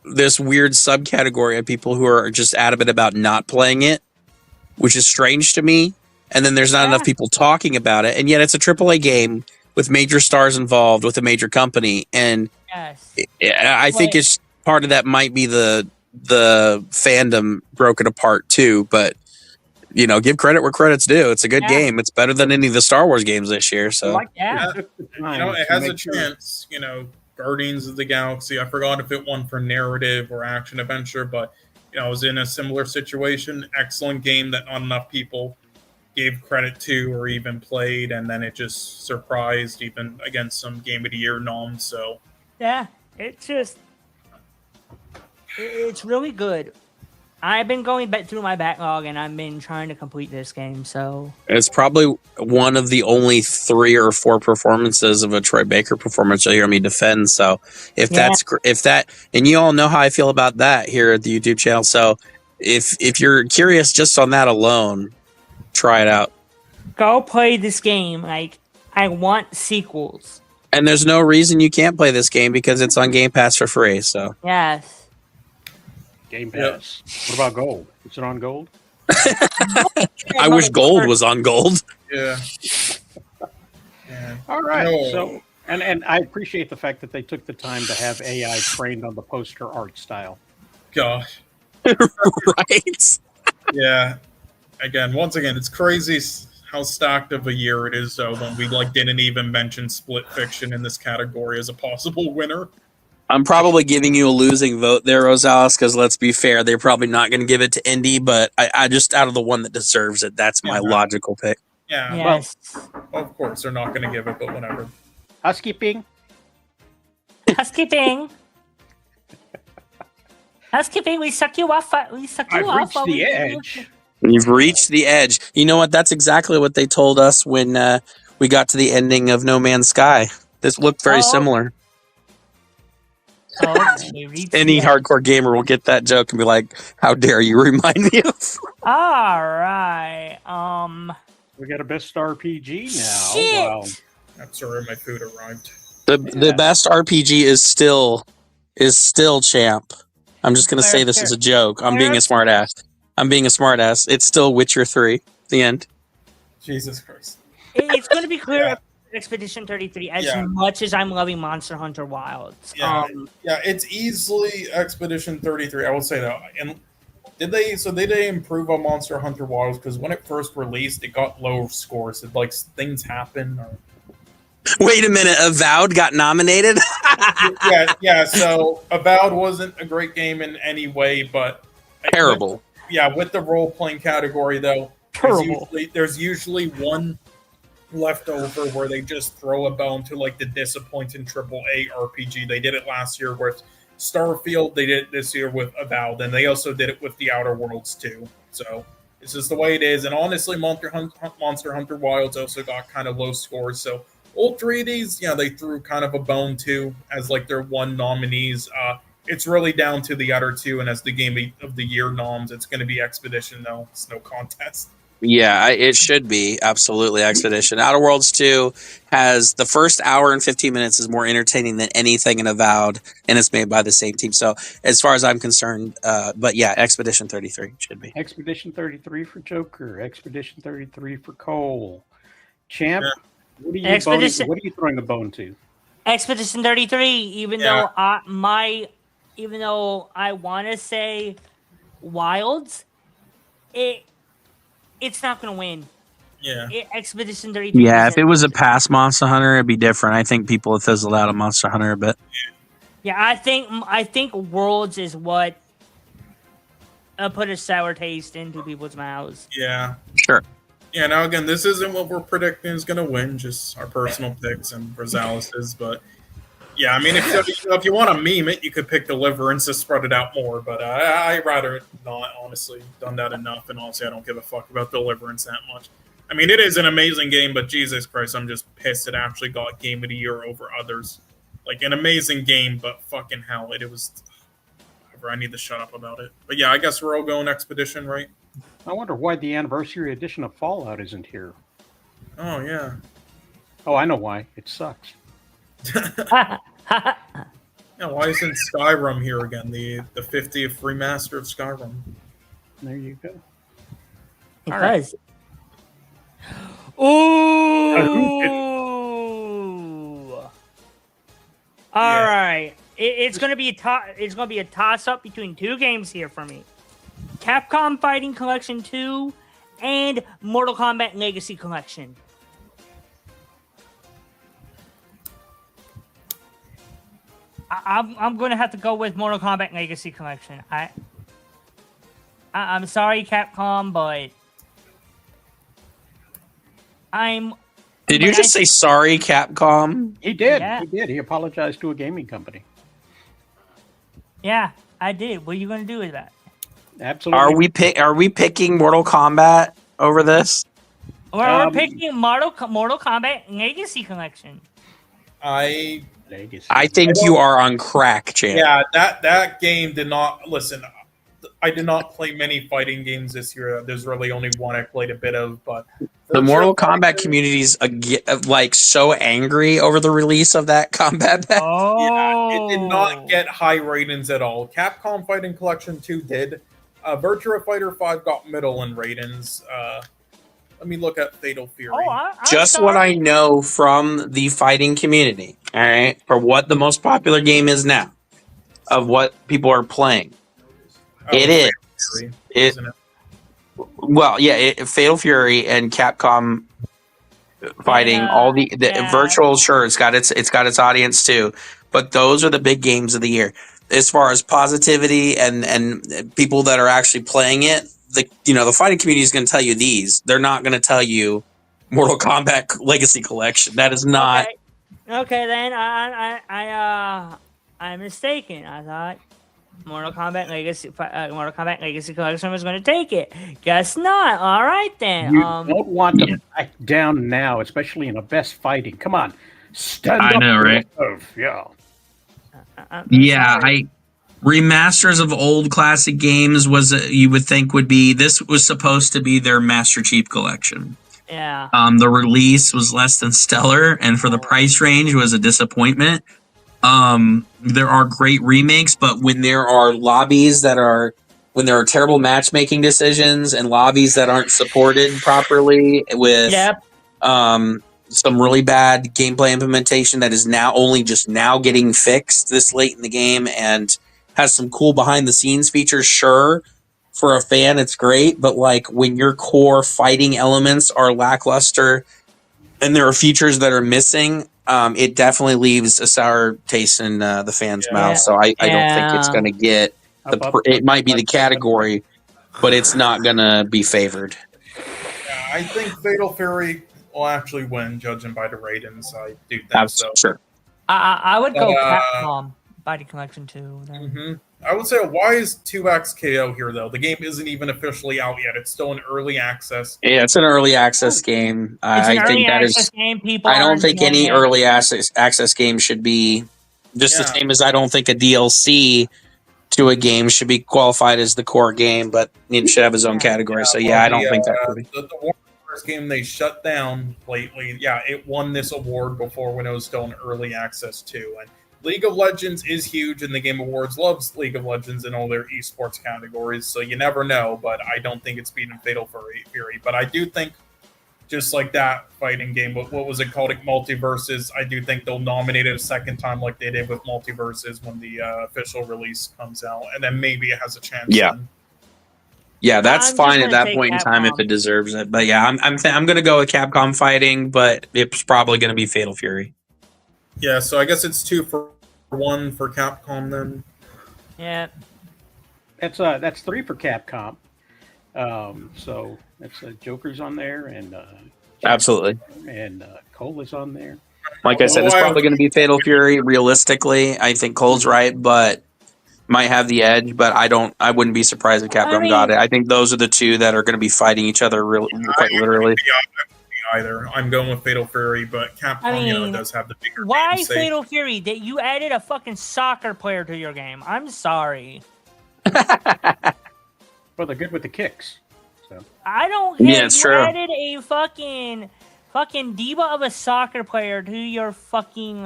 this weird subcategory of people who are just adamant about not playing it, which is strange to me. And then there's not enough Yeah. people talking about it. And yet it's a AAA game with major stars involved with a major company. And Yes. I think But- it's part of that might be the fandom broken apart too. But you know, give credit where credit's due. It's a good Yeah. game. It's better than any of the Star Wars games this year. I So like Yeah. that they took the you time know, it to has a make sure- chance. You know, Guardians of the Galaxy. I forgot if it won for narrative or action adventure, but you know, I was in a similar situation. Excellent game that not enough people gave credit to or even played, and then it just surprised even against some Game of the Year noms. So Yeah, it's really good. I've been going back through my backlog and I've been trying to complete this game. So it's probably one of the only 3 or 4 performances of a Troy Baker performance you'll hear me defend. So if Yeah. if that, and you all know how I feel about that here at the YouTube channel. So if you're curious just on that alone, try it out. go play this game. Like I want sequels. And there's no reason you can't play this game because it's on Game Pass for free. So Yes. Game Yep. Pass. What about Gold? Is it on Gold? I wish Gold was on Gold. yeah. Yeah. All right. No. So, and I appreciate the fact that they took the time to have AI trained on the poster art style. Gosh. Right? Yeah. Again, once again, it's crazy how stacked of a year it is though when we like didn't even mention Split Fiction in this category as a possible winner. I'm probably giving you a losing vote there, Rosales, because let's be fair, they're probably not going to give it to Indy, but I just, out of the one that deserves it, that's my Yeah. logical pick. Yeah. Yes. Of course they're not gonna give it, but whatever. Housekeeping. Housekeeping. Housekeeping. We suck you off. We suck you I've off. reached while the we- edge. You've reached the edge. You know what? That's exactly what they told us when we got to the ending of No Man's Sky. This looked very Oh. similar. Oh, we reached Any the edge. hardcore gamer will get that joke and be like, "How dare you remind me of?" All right. We got a best RPG now. Shit. Wow. I'm sorry my food arrived. The best RPG is still Champ. I'm just gonna say this as a joke. I'm being a smart ass. It's still Witcher 3. The end. Jesus Christ. It's going to be clear Yeah. Expedition 33 as Yeah. much as I'm loving Monster Hunter Wilds. Yeah. Yeah, it's easily Expedition 33. I will say that. And did they improve on Monster Hunter Wilds? Because when it first released, it got low scores. Did like things happen? Or... Wait a minute. Avowed got nominated. yeah. So Avowed wasn't a great game in any way, but Terrible. With the role playing category though, Terrible. there's usually one left over where they just throw a bone to like the disappointing AAA RPG. They did it last year with Starfield. They did it this year with Avowed, and they also did it with the Outer Worlds too. So it's just the way it is. And honestly, Monster Hunter Wilds also got kind of low scores. So all 3Ds, they threw kind of a bone too as like their one nominees. It's really down to the other two, and as the Game of the Year noms, it's going to be Expedition though. It's no contest. Yeah, it should be absolutely Expedition. Outer Worlds 2 has the first hour and 15 minutes is more entertaining than anything in Avowed, and it's made by the same team. So, as far as I'm concerned, but yeah, Expedition 33 should be. Expedition 33 for Joker. Expedition 33 for Cole. Champ, Yeah. what are you Expedition- what are you throwing the bone to? Expedition 33, even Yeah. though I want to say Wilds, it's not going to win. Yeah. Expedition 33. Yeah, is if it was a past Monster Hunter, it'd be different. I think people have fizzled out of Monster Hunter a bit. Yeah, I think Worlds is what put a sour taste into people's mouths. Yeah. Sure. Yeah, now again, this isn't what we're predicting is going to win, just our personal picks and Rosales's. But yeah, I mean, if you want to meme it, you could pick Deliverance to spread it out more. But I'd rather not, honestly. Done that enough, and honestly, I don't give a fuck about Deliverance that much. I mean, it is an amazing game, but Jesus Christ, I'm just pissed it actually got Game of the Year over others. Like, an amazing game, but fucking hell, it was... Whatever, I need to shut up about it. But yeah, I guess we're all going Expedition, right? I wonder why the anniversary edition of Fallout isn't here. Oh, yeah. Oh, I know why. It sucks. Yeah, why isn't Skyrim here again? The 50th remaster of Skyrim. There you go. Because. who Ooh. All right. It's gonna be a toss up between two games here for me: Capcom Fighting Collection 2 and Mortal Kombat Legacy Collection. I'm gonna have to go with Mortal Kombat Legacy Collection. I'm sorry, Capcom, but Did you just say sorry, Capcom? He did. Yeah. He did. He apologized to a gaming company. Yeah, I did. What are you gonna do with that? Absolutely. Are we picking Mortal Kombat over this? We're picking Mortal Kombat Legacy Collection. Legacy. I think you are on crack, champ. Yeah, that game did not... Listen, I did not play many fighting games this year. There's really only one I played a bit of, but... The Mortal Kombat community's like so angry over the release of that combat pack. Oh, Yeah, it did not get high ratings at all. Capcom Fighting Collection 2 did. Virtua Fighter 5 got middle in ratings. Let me look at Fatal Fury. I'm Just sorry. what I know from the fighting community, all right, for what the most popular game is now, of what people are playing. It is. Fury, It isn't it? well, yeah, Fatal Fury and Capcom fighting all the yeah. virtual. Sure, it's got its audience too, but those are the big games of the year as far as positivity and people that are actually playing it. The fighting community is going to tell you these. They're not going to tell you Mortal Kombat Legacy Collection. That is not. Okay, then I'm mistaken. I thought Mortal Kombat Legacy Collection was going to take it. Guess not. All right then. You don't want to back down now, especially in a best fighting. Come on, stand I up know, for right? yourself. Yeah. I'm Yeah, sorry. remasters of old classic games was you would think would be this was supposed to be their Master Chief Collection. Yeah. The release was less than stellar, and for the price range was a disappointment. There are great remakes, but when there are when there are terrible matchmaking decisions and lobbies that aren't supported properly with Yep. some really bad gameplay implementation that is now only just now getting fixed this late in the game and has some cool behind the scenes features, sure. For a fan, it's great, but like when your core fighting elements are lackluster and there are features that are missing, it definitely leaves a sour taste in the fans' mouth. So I don't think it's going to get it might be the category, but it's not going to be favored. Yeah, I think Fatal Fury will actually win, judging by the ratings. I do think so. Sure. I would go Capcom Fighting Collection 2. Then. Mm-hmm. I would say, why is 2XKO here, though? The game isn't even officially out yet. It's still in early access. Yeah, it's an early access game. It's an I early think that access is. game. People I don't aren't think enjoying any it. early access game should be just the same as I don't think a DLC to a game should be qualified as the core game, but it should have its own category. So yeah, I don't think that could be. The Warner Bros. Game they shut down lately, yeah, it won this award before when it was still in early access too. And League of Legends is huge, and the Game Awards loves League of Legends in all their esports categories, so you never know, but I don't think it's beaten Fatal Fury. But I do think, just like that fighting game, what was it called? Multiverses. I do think they'll nominate it a second time like they did with Multiverses when the official release comes out, and then maybe it has a chance. Yeah. Then. Yeah, that's I'm fine just at gonna that say point in time if Capcom. it deserves it. But yeah, I'm going to go with Capcom Fighting, but it's probably going to be Fatal Fury. Yeah, so I guess it's 2-1 for Capcom then. Yeah. That's 3 for Capcom. So that's Joker's on there, and Absolutely. and Cola's on there. Like I said, it's probably going to be Fatal Fury. Realistically, I think Cole's right, but might have the edge, but I wouldn't be surprised if Capcom got it. I think those are the two that are going to be fighting each other quite literally. Either. I'm going with Fatal Fury, but Capcom, does have the bigger Why game Fatal Fury? That you added a fucking soccer player to your game. I'm sorry. Well, they're good with the kicks. So I don't Yeah, care. it's You true. added a fucking diva of a soccer player to your fucking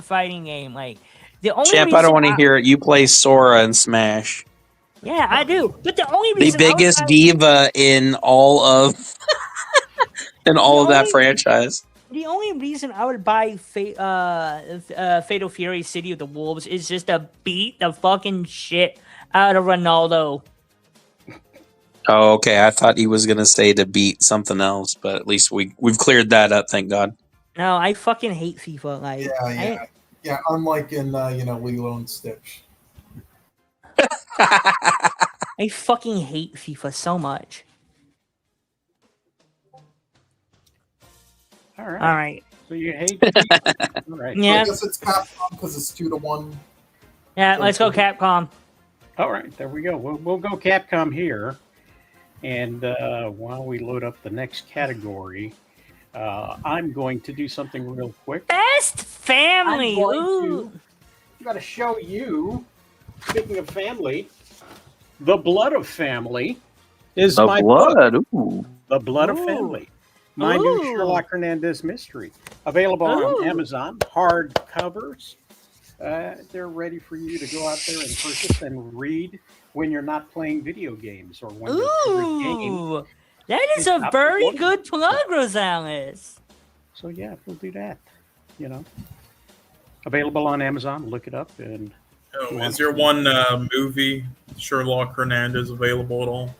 fighting game. Like the only Champ, reason I don't want to hear it. You play Sora in Smash. Yeah, I do. But the only The reason biggest diva in all of that franchise. The only reason I would buy Fatal Fury City of the Wolves is just to beat the fucking shit out of Ronaldo. Oh, okay. I thought he was gonna say to beat something else, but at least we've cleared that up. Thank God. No, I fucking hate FIFA. Like, Yeah. Unlike in Lilo and Stitch. I fucking hate FIFA so much. all right. All right. So you hate. All right. So Yeah. I guess it's Capcom because it's 2-1. Yeah. Let's go Capcom. All right. There we go. We'll go Capcom here, and while we load up the next category, I'm going to do something real quick. Best family. I'm going Ooh. I got to show you. Speaking of family, the Blood of Family is The my blood. book. Ooh. The Blood Ooh. of Family. My new Ooh. Sherlock Hernandez mystery. Available on Ooh. Amazon. Hard covers. They're ready for you to go out there and purchase and read when you're not playing video games or when your favorite game. Ooh. That is is a not very performing. good plug, Rosales. So yeah, we'll do that. Available on Amazon. Look it up. And Is there one movie, Sherlock Hernandez, available at all?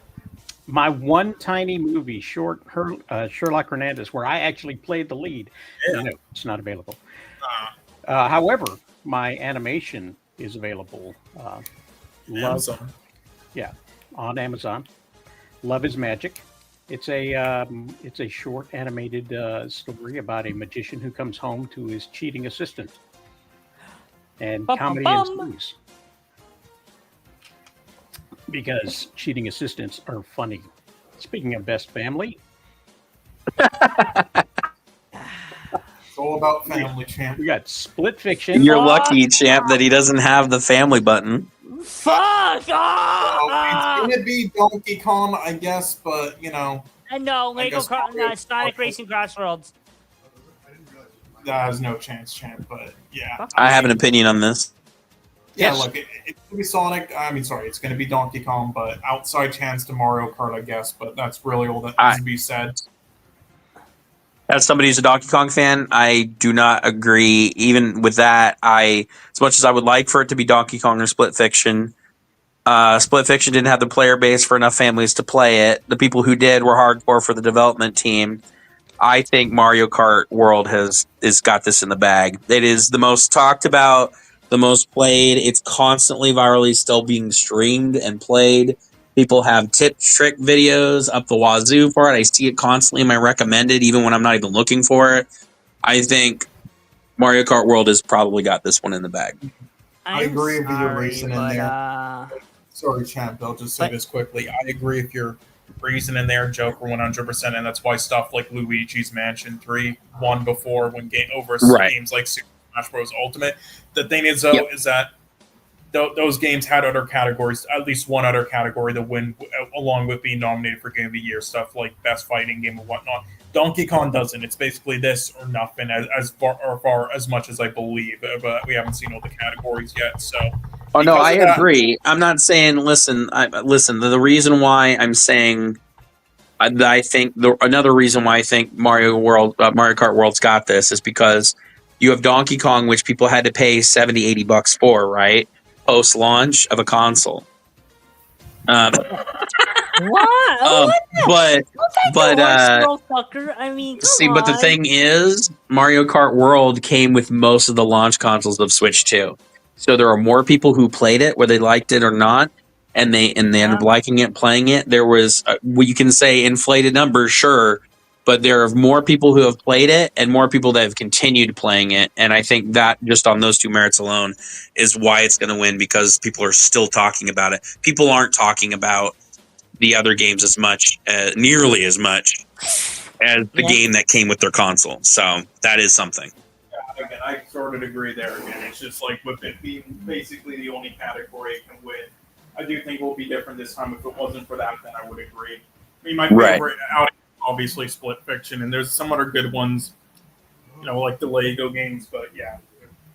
my one tiny movie, Sherlock Hernandez, where I actually played the lead. Yeah. No, it's not available. However, my animation is available. Amazon. On Amazon. Love is Magic. It's a short animated story about a magician who comes home to his cheating assistant, and comedy ensues because cheating assistants are funny. Speaking of best family, It's all about family, champ. we got Split Fiction. You're lucky, Champ, that he doesn't have the family button. Fuck off! It's gonna be Donkey Kong, I guess, but And no, Lego guess Mario- Sonic Racing Crossroads. there's no chance, champ. But yeah, I have an opinion on this. yeah. Yes. Look, it's gonna be Sonic. It's gonna be Donkey Kong, but outside chance to Mario Kart, I guess. But that's really all that needs to be said. As somebody who's a Donkey Kong fan, I do not agree. Even with that, as much as I would like for it to be Donkey Kong or Split Fiction, Split Fiction didn't have the player base for enough families to play it. The people who did were hardcore for the development team. I think Mario Kart World has got this in the bag. It is the most talked about, the most played. It's constantly virally still being streamed and played. People have trick videos up the wazoo for it. I see it constantly in my recommended, even when I'm not even looking for it. I think Mario Kart World has probably got this one in the bag. I agree with your reasoning there. there. Sorry, champ. I'll just say this quickly. I agree with your reasoning there, Joker, 100%, and that's why stuff like Luigi's Mansion 3 won before when games like Super Smash Bros. Ultimate. The thing is, though, is that those games had other categories, at least one other category to win, along with being nominated for Game of the Year, stuff like Best Fighting Game and whatnot. Donkey Kong doesn't. It's basically this or nothing, as far as much as I believe, but we haven't seen all the categories yet. So, oh no, I agree. I'm not saying. Listen. The reason why I'm saying, I think another reason why I think Mario Kart World's got this is because you have Donkey Kong, which people had to pay $70-$80 for, right? Post launch of a console. What? Fucker. I mean, but the thing is, Mario Kart World came with most of the launch consoles of Switch 2. So there are more people who played it, whether they liked it or not, and they ended up liking it, playing it. There was, you can say inflated numbers, sure, but there are more people who have played it and more people that have continued playing it. And I think that just on those two merits alone is why it's going to win, because people are still talking about it. People aren't talking about the other games as much, nearly as much as the game that came with their console. So that is something. Yeah, again, I sort of agree there. Again, it's just like with it being basically the only category it can win. I do think it will be different this time. If it wasn't for that, then I would agree. I mean, my favorite out obviously Split Fiction, and there's some other good ones, like the Lego games. But yeah,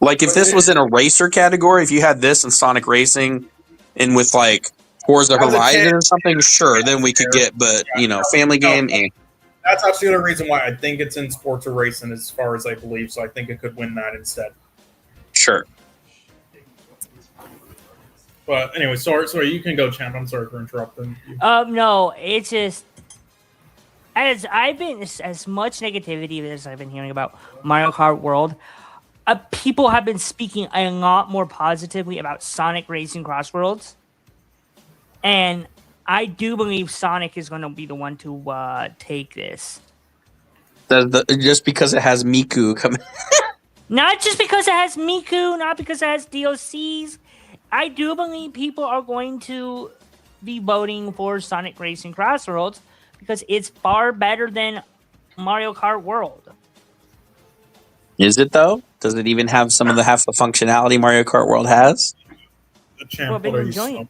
like if this was in a racer category, if you had this and Sonic Racing, and with like Forza Horizon or something, sure, then we could get. But family game. That's actually the reason why I think it's in sports or racing, as far as I believe. So I think it could win that instead. Sure. But anyway, sorry, you can go, champ. I'm sorry for interrupting you. No, it's just as much negativity as I've been hearing about Mario Kart World, people have been speaking a lot more positively about Sonic Racing Cross Worlds, and I do believe Sonic is going to be the one to take this. Just because it has Miku coming. Not just because it has Miku, not because it has DLCs. I do believe people are going to be voting for Sonic Racing Crossroads because it's far better than Mario Kart World. Is it though? Does it even have some of the half the functionality Mario Kart World has? The champ, what are you smoking?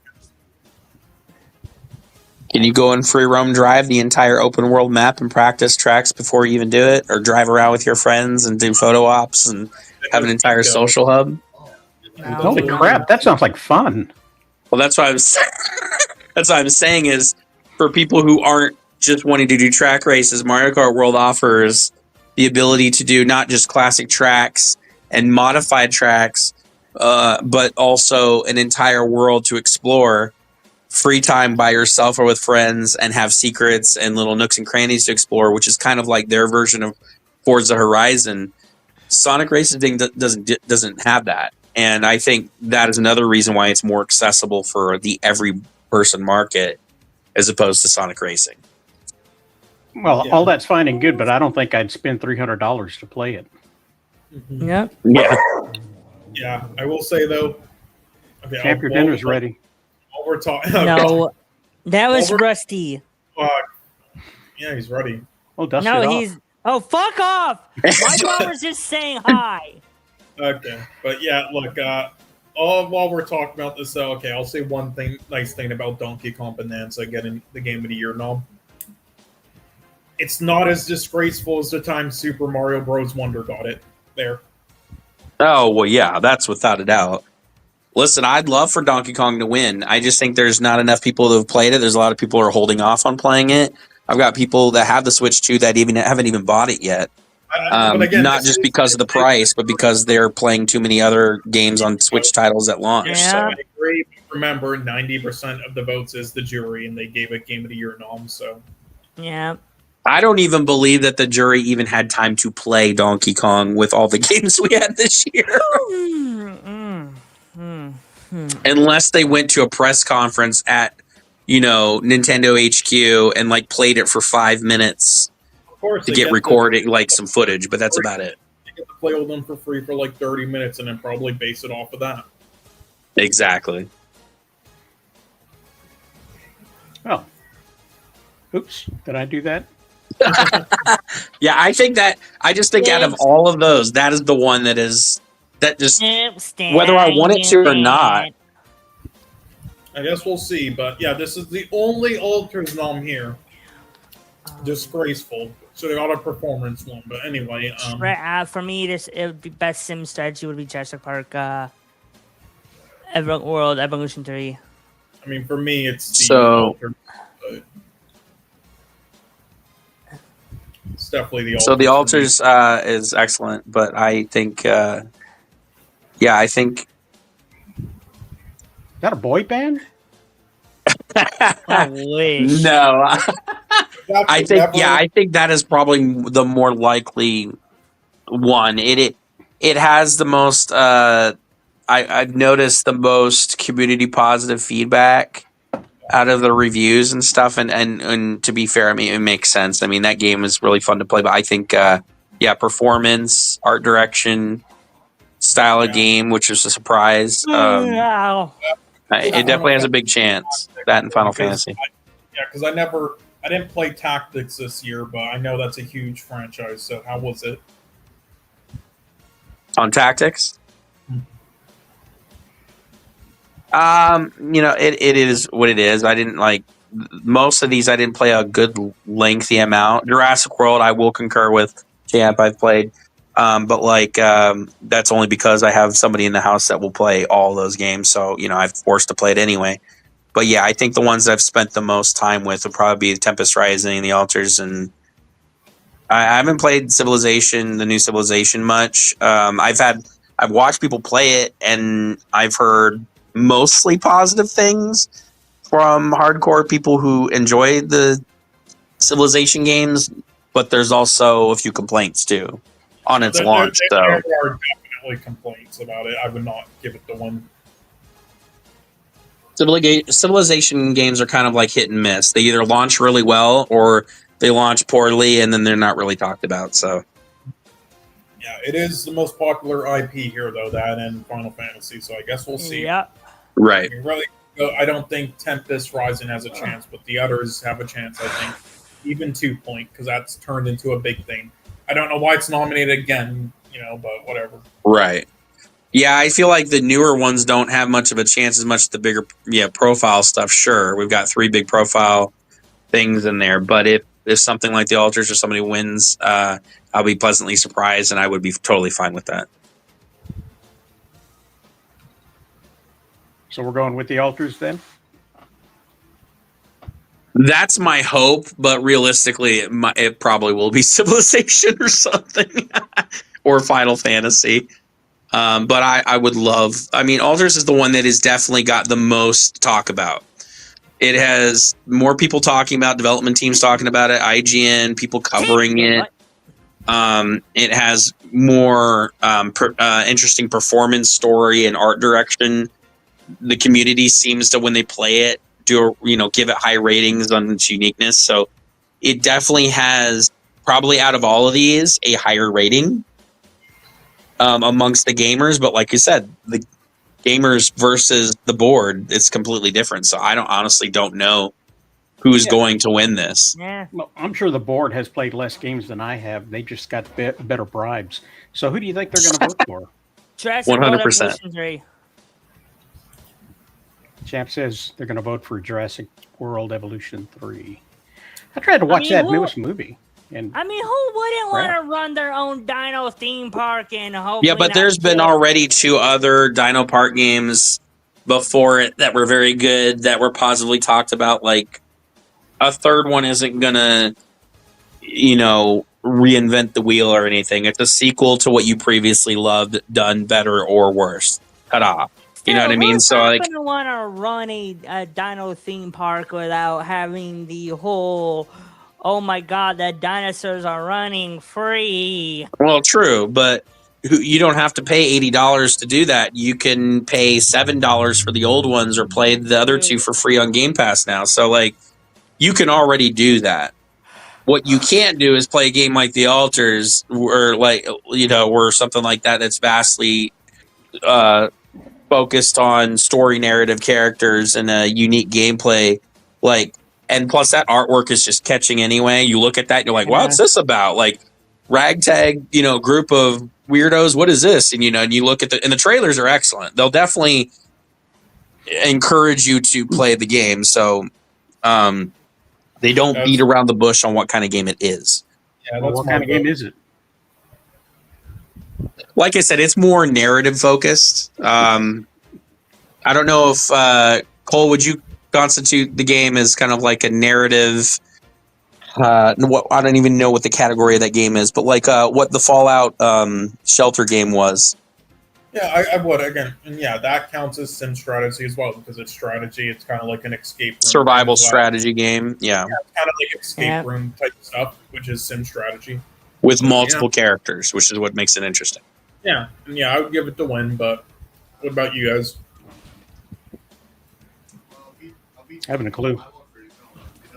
Can you go in free roam drive the entire open world map and practice tracks before you even do it, or drive around with your friends and do photo ops and have an entire social hub? Holy crap! That sounds like fun. Well, that's what I'm saying is for people who aren't just wanting to do track races, Mario Kart World offers the ability to do not just classic tracks and modified tracks, but also an entire world to explore. Free time by yourself or with friends, and have secrets and little nooks and crannies to explore, which is kind of like their version of Forza Horizon. Sonic Racing doesn't have that, and I think that is another reason why it's more accessible for the every person market as opposed to Sonic Racing. Well, all that's fine and good, but I don't think I'd spend $300 to play it. Mm-hmm. Yeah. Yeah, I will say though. Okay, Champ, your dinner's ready. We're talking. No, that was Rusty. Yeah, he's ready. Oh, dust no, it he's. off. Oh, fuck off! My mom was just saying hi. Okay, but yeah, look. While we're talking about this, okay, I'll say one nice thing about Donkey Kong Bonanza getting the Game of the Year nom. It's not as disgraceful as the time Super Mario Bros. Wonder got it. There. Oh well, yeah, that's without a doubt. Listen, I'd love for Donkey Kong to win. I just think there's not enough people that have played it. There's a lot of people who are holding off on playing it. I've got people that have the Switch 2 that haven't even bought it yet. But again, not just because of the price, but because they're playing too many other games on Switch titles at launch. Yeah. So. I agree. Remember, 90% of the votes is the jury, and they gave it Game of the Year nom. So. Yeah. I don't even believe that the jury even had time to play Donkey Kong with all the games we had this year. Unless they went to a press conference at, Nintendo HQ and played it for 5 minutes to get recorded, some footage, but that's about it. You get to play with them for free for 30 minutes and then probably base it off of that. Exactly. Oh. Oops. Did I do that? Yeah, I just think out of all of those, that is the one that just, whether I want it to or not. I guess we'll see, but yeah, this is the only Alters nom here. Disgraceful. So they got a performance one, but anyway. For me, it would be best sim strategy would be Jurassic Park, World Evolution 3. I mean, for me, it's the Alters. It's definitely the Alters. So the Alters is excellent, but I think, I think. Is that a boy band? I wish. No. I think that is probably the more likely one. It has the most I've noticed the most community positive feedback out of the reviews and stuff. And to be fair, I mean, it makes sense. I mean, that game is really fun to play, but I think, performance, art direction, style of game, which is a surprise. Wow. It definitely has a big chance. That in Final Fantasy. Because I didn't play Tactics this year, but I know that's a huge franchise. So how was it? On Tactics? It is what it is. I didn't like most of these. I didn't play a good lengthy amount. Jurassic World, I will concur with Champ. I've played, but that's only because I have somebody in the house that will play all those games. So I'm forced to play it anyway. But yeah, I think the ones I've spent the most time with would probably be Tempest Rising, The Altars, and I haven't played Civilization, the new Civilization, much. I've watched people play it, and I've heard mostly positive things from hardcore people who enjoy the Civilization games, but there's also a few complaints too on its launch. There are definitely complaints about it. I would not give it the one. Civilization games are kind of like hit and miss. They either launch really well or they launch poorly, and then they're not really talked about. So, yeah, it is the most popular IP here, though, that and Final Fantasy. So I guess we'll see. Yeah. Right. I mean, really, I don't think Tempest Rising has a chance, but the others have a chance. I think even 2 Point, because that's turned into a big thing. I don't know why it's nominated again, but whatever. Right. Yeah, I feel like the newer ones don't have much of a chance as much as the bigger profile stuff. Sure, we've got 3 big profile things in there, but if something like The Altars or somebody wins, I'll be pleasantly surprised, and I would be totally fine with that. So we're going with The Altars then? That's my hope, but realistically, it probably will be Civilization or something, or Final Fantasy. But I would love. I mean, Altars is the one that has definitely got the most talk about. It has more people talking about, development teams talking about it, IGN, people covering it. It has more interesting performance, story, and art direction. The community seems to, when they play it, give it high ratings on its uniqueness. So it definitely has, probably out of all of these, a higher rating amongst the gamers. But like you said, the gamers versus the board, it's completely different. So I honestly don't know who's going to win this. Yeah. Well, I'm sure the board has played less games than I have. They just got better bribes. So who do you think they're going to vote for? Jurassic World 100%. Evolution 3. Champ says they're going to vote for Jurassic World Evolution 3. I tried to watch that newest movie. And I mean, who wouldn't want to run their own dino theme park and hope? Yeah, but there's been already 2 other Dino Park games before it that were very good, that were positively talked about. Like, a third one isn't gonna, reinvent the wheel or anything. It's a sequel to what you previously loved, done better or worse. Ta-da. You know what I mean? So, like, gonna want to run a dino theme park without having the whole, oh my god, the dinosaurs are running free. Well, true, but you don't have to pay $80 to do that. You can pay $7 for the old ones, or play the other 2 for free on Game Pass now. So, like, you can already do that. What you can't do is play a game like The Altars, or or something like that that's vastly focused on story, narrative, characters, and a unique gameplay. And plus that artwork is just catching anyway. You look at that and you're like, wow, what's this about? Like, ragtag, group of weirdos. What is this? And, and you look at and the trailers are excellent. They'll definitely encourage you to play the game. So, they don't beat around the bush on what kind of game it is. Yeah, what kind of game is it? Like I said, it's more narrative focused. I don't know if Cole, would you constitute the game as kind of like a narrative? I don't even know what the category of that game is, but like what the Fallout Shelter game was. Yeah, I would again, and yeah, that counts as sim strategy as well, because it's strategy. It's kind of like an escape room survival strategy game. Yeah, it's kind of like escape room type stuff, which is sim strategy with multiple characters, which is what makes it interesting. Yeah, and yeah, I would give it the win. But what about you guys? Haven't a clue.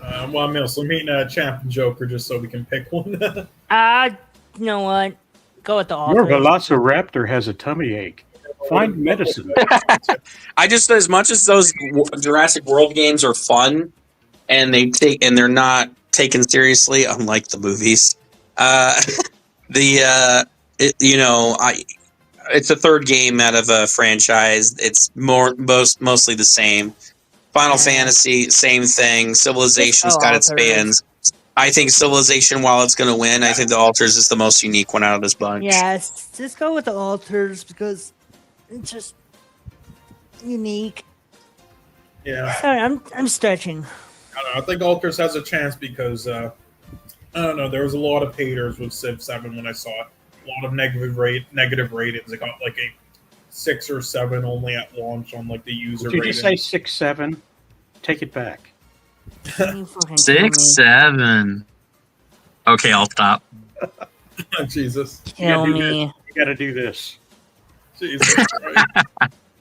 Well, I'm also meeting Champ and Joker just so we can pick one. You know what? Go with the Your authors. velociraptor has a tummy ache. Find medicine. I just, as much as those Jurassic World games are fun, and they're not taken seriously, unlike the movies. It's a third game out of a franchise. It's mostly the same. Final Fantasy, same thing. Civilization's got its fans. I think Civilization, while it's going to win, I think the Alters is the most unique one out of this bunch. Yes, just go with the alters because it's just unique. Yeah. Sorry, I'm stretching. I don't know. I think Alters has a chance because I don't know. There was a lot of haters with Civ 7 when I saw it. A lot of negative ratings. It got like a 6 or 7 only at launch on like the user. Did you just say 6, 7? Take it back. 6, 7. Okay, I'll stop. Jesus. Kill me. You gotta do this. Jesus Christ.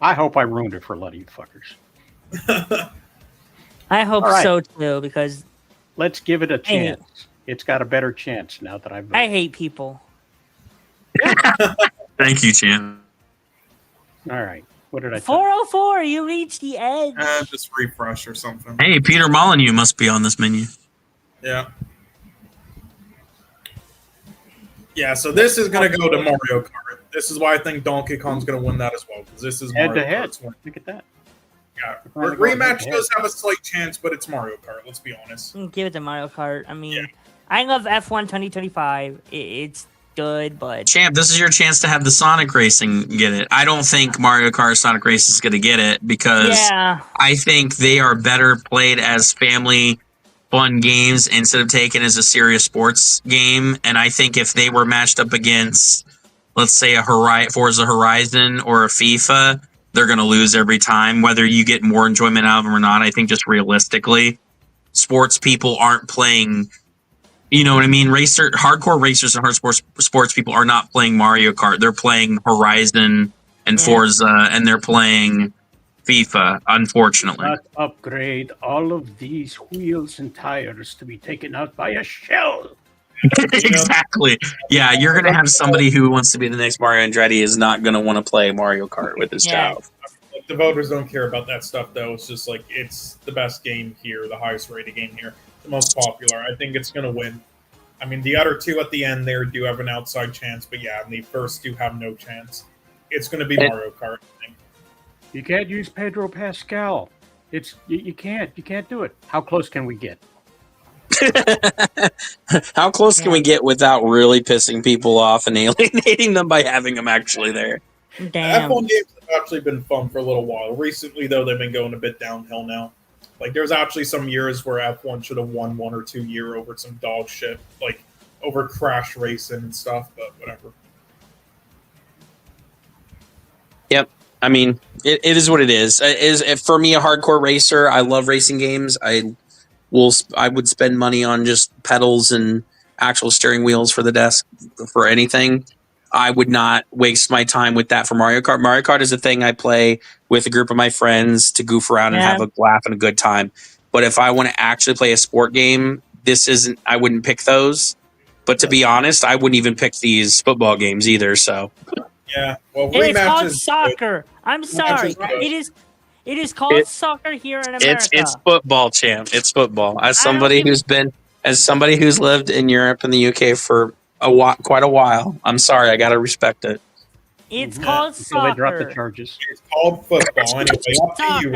I hope I ruined it for a lot of you fuckers. I hope All right. so too because Let's give it a chance. It's got a better chance now that I've voted. I hate people. Thank you, Champ. All right. What did I tell 404, you reached the edge. Just refresh or something. Hey, Peter Molyneux must be on this menu. Yeah. Yeah, so this is going to go to Mario Kart. This is why I think Donkey Kong's going to win that as well, because this is head Mario to head? Kart's win. Look at that. Yeah. We're going Rematch head-to-head. does have a slight chance, but it's Mario Kart, let's be honest. Give it to Mario Kart. I mean, Yeah. I love F1 2025. It's good, but Champ, this is your chance to have the Sonic Racing get it. I don't think Mario Kart Sonic Race is going to get it because I think they are better played as family fun games instead of taken as a serious sports game. And I think if they were matched up against, let's say, a Forza Horizon or a FIFA, they're going to lose every time, whether you get more enjoyment out of them or not. I think just realistically, sports people aren't playing. You know what I mean? Hardcore racers and hard sports people are not playing Mario Kart. They're playing Horizon and Forza, and they're playing FIFA, unfortunately. Not upgrade all of these wheels and tires to be taken out by a shell. Exactly. Yeah, you're going to have somebody who wants to be the next Mario Andretti is not going to want to play Mario Kart with his child. Like, the voters don't care about that stuff, though. It's just like, it's the best game here, the highest rated game here, the most popular. I think it's going to win. I mean, the other two at the end there do have an outside chance, but yeah, and the first two have no chance. It's going to be Mario Kart, I think. You can't use Pedro Pascal. You can't do it. How close can we get? How close can we get without really pissing people off and alienating them by having them actually there? damn. F1 games have actually been fun for a little while. Recently, though, they've been going a bit downhill now. Like, there's actually some years where F1 should have won 1 or 2 years over some dog shit, like over crash racing and stuff, but whatever. Yep. I mean, it is what it is. For me, a hardcore racer, I love racing games. I would spend money on just pedals and actual steering wheels for the desk for anything. I would not waste my time with that for Mario Kart. Mario Kart is a thing I play with a group of my friends to goof around and have a laugh and a good time. But if I want to actually play a sport game, I wouldn't pick those. But to be honest, I wouldn't even pick these football games either. So yeah, well, it's called is soccer. I'm sorry. It is called soccer here in America. It's football, champ. It's football. As somebody who's lived in Europe and the UK for quite a while, I'm sorry. I gotta respect it. It's called soccer. They drop the charges. It's called football. Anyway, up to you,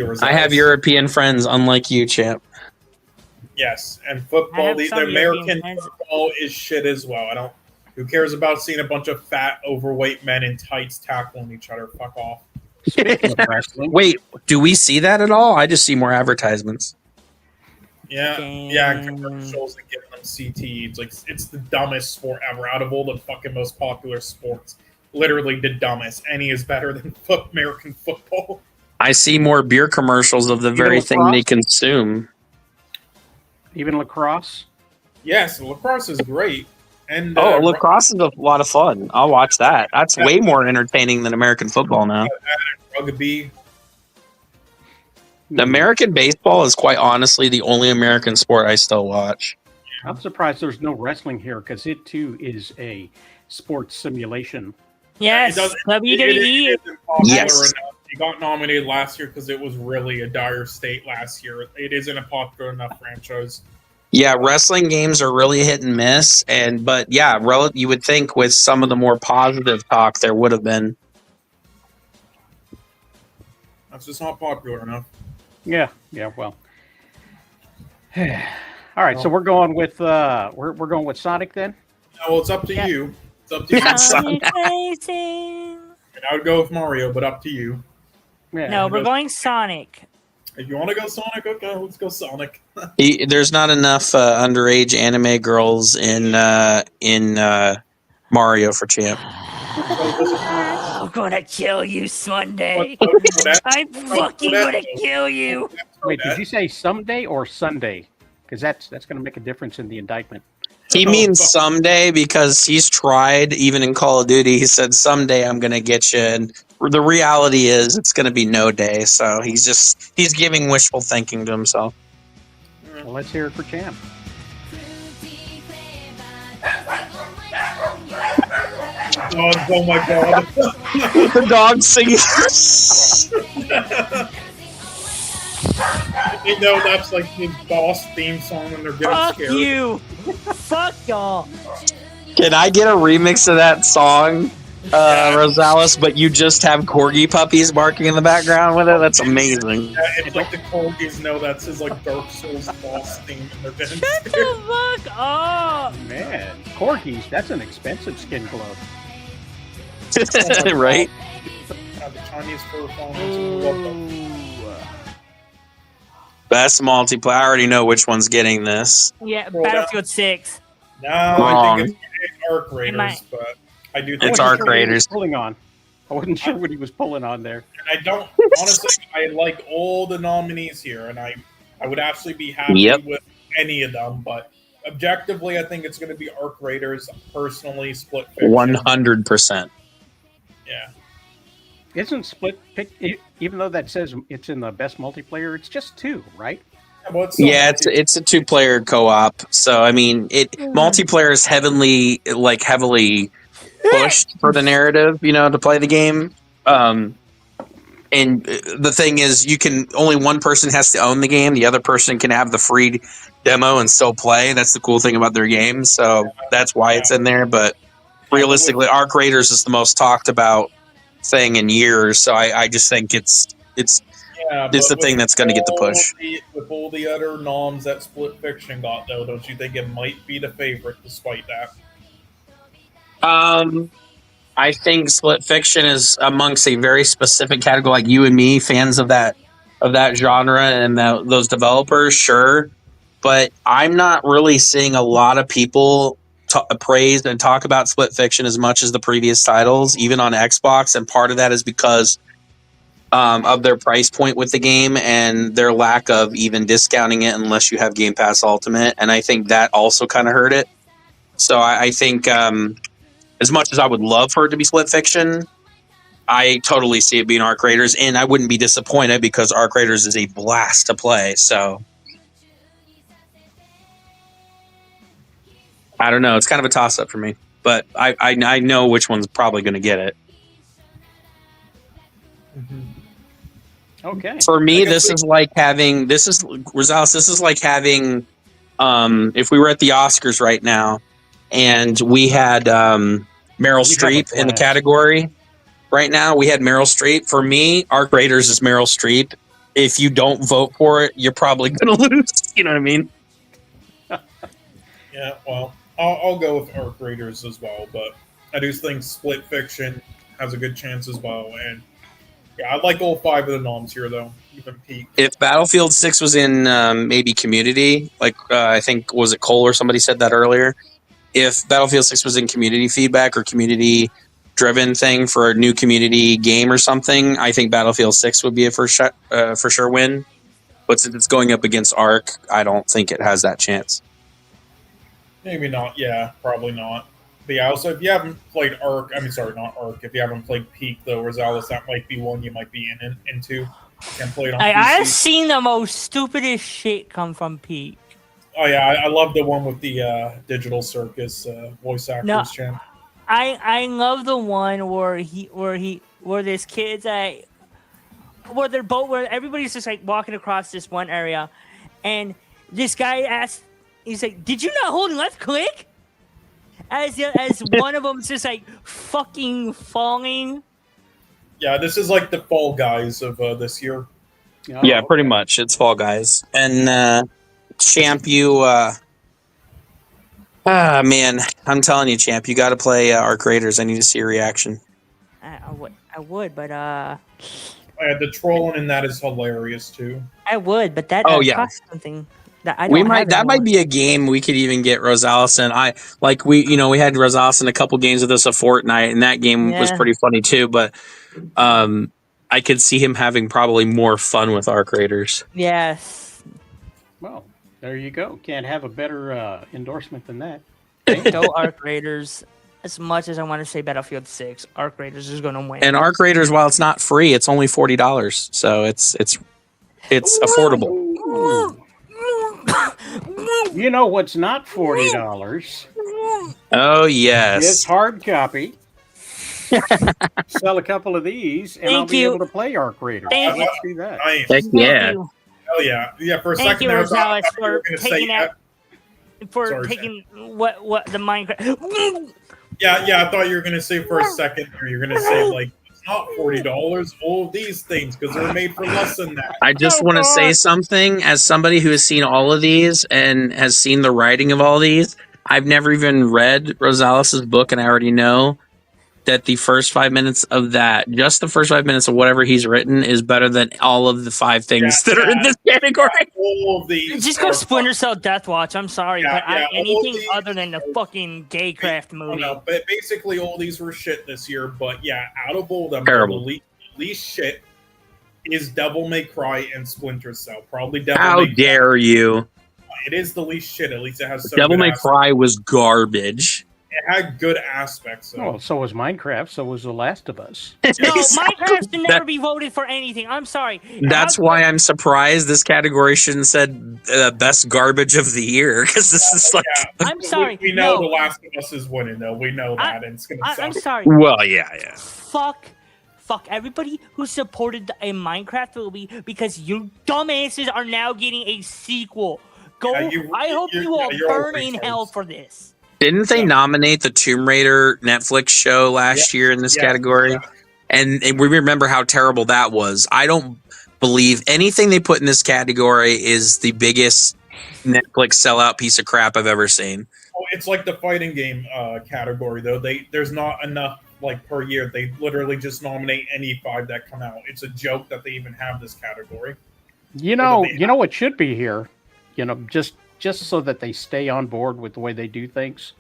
Rosales. I have European friends, unlike you, champ. Yes, and football, the American football is shit as well. Who cares about seeing a bunch of fat, overweight men in tights tackling each other? Fuck off. Wait, do we see that at all? I just see more advertisements. Yeah, commercials and giving them CT. It's like it's the dumbest sport ever. Out of all the fucking most popular sports, literally the dumbest. Any is better than American football. I see more beer commercials of the very thing they consume. Even lacrosse? Yes, lacrosse is great. And lacrosse is a lot of fun. I'll watch that. That's way more entertaining than American football now. Rugby. American baseball is quite honestly the only American sport I still watch. I'm surprised there's no wrestling here because it too is a sports simulation. Yes, WWE. It isn't popular Yes. enough. It got nominated last year because it was really a dire state last year. It isn't a popular enough franchise. Yeah, wrestling games are really hit and miss, but yeah, you would think with some of the more positive talk there would have been. That's just not popular enough. Yeah, well. All right, so we're going with we're going with Sonic then. No, well, it's up to Yeah. you. It's up to you. Yeah, Sonic Racing. And I would go with Mario, but up to you. Yeah. No, we're going Sonic. If you want to go Sonic, okay, let's go Sonic. There's not enough underage anime girls in Mario for champ. I'm gonna kill you Sunday. Toadette. I'm fucking gonna kill you. Wait, did you say someday or Sunday? Because that's going to make a difference in the indictment. He means someday because he's tried, even in Call of Duty, he said, someday I'm going to get you. And the reality is it's going to be no day. So he's giving wishful thinking to himself. Well, let's hear it for Champ. Oh my god. The dog singing. You know that's like his boss theme song when they're getting Fuck scared. you. Fuck y'all. Can I get a remix of that song, Rosales, but you just have corgi puppies barking in the background with it? That's amazing. Yeah, it's like the Corgis know that's his like Dark Souls boss theme and they're getting Shut scared. the fuck up. Man, corgis, that's an expensive skin glove. Right? The Chinese fur farmers love them. Best multiplayer. I already know which one's getting this. Yeah, Roll Battlefield 6. No, Wrong. I think it's Arc Raiders, but I do think It's I wasn't Arc sure what he was Raiders. Pulling on. I wasn't sure what he was pulling on there. And I don't honestly. I like all the nominees here, and I would actually be happy Yep. with any of them. But objectively, I think it's going to be Arc Raiders. Personally, Split Fiction. 100%. Yeah. Isn't Split Pick, even though that says it's in the best multiplayer, it's just 2, right? Well, Yeah, it's a 2-player co-op. So I mean, multiplayer is heavily pushed for the narrative, to play the game. And the thing is, only one person has to own the game. The other person can have the free demo and still play. That's the cool thing about their game. So that's why it's in there. But realistically, Arc Raiders is the most talked about thing in years. So I just think it's the thing that's going to get the push. With all the other noms that Split Fiction got, though, don't you think it might be the favorite despite that? I think Split Fiction is amongst a very specific category, like you and me, fans of that genre and those developers, sure. But I'm not really seeing a lot of people praise and talk about Split Fiction as much as the previous titles, even on Xbox. And part of that is because of their price point with the game and their lack of even discounting it unless you have Game Pass Ultimate. And I think that also kind of hurt it. So I think as much as I would love for it to be Split Fiction, I totally see it being Arc Raiders. And I wouldn't be disappointed because Arc Raiders is a blast to play. So I don't know. It's kind of a toss-up for me. But I know which one's probably going to get it. Okay. For me, this is like having Rosales. This is like having if we were at the Oscars right now and we had Meryl Streep in the category right now. We had Meryl Streep. For me, Arc Raiders is Meryl Streep. If you don't vote for it, you're probably going to lose. You know what I mean? Yeah, well, I'll go with Arc Raiders as well, but I do think Split Fiction has a good chance as well. And yeah, I like all 5 of the noms here, though. Even Peak. If Battlefield 6 was in maybe community, like I think, was it Cole or somebody said that earlier? If Battlefield 6 was in community feedback or community driven thing for a new community game or something, I think Battlefield 6 would be a for sure win. But since it's going up against Arc, I don't think it has that chance. Maybe not. Yeah, probably not. But yeah, also, if you haven't played Arc, not Arc, if you haven't played Peak, though, Rosales, that might be one you might be into. Can't play it on I've PC. seen the most stupidest shit come from Pete. Oh yeah, I love the one with the Digital Circus voice actors No. channel. I love the one where this kid's at where everybody's just like walking across this one area, and this guy asks, he's like, "Did you not hold left click?" As one of them's just like fucking falling. Yeah, this is like the Fall Guys of this year. Oh, Yeah, pretty okay. much. It's Fall Guys. And Champ, you man, I'm telling you, Champ, you got to play Arc Raiders. I need to see your reaction. I would, but The trolling in that is hilarious too. I would, but that Oh, yeah. costs something that I don't We might have that might anymore. be a game we could even get Rosales in. We had Rosales in a couple games with us a Fortnite, and that game was Yeah. pretty funny too. But I could see him having probably more fun with Arc Raiders. Yes. Well, there you go. Can't have a better endorsement than that. Go Arc Raiders. As much as I want to say Battlefield 6, Arc Raiders is going to win. And Arc Raiders, while it's not free, it's only $40, so it's affordable. You know what's not $40? Oh It's yes, hard copy. Sell a couple of these, and I'll Thank be you. able to play Arc Raiders. Thank Let's do that. Nice. heck Thank yeah. you. Hell yeah. Yeah, for a Thank second you, there, I thought Rosales, you were for gonna say taking that. out for Sorry, taking what the Minecraft. Yeah, I thought you were gonna say for a second there, you're gonna say like it's not $40, all of these things, because they're made for less than that. I just want to say something as somebody who has seen all of these and has seen the writing of all these. I've never even read Rosales' book, and I already know that the first 5 minutes of that, just the first 5 minutes of whatever he's written, is better than all of the 5 things that are in this category. All of these Just go are Splinter Cell Death Watch. I'm sorry, Yeah, but yeah, all anything these other than the fucking Gaycraft movie. No, but basically all these were shit this year. But yeah, out of all of them, Terrible. the least shit is Devil May Cry and Splinter Cell. Probably Devil How May dare you? It is the least shit. At least it has some Devil good May aspects. Cry was garbage. It had good aspects. Well, so was Minecraft. So was The Last of Us. No, Exactly. Minecraft should never be voted for anything. I'm sorry. That's why I'm surprised this category shouldn't said best garbage of the year, because this is like. Yeah, I'm sorry. We know No. The Last of Us is winning, though. We know that, and it's gonna suck. I'm sorry. Well, yeah. Fuck everybody who supported a Minecraft movie because you dumbasses are now getting a sequel. Go. I hope you all you're all burn in retards. hell for this. Didn't they nominate the Tomb Raider Netflix show last year in this category? Yeah. And we remember how terrible that was. I don't believe anything they put in this category is the biggest Netflix sellout piece of crap I've ever seen. Oh, it's like the fighting game category, though. There's not enough like per year. They literally just nominate any 5 that come out. It's a joke that they even have this category. You know what should be here. Just so that they stay on board with the way they do things.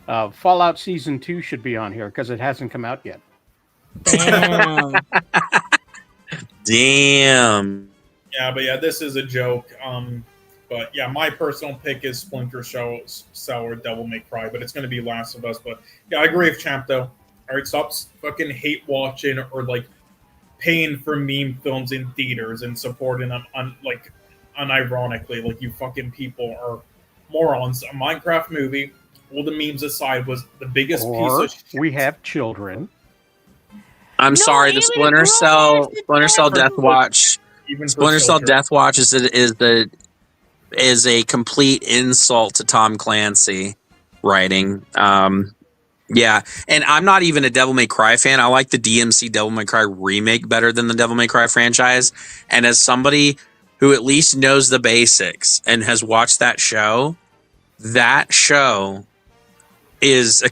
Fallout Season 2 should be on here because it hasn't come out yet. Damn. Damn. Yeah, but yeah, this is a joke. But yeah, my personal pick is Splinter Cell or Devil May Cry, but it's going to be Last of Us. But yeah, I agree with Champ though. All right, stop fucking hate watching or like paying for meme films in theaters and supporting them unironically. Like you fucking people are morons. A Minecraft movie, all the memes aside, was the biggest Or piece of shit. we have children. I'm No, sorry. The even Splinter a Cell grown-ass Splinter Cell adult. Death Watch. Even for Splinter Cell children. Death Watch is a complete insult to Tom Clancy writing. Yeah, and I'm not even a Devil May Cry fan. I like the DMC Devil May Cry remake better than the Devil May Cry franchise. And as somebody who at least knows the basics and has watched that show is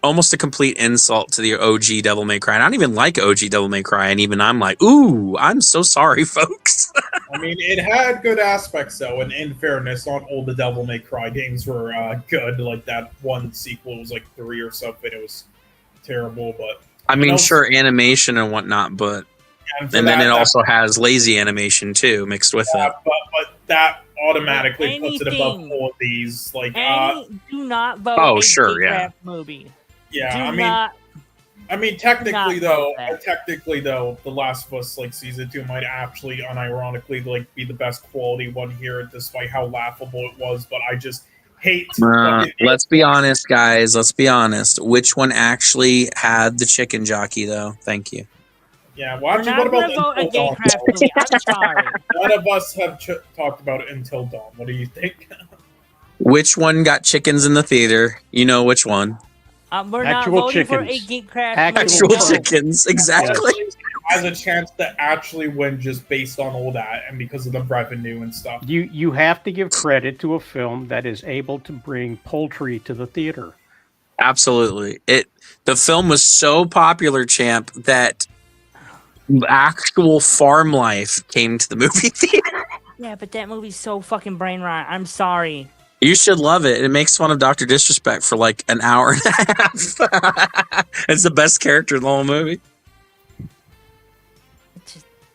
almost a complete insult to the OG Devil May Cry. And I don't even like OG Devil May Cry, and even I'm like, ooh, I'm so sorry, folks. I mean, it had good aspects, though, and in fairness, not all the Devil May Cry games were good. Like, that one sequel was like 3 or something. It was terrible, but... I mean, else- sure, animation and whatnot, but... And, for And then that- it that- also has lazy animation, too, mixed with it. But that automatically puts it above Anything. all of these. Like, Do not vote Oh, a sure, Gaycraft yeah. movie. yeah, Do I mean... not. I mean, technically Not though, The Last of Us like season 2 might actually, unironically, like be the best quality one here, despite how laughable it was. But I just hate. Let's be honest, guys. Let's be honest. Which one actually had the chicken jockey, though? Thank you. Yeah, well, We're actually, not what gonna about vote a Until Dawn? Gamecraft movie. I'm sorry. None of us have talked about it Until Dawn. What do you think? Which one got chickens in the theater? You know which one. We're Actual not voting for a chickens. Gamecraft Actual movie. Actual No. chickens, exactly. Has a chance to actually win just based on all that and because of the revenue and stuff. You have to give credit to a film that is able to bring poultry to the theater. Absolutely. The film was so popular, Champ, that actual farm life came to the movie theater. Yeah, but that movie's so fucking brain rot. I'm sorry. You should love it. It makes fun of Dr. Disrespect for like an hour and a half. It's the best character in the whole movie.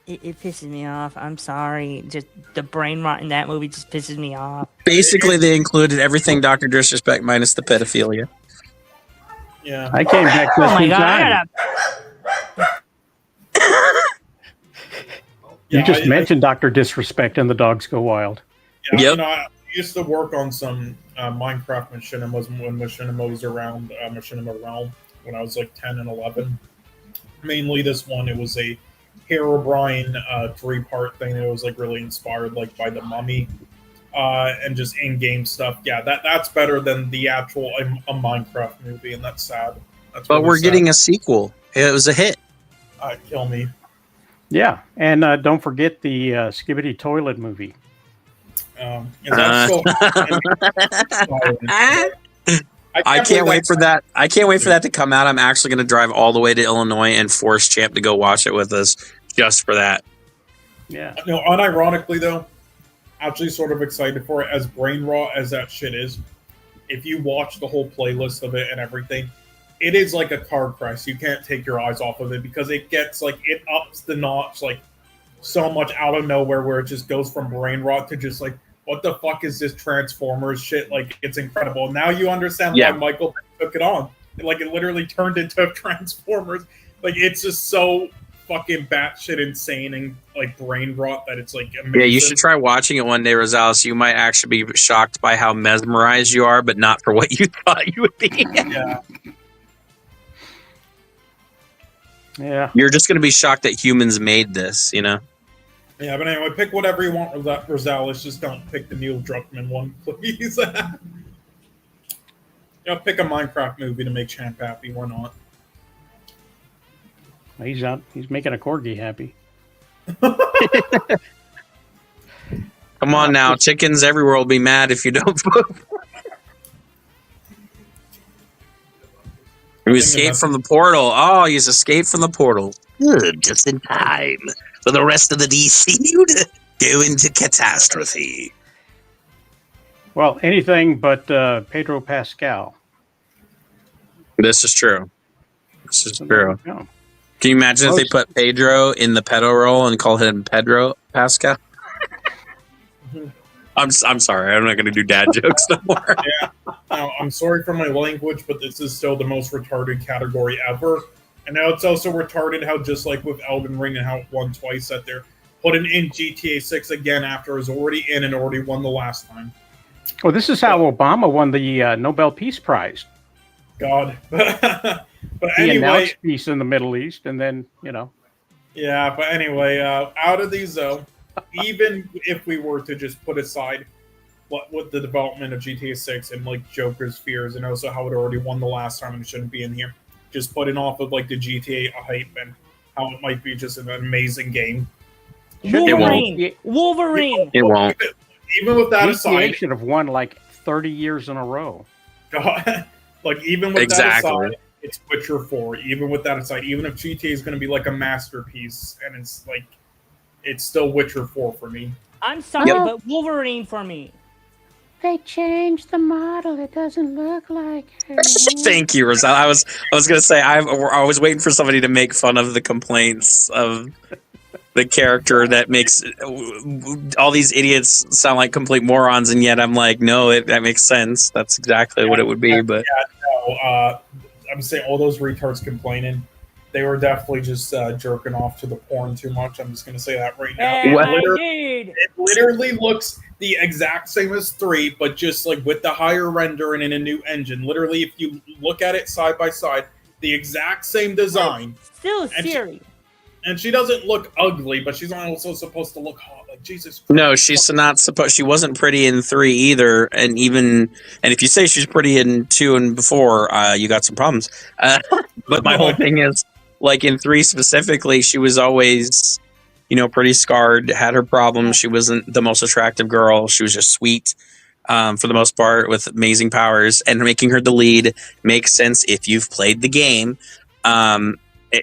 It pisses me off. I'm sorry. Just the brain rot in that movie just pisses me off. Basically, they included everything Dr. Disrespect minus the pedophilia. Yeah. I came back Oh just my in god! time. You just mentioned Dr. Disrespect and the Dogs Go Wild. Yeah, Yep. you know, I used to work on some Minecraft machinimas when machinima was around Machinima Realm when I was like 10 and 11. Mainly this one, it was a Herobrine 3-part thing that was like really inspired like by the Mummy and just in-game stuff. Yeah, that's better than the actual a Minecraft movie, and that's sad. That's But really we're sad. getting a sequel. It was a hit. Kill me. Yeah, and don't forget the Skibbity Toilet movie. Is that still? I can't wait for that. I can't wait for that to come out. I'm actually going to drive all the way to Illinois and force Champ to go watch it with us just for that. Yeah. No, unironically though, actually sort of excited for it. As brain raw as that shit is, if you watch the whole playlist of it and everything, it is like a car crash. You can't take your eyes off of it because it gets like it ups the notch like so much out of nowhere where it just goes from brain rot to just like, what the fuck is this Transformers shit? Like, it's incredible. Now you understand why Michael took it on. Like, it literally turned into Transformers. Like, it's just so fucking batshit insane and like brain rot that it's like amazing. Yeah, you should try watching it one day, Rosales. You might actually be shocked by how mesmerized you are, but not for what you thought you would be. Yeah. Yeah. You're just going to be shocked that humans made this, you know? Yeah, but anyway, pick whatever you want, Rosales. Just don't pick the Neil Druckmann one, please. Pick a Minecraft movie to make Champ happy. Why not? He's out. He's making a corgi happy. Come on now. Chickens everywhere will be mad if you don't vote. You escaped from the portal. Oh, he's escaped from the portal. Good, just in time for the rest of the DCU to go into catastrophe. Well, anything but Pedro Pascal. This is true. This is true. Yeah. Can you imagine if they put Pedro in the pedo role and call him Pedro Pascal? I'm sorry. I'm not going to do dad jokes no more. Yeah. I'm sorry for my language, but this is still the most retarded category ever. And now it's also retarded how, just like with Elden Ring and how it won twice, that they're putting in GTA 6 again after it was already in and already won the last time. Well, this is how Obama won the Nobel Peace Prize. God. But He anyway. announced peace in the Middle East, and then, you know. Yeah, but anyway, out of these, though, even if we were to just put aside what with the development of GTA 6 and like Joker's fears and also how it already won the last time and it shouldn't be in here, just putting off of like the GTA hype and how it might be just an amazing game. Wolverine. Wolverine. It won't. Even with that GTA aside, should have won like 30 years in a row. God, like even with Exactly. that aside, it's Witcher 4. Even with that aside, even if GTA is going to be like a masterpiece and it's like, it's still Witcher 4 for me. I'm sorry, but Wolverine for me. They changed the model. It doesn't look like her. Thank you, Rosal. I was going to say I was waiting for somebody to make fun of the complaints of the character that makes all these idiots sound like complete morons, and yet I'm like, no, that makes sense. That's exactly what it would be. But no, I'm saying all those retards complaining, they were definitely just jerking off to the porn too much. I'm just gonna say that right now. What? It literally looks the exact same as 3, but just like with the higher render and in a new engine. Literally, if you look at it side by side, the exact same design. Still Siri. And she doesn't look ugly, but she's also supposed to look hot. Like Jesus Christ. No, she's not supposed. She wasn't pretty in 3 either, and if you say she's pretty in 2 and before, you got some problems. But my whole thing is, like in 3 specifically, she was always, pretty scarred, had her problems. She wasn't the most attractive girl. She was just sweet, for the most part, with amazing powers, and making her the lead makes sense if you've played the game.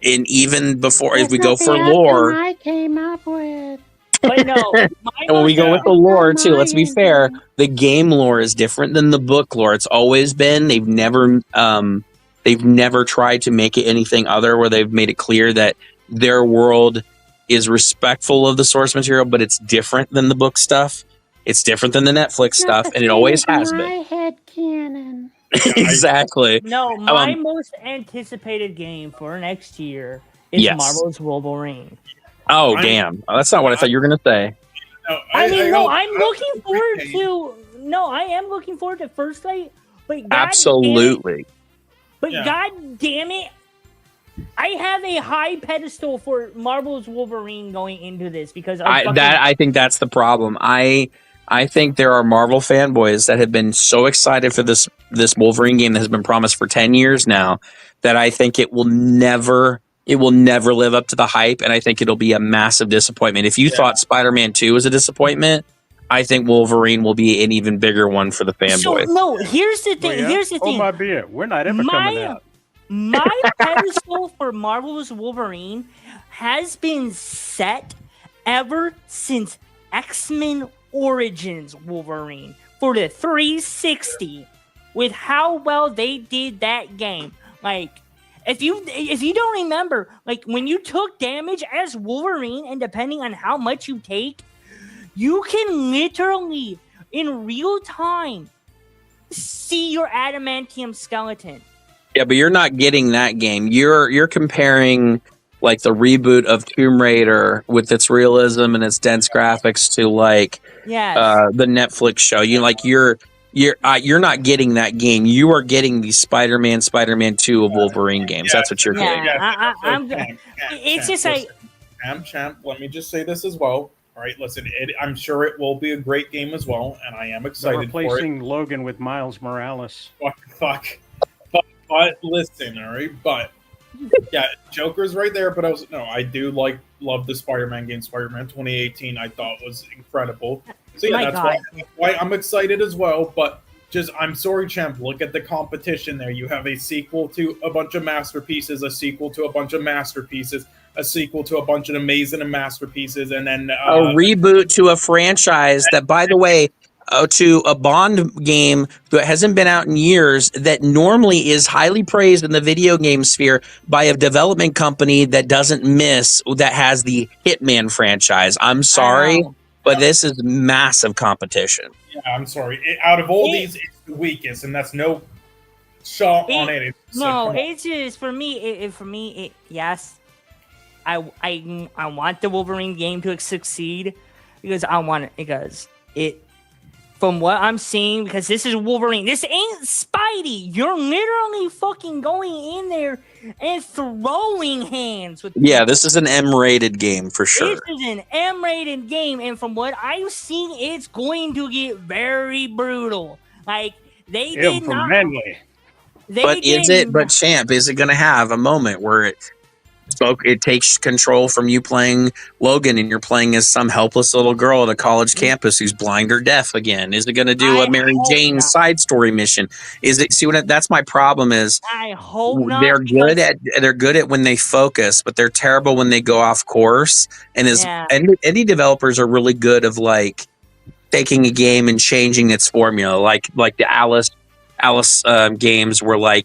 And even before, if we go for lore, I came up with. But no, and when we go with the lore too, let's be fair. The game lore is different than the book lore. It's always been. They've never tried to make it anything other. Where they've made it clear that their world is respectful of the source material, but it's different than the book stuff. It's different than the Netflix stuff, and it always has been. My head canon. Exactly. No, my most anticipated game for next year is Marvel's Wolverine. Oh, damn. That's not what I thought you were going to say. No, I am looking forward to First Light, but absolutely. God damn it, I have a high pedestal for Marvel's Wolverine going into this because I think that's the problem. I think there are Marvel fanboys that have been so excited for this Wolverine game that has been promised for 10 years now that I think it will never live up to the hype, and I think it'll be a massive disappointment. If you thought Spider-Man 2 was a disappointment, I think Wolverine will be an even bigger one for the fanboys. So, no, here's the thing. Oh, my beer. We're not ever coming out. My pedestal for Marvel's Wolverine has been set ever since X-Men Origins Wolverine for the 360 with how well they did that game. Like, if you don't remember, like when you took damage as Wolverine, and depending on how much you take, you can literally in real time see your adamantium skeleton. Yeah, but you're not getting that game. You're comparing like the reboot of Tomb Raider with its realism and its dense graphics to like the Netflix show. You're not getting that game. You are getting the Spider-Man 2 of Wolverine games. That's what you're getting. It's just like Champ. Let me just say this as well. All right, listen. I'm sure it will be a great game as well, and I am excited for it. Replacing Logan with Miles Morales. Fuck. But listen, all right. But yeah, Joker's right there. But I do love the Spider-Man game. Spider-Man 2018, I thought was incredible. So yeah, that's why I'm excited as well. But I'm sorry, Champ. Look at the competition there. You have a sequel to a bunch of masterpieces, a sequel to a bunch of masterpieces, a sequel to a bunch of amazing masterpieces, and then a reboot to a franchise that, by the way, to a Bond game that hasn't been out in years, that normally is highly praised in the video game sphere by a development company that doesn't miss, that has the Hitman franchise. I'm sorry, but this is massive competition. Yeah, I'm sorry. Out of all these, it's the weakest, and that's no shot on it. It's just for me. Yes, I want the Wolverine game to succeed because I want it because it. From what I'm seeing, because this is Wolverine. This ain't Spidey. You're literally fucking going in there and throwing hands with. Yeah, this is an M-rated game for sure. This is an M-rated game, and from what I've seen, it's going to get very brutal. Like they did not. Manly. But Champ, is it going to have a moment where it takes control from you playing Logan and you're playing as some helpless little girl at a college campus who's blind or deaf again? Is it going to do a Mary Jane side story mission? Is it? See, that's my problem is I hope not. They're good at when they focus, but they're terrible when they go off course. And indie developers are really good of like taking a game and changing its formula, like the Alice games where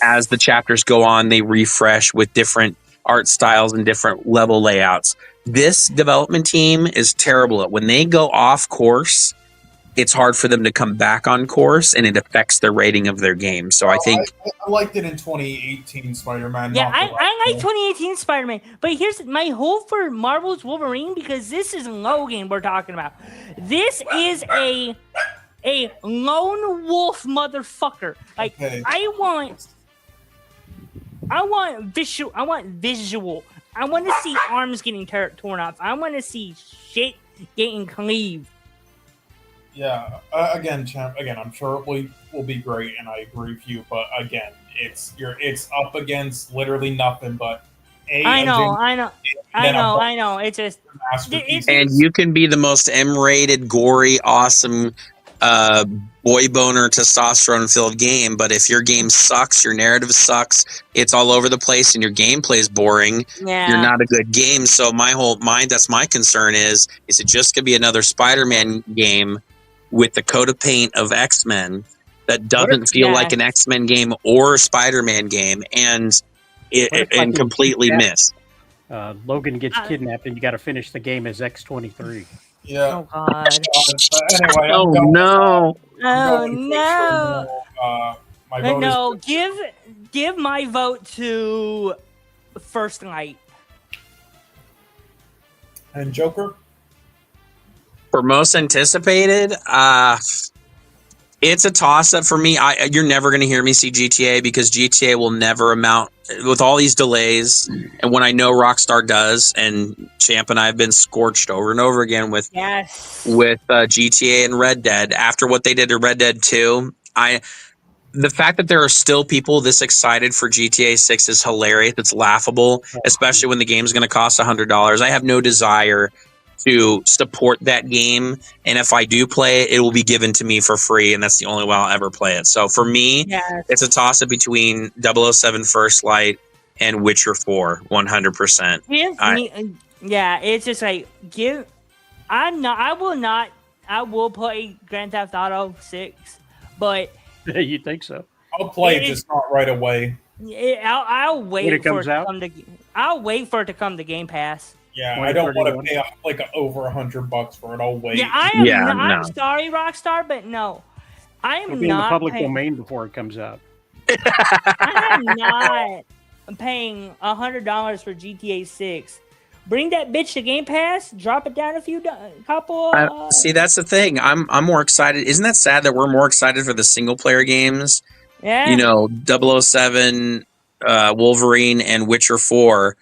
as the chapters go on, they refresh with different art styles and different level layouts. This development team is terrible at when they go off course. it's hard for them to come back on course, and it affects the rating of their game. So I think I liked it in 2018 Spider-Man. Yeah, not the I like last 2018 Spider-Man, but here's my hope for Marvel's Wolverine, because this is Logan we're talking about. This is a lone wolf motherfucker. Like Okay. I want visual. I want visual. I want to see arms getting torn off. I want to see shit getting cleaved. Yeah. Again, champ. Again, I'm sure it will be great, and I agree with you. But again, it's up against literally nothing but I know. It's just masterpiece. and you can be the most M-rated, gory, awesome, boy boner, testosterone filled game, but if your game sucks, your narrative sucks, it's all over the place, and your gameplay is boring, you're not a good game. So that's my concern is it just gonna be another Spider-Man game with the coat of paint of X-Men that doesn't feel like an X-Men game or a Spider-Man game, and completely miss. Logan gets kidnapped, and you got to finish the game as X-23. Yeah. Oh God. But anyway, Oh no! Oh no! My vote No, is give my vote to First Light. and Joker. For most anticipated, it's a toss-up for me. You're never going to hear me see GTA because GTA will never amount with all these delays. And when I know Rockstar does, and Champ and I have been scorched over and over again with GTA and Red Dead. After what they did to Red Dead 2, the fact that there are still people this excited for GTA 6 is hilarious. It's laughable, especially when the game's going to cost $100. I have no desire to support that game, and if I do play it, it will be given to me for free, and that's the only way I'll ever play it. So for me, it's a toss-up between 007 First Light and Witcher 4, 100%. It's just like I will play Grand Theft Auto 6, but You think so? I'll play it, just not right away. I'll wait When it for comes it to out? come to. I'll wait for it to come to Game Pass. Yeah, I don't want to 2031. pay over $100 for it. I'll wait. Yeah, I am. Yeah, I'm no. sorry, Rockstar, but no, I am It'll be in the not public paying, domain before it comes out. I am not paying $100 for GTA 6. Bring that bitch to Game Pass. Drop it down couple. See, that's the thing. I'm more excited. Isn't that sad that we're more excited for the single player games? Yeah. You know, 007, Wolverine, and Witcher 4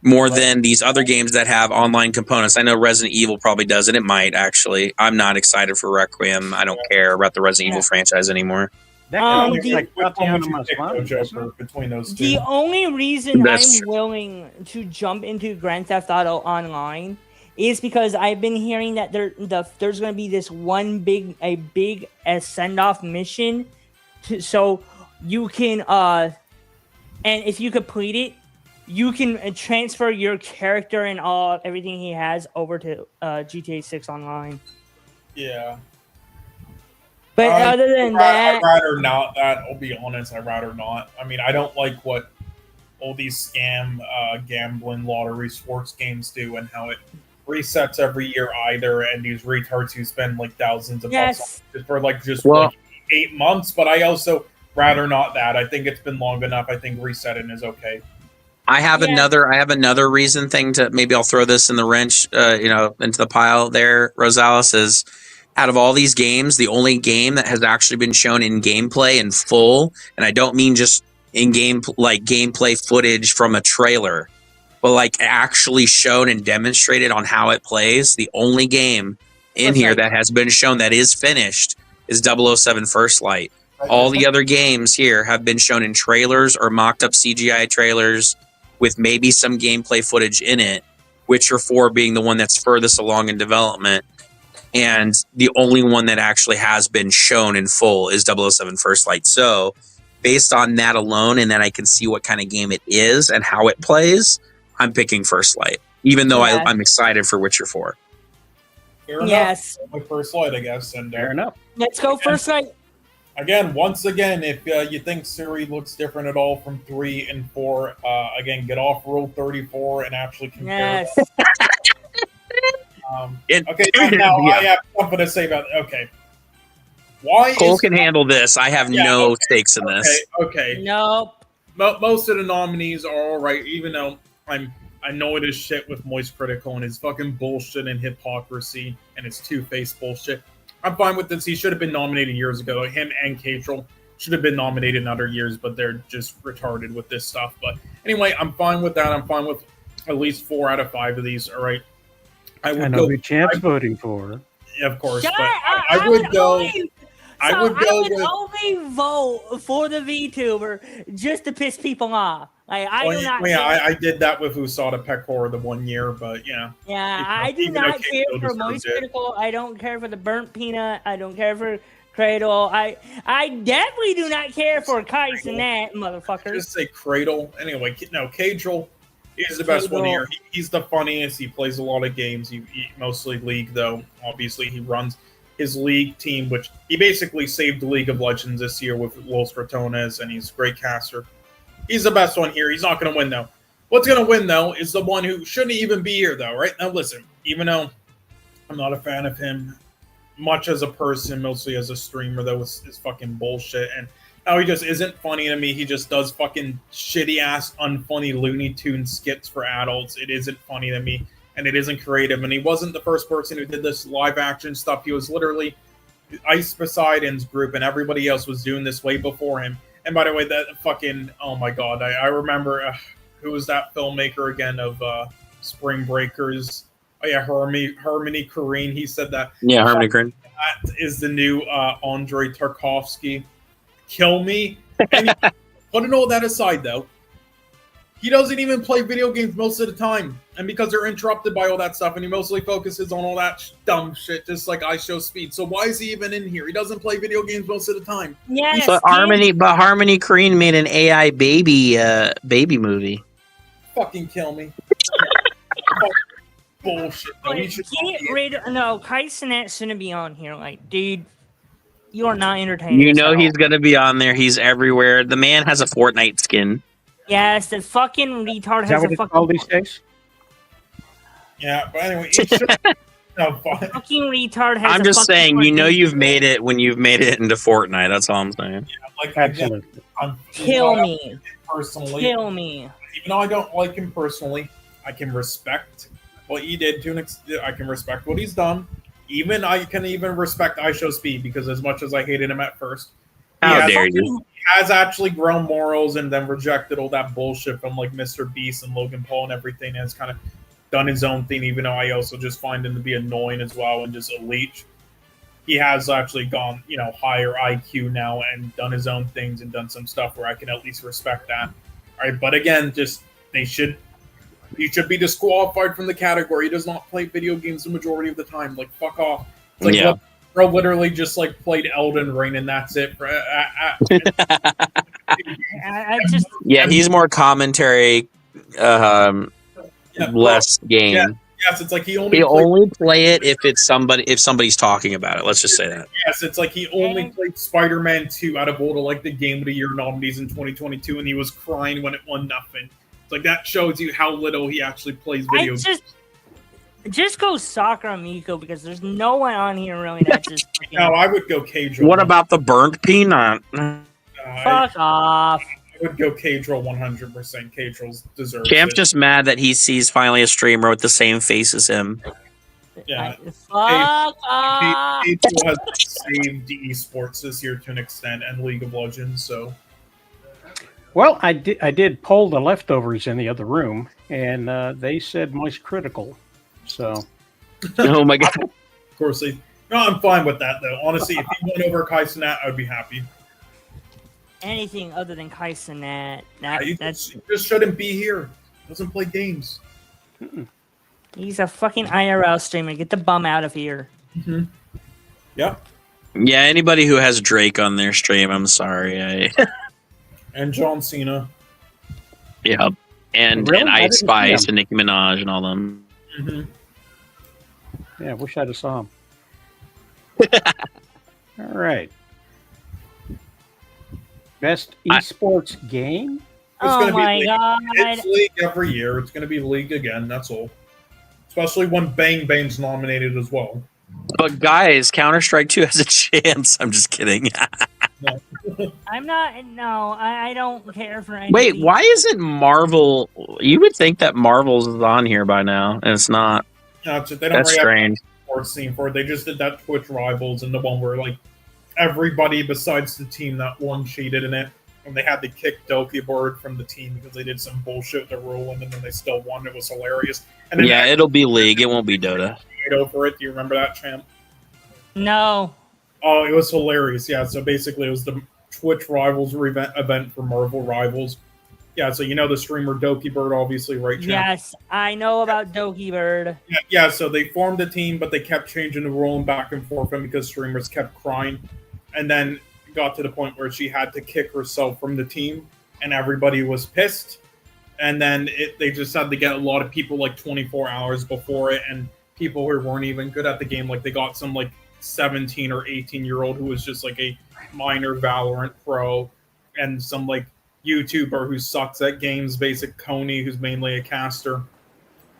more than these other games that have online components. I know Resident Evil probably does it. It might, actually. I'm not excited for Requiem. I don't care about the Resident Evil franchise anymore. That kind Which of like one would Tatiana you pick, though, Maslany, doesn't Joker, it? between those two? The only reason That's I'm true. willing to jump into Grand Theft Auto Online is because I've been hearing that there's going to be this big send off mission, so you can and if you complete it, you can transfer your character and everything he has over to GTA 6 Online. Yeah. But other than that, I'd rather not that. I'll be honest, I'd rather not. I mean, I don't like what all these gambling, lottery, sports games do, and how it resets every year either. And these retards who spend like thousands of bucks on it for like 8 months. But I also rather not that. I think it's been long enough. I think resetting is okay. I have another reason thing to maybe I'll throw this in the wrench, into the pile there. Rosales is out of all these games, the only game that has actually been shown in gameplay in full, and I don't mean just in game like gameplay footage from a trailer, but like actually shown and demonstrated on how it plays. The only game in here that has been shown that is finished is 007 First Light. All the other games here have been shown in trailers or mocked up CGI trailers with maybe some gameplay footage in it, Witcher 4 being the one that's furthest along in development. And the only one that actually has been shown in full is 007 First Light. So based on that alone, and then I can see what kind of game it is and how it plays, I'm picking First Light, even though I'm excited for Witcher 4. Fair enough. Yes. My First Light, I guess. And Fair enough. Let's go First Light. Again, once again, if you think Siri looks different at all from 3 and 4, again, get off Rule 34 and actually compare. Yes. Okay, now I have something to say about it. Okay. Why Cole is can handle this. I have no stakes in this. Okay. Nope. Most of the nominees are all right, even though I know it is shit with Moist Critical and his fucking bullshit and hypocrisy and his two-faced bullshit. I'm fine with this. He should have been nominated years ago. Him and Catril should have been nominated in other years, but they're just retarded with this stuff. But anyway, I'm fine with that. I'm fine with at least 4 out of 5 of these. All right. I know who Champ's voting for. Yeah, of course. Shut But up. I would go. I would with. only vote for the VTuber just to piss people off. Like, I do not. Yeah, I did that with Usada Pecor the one year, but yeah. Yeah, I do not care for Moist Critical. I don't care for the Burnt Peanut. I don't care for Cradle. I definitely do not care for Kai Cenat, motherfucker. Just say Cradle. Anyway, no, Cadril is the best one here. He's the funniest. He plays a lot of games. He mostly League, though. Obviously, he runs his League team, which he basically saved the League of Legends this year with Los Ratones, and he's a great caster. He's the best one here. He's not going to win, though. What's going to win, though, is the one who shouldn't even be here, though, right? Now, listen, even though I'm not a fan of him much as a person, mostly as a streamer, though, is fucking bullshit. And now he just isn't funny to me. He just does fucking shitty-ass, unfunny Looney Tunes skits for adults. It isn't funny to me, and it isn't creative. And he wasn't the first person who did this live-action stuff. He was literally Ice Poseidon's group, and everybody else was doing this way before him. And by the way, that fucking, oh my god, I remember, who was that filmmaker again of Spring Breakers? Oh yeah, Harmony Korine, he said that. Yeah, Harmony Korine. That is the new Andrei Tarkovsky. Kill me. Putting all that aside, though, he doesn't even play video games most of the time. And because they're interrupted by all that stuff, and he mostly focuses on all that dumb shit, just like I Show Speed. So why is he even in here? He doesn't play video games most of the time. Yes, But Harmony Korine made an AI baby movie. Fucking kill me. Bullshit. No, he should no, Kai Cenat shouldn't be on here. Like, dude, you are not entertaining. You know he's going to be on there. He's everywhere. The man has a Fortnite skin. Yes, the fucking retard Is that has what a it's fucking. called these days? Yeah, but anyway, it should. No, fine. Fucking retard has. I'm just saying, you know you've made it when you've made it into Fortnite. That's all I'm saying. Yeah, like, Absolutely. Kill me. Personally. Kill me. Even though I don't like him personally, I can respect what he did to an extent. I can respect what he's done. I can even respect I Show Speed, because as much as I hated him at first, How dare you? he has actually grown morals and then rejected all that bullshit from like Mr. Beast and Logan Paul and everything, and has kind of done his own thing, even though I also just find him to be annoying as well and just a leech. He has actually gone, higher IQ now and done his own things and done some stuff where I can at least respect that. All right, but again, he should be disqualified from the category. He does not play video games the majority of the time. Like, fuck off. It's like, Yeah. bro literally just like played Elden Ring and that's it. Yeah, he's more commentary, less game. Yeah, yes, it's like he only play it if somebody's talking about it. Let's just say that. Yes, it's like he only played Spider-Man 2 out of all the the Game of the Year nominees in 2022, and he was crying when it won nothing. It's like that shows you how little he actually plays video games. Just go Soccer Amico, because there's no one on here really that just. No, I would go Cadril. What about the burnt peanut? Fuck off. I would go Cadril 100%. Cadril deserves Champ's it. just mad that he sees finally a streamer with the same face as him. Yeah. Fuck off. Cadril has saved esports this year to an extent, and League of Legends, so. Well, I did poll the leftovers in the other room, and they said Moist Critical. So. Oh my god. Of course, no, I'm fine with that, though. Honestly, if he went over Kai Cenat, I would be happy. Anything other than Kai Cenat, He that's just shouldn't be here. Doesn't play games. he's a fucking IRL streamer. Get the bum out of here. Mm-hmm. Yeah. Yeah, anybody who has Drake on their stream, I'm sorry. And John Cena. Yeah. And Really? I Ice didn't see Spice him. and Nicki Minaj and all them. Yeah, I wish I'd have saw him. All right. Best esports game? Oh my god. It's League every year. It's going to be League again. That's all. Especially when Bang Bang's nominated as well. But guys, Counter-Strike 2 has a chance. I'm just kidding. I'm not. No, I don't care for any. Wait, why isn't Marvel? You would think that Marvel's is on here by now, and it's not. No, they don't That's really strange. have a sports scene for it. They just did that Twitch Rivals and the one where like everybody besides the team that won cheated in it. And they had to kick Doki Bird from the team because they did some bullshit with the ruling, and then they still won. It was hilarious. And then Yeah, it'll be League. It won't be Dota. Over it. Do you remember that, champ? No. Oh, it was hilarious. Yeah, so basically it was the Twitch Rivals event for Marvel Rivals. Yeah, so you know the streamer Doki Bird, obviously, right, champ? Yes, I know about Doki Bird. Yeah, so they formed a team, but they kept changing the rule and back and forth because streamers kept crying. And then got to the point where she had to kick herself from the team, and everybody was pissed. And then they just had to get a lot of people like 24 hours before it, and people who weren't even good at the game. Like they got some like 17 or 18-year-old who was just like a minor Valorant pro, and some like YouTuber who sucks at games, basic Coney, who's mainly a caster.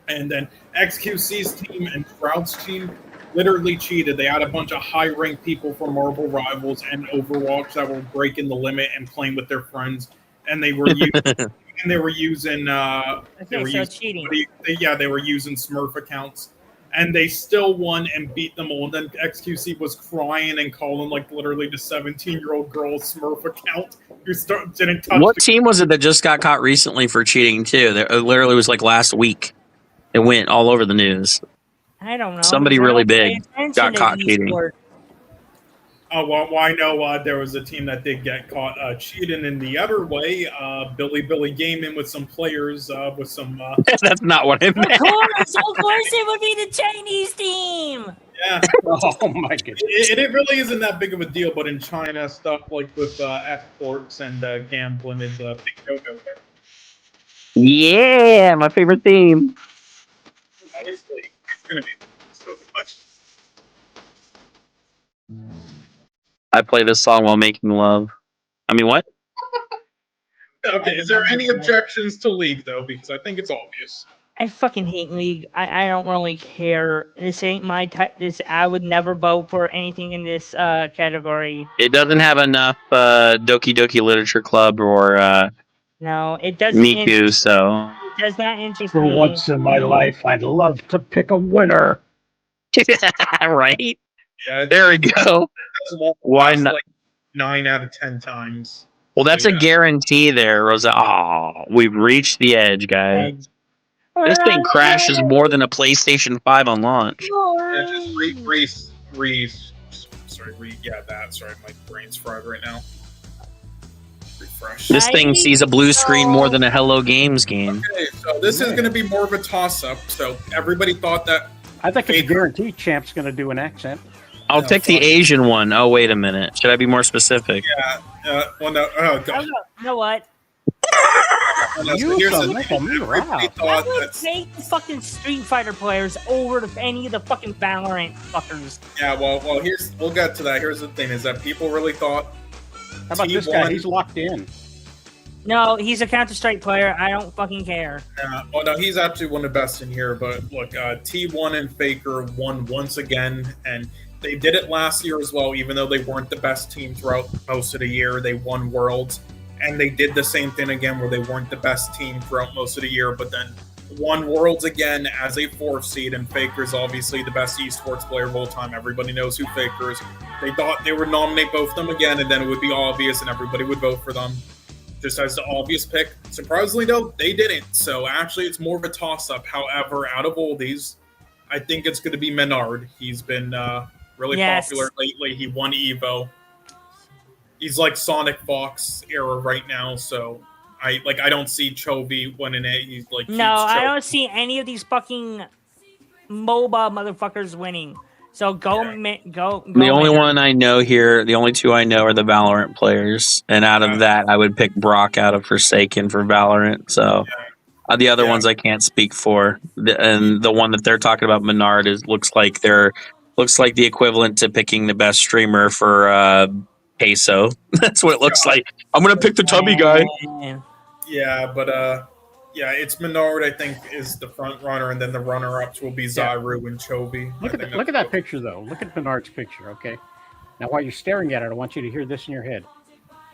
And then XQC's team and Shroud's team literally cheated. They had a bunch of high-ranked people from Marvel Rivals and Overwatch that were breaking the limit and playing with their friends, and they were using they were using cheating. They were using Smurf accounts, and they still won and beat them all. And then XQC was crying and calling like literally the 17-year-old girl's Smurf account who didn't touch. What team was it that just got caught recently for cheating too? It literally was like last week. It went all over the news. I don't know. Somebody really big got caught cheating. Oh, well, I know there was a team that did get caught cheating in the other way. Billy Gaming with some players with some. That's not what I meant. Of course, it would be the Chinese team. Yeah. Oh my goodness. It really isn't that big of a deal, but in China, stuff like with exports and gambling is a big no-no there. Yeah, my favorite theme. Obviously, it's going to be so much. I play this song while making love. I mean, what? Okay, is there any objections to League, though? Because I think it's obvious. I fucking hate League. I don't really care. This ain't my type. I would never vote for anything in this category. It doesn't have enough Doki Doki Literature Club or No, it doesn't. Miku, so. It does not interest For me. once in my life, I'd love to pick a winner. Right? Yeah, There we go. Why not? Like 9 out of 10 times. Well, that's a guarantee there, Rosa. Oh, we've reached the edge, guys. This thing crashes more than a PlayStation 5 on launch. Yeah, just sorry, my brain's fried right now. Refresh. This thing sees a blue screen more than a Hello Games game. Okay, so this is going to be more of a toss-up. So everybody thought that. I think it's a guarantee Champ's going to do an accent. I'll take the Asian one. Oh, wait a minute. Should I be more specific? Yeah. Well, no. Oh, God. You know what? You shall make a me Everybody laugh. thought I would that. take the fucking Street Fighter players over any of the fucking Valorant fuckers. Yeah. Well. We'll get to that. Here's the thing: is that people really thought. How about this guy? He's locked in. No, he's a Counter-Strike player. I don't fucking care. Well, no, he's actually one of the best in here. But look, T1 and Faker won once again, and they did it last year as well. Even though they weren't the best team throughout most of the year, they won Worlds, and they did the same thing again, where they weren't the best team throughout most of the year, but then won Worlds again as a 4th seed. And Faker's obviously the best esports player of all time. Everybody knows who Faker is. They thought they would nominate both of them again, and then it would be obvious, and everybody would vote for them. Just as the obvious pick. Surprisingly, though, they didn't. So actually, it's more of a toss-up. However, out of all these, I think it's going to be Menard. He's been really popular lately. He won Evo. He's like Sonic Fox era right now. So I don't see Chovy winning it. He's like I don't see any of these fucking MOBA motherfuckers winning. So go. The only one I know here, the only two I know are the Valorant players, and out of that, I would pick Brock out of Forsaken for Valorant. So the other ones I can't speak for, and the one that they're talking about, Menard, looks like the equivalent to picking the best streamer for Peso. That's what it looks like. I'm gonna pick the tubby guy. Yeah, but Yeah, it's Menard, I think, is the front runner, and then the runner-ups will be Zyru and Chovy. Look at that picture, though. Look at Bernard's picture, okay? Now, while you're staring at it, I want you to hear this in your head.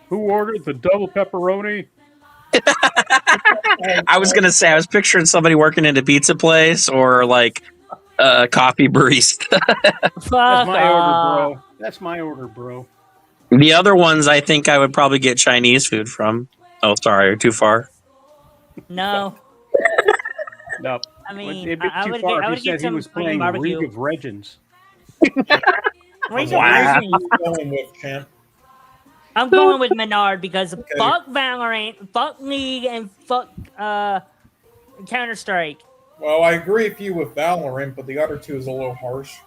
Who ordered the double pepperoni? I was gonna say I was picturing somebody working in a pizza place or like a coffee barista. That's my order, bro. That's my order, bro. The other ones, I think I would probably get Chinese food from. Oh, sorry, too far. No. No. I mean, it'd be I too would far get, I if would he get said he was some playing barbecue. League of Legends. League of Wow. Legends. Going with champ. I'm going with Menard because Okay. fuck Valorant, fuck League, and fuck Counter Strike. Well, I agree with you with Valorant, but the other two is a little harsh.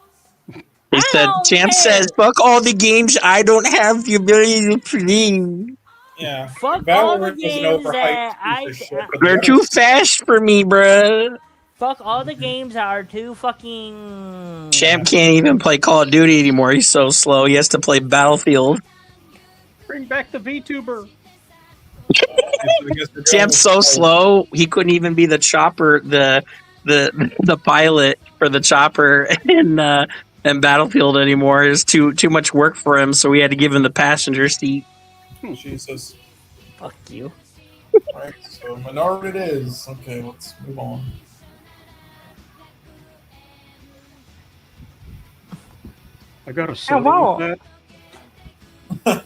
He said, don't Champ care. says, fuck all the games I don't have the ability to play. Yeah, Fuck all the Valorant was an games overhyped that piece of I- shit, but They're the too others- fast for me, bruh. Fuck all the games that are too fucking. Champ can't even play Call of Duty anymore. He's so slow. He has to play Battlefield. Bring back the VTuber. I guess they're going Champ's so with- slow. He couldn't even be the chopper, the pilot for the chopper in Battlefield anymore. It's too much work for him, so we had to give him the passenger seat. Jesus. Fuck you. Right, so Menard it is. Okay, let's move on. I got a soda wow. with that.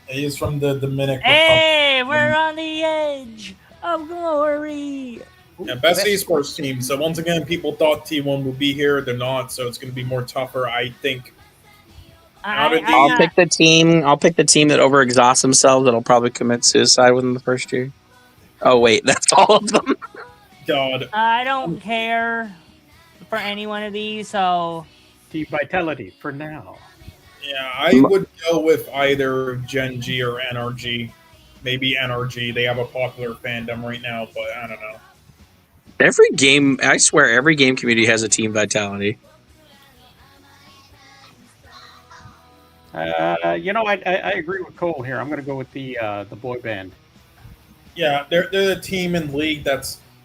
He is from the Dominican Republic. Hey, we're on the edge of glory. Yeah, best esports team. So once again, people thought T1 would be here. They're not, so it's going to be more tougher, I think. How did I'll pick the team. I'll pick the team that overexhausts themselves. That'll probably commit suicide within the first year. Oh wait, that's all of them. God. I don't care for any one of these, so Team Vitality for now. Yeah, I would go with either Gen G or NRG. Maybe NRG. They have a popular fandom right now, but I don't know. Every game, I swear, every game community has a team vitality. I agree with Cole here. I'm going to go with the boy band. Yeah, they're the team in league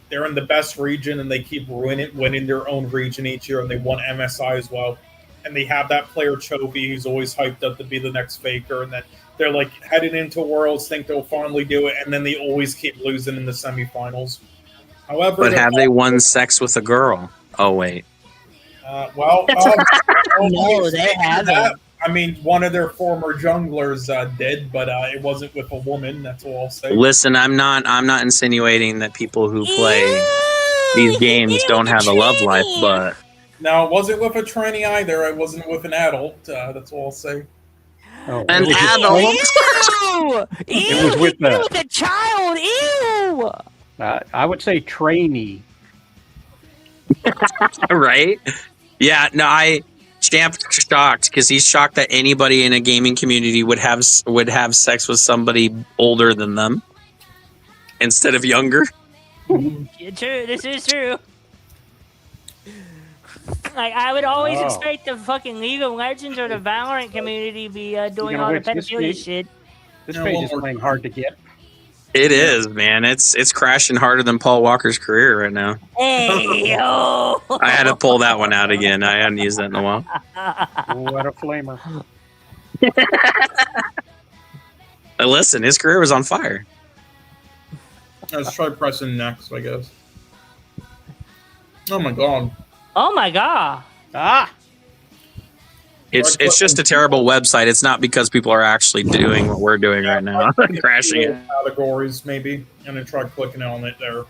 they're in the best region and they keep winning their own region each year, and they won MSI as well. And they have that player Chovy who's always hyped up to be the next Faker, and then they're like heading into Worlds, think they'll finally do it, and then they always keep losing in the semifinals. However, But have they won sex with a girl? Oh wait, No, they haven't. I mean, one of their former junglers did, but it wasn't with a woman. That's all I'll say. listen, I'm not insinuating that people who play these games don't have a love life, but No, it wasn't with a tranny either. It wasn't with an adult. That's all I'll say. Oh, an it was adult. Ew! It was with Ew, the child. Ew! I would say trainee. right? Yeah, no, Champ's shocked because he's shocked that anybody in a gaming community would have sex with somebody older than them instead of younger. True. This is true. Like, I would always Oh. expect the fucking League of Legends or the Valorant community to be doing gonna all the win this pedophilia game? shit. This Yeah, page one is more playing time. hard to get. It is, man. It's crashing harder than Paul Walker's career right now. Hey, yo! I had to pull that one out again. I hadn't used that in a while. What a flamer. Listen, his career was on fire. Let's try pressing next, I guess. Oh my god. Oh my god. Ah! It's just a terrible website. It's not because people are actually doing what we're doing right now, crashing it. Categories, maybe, and then try clicking on it there.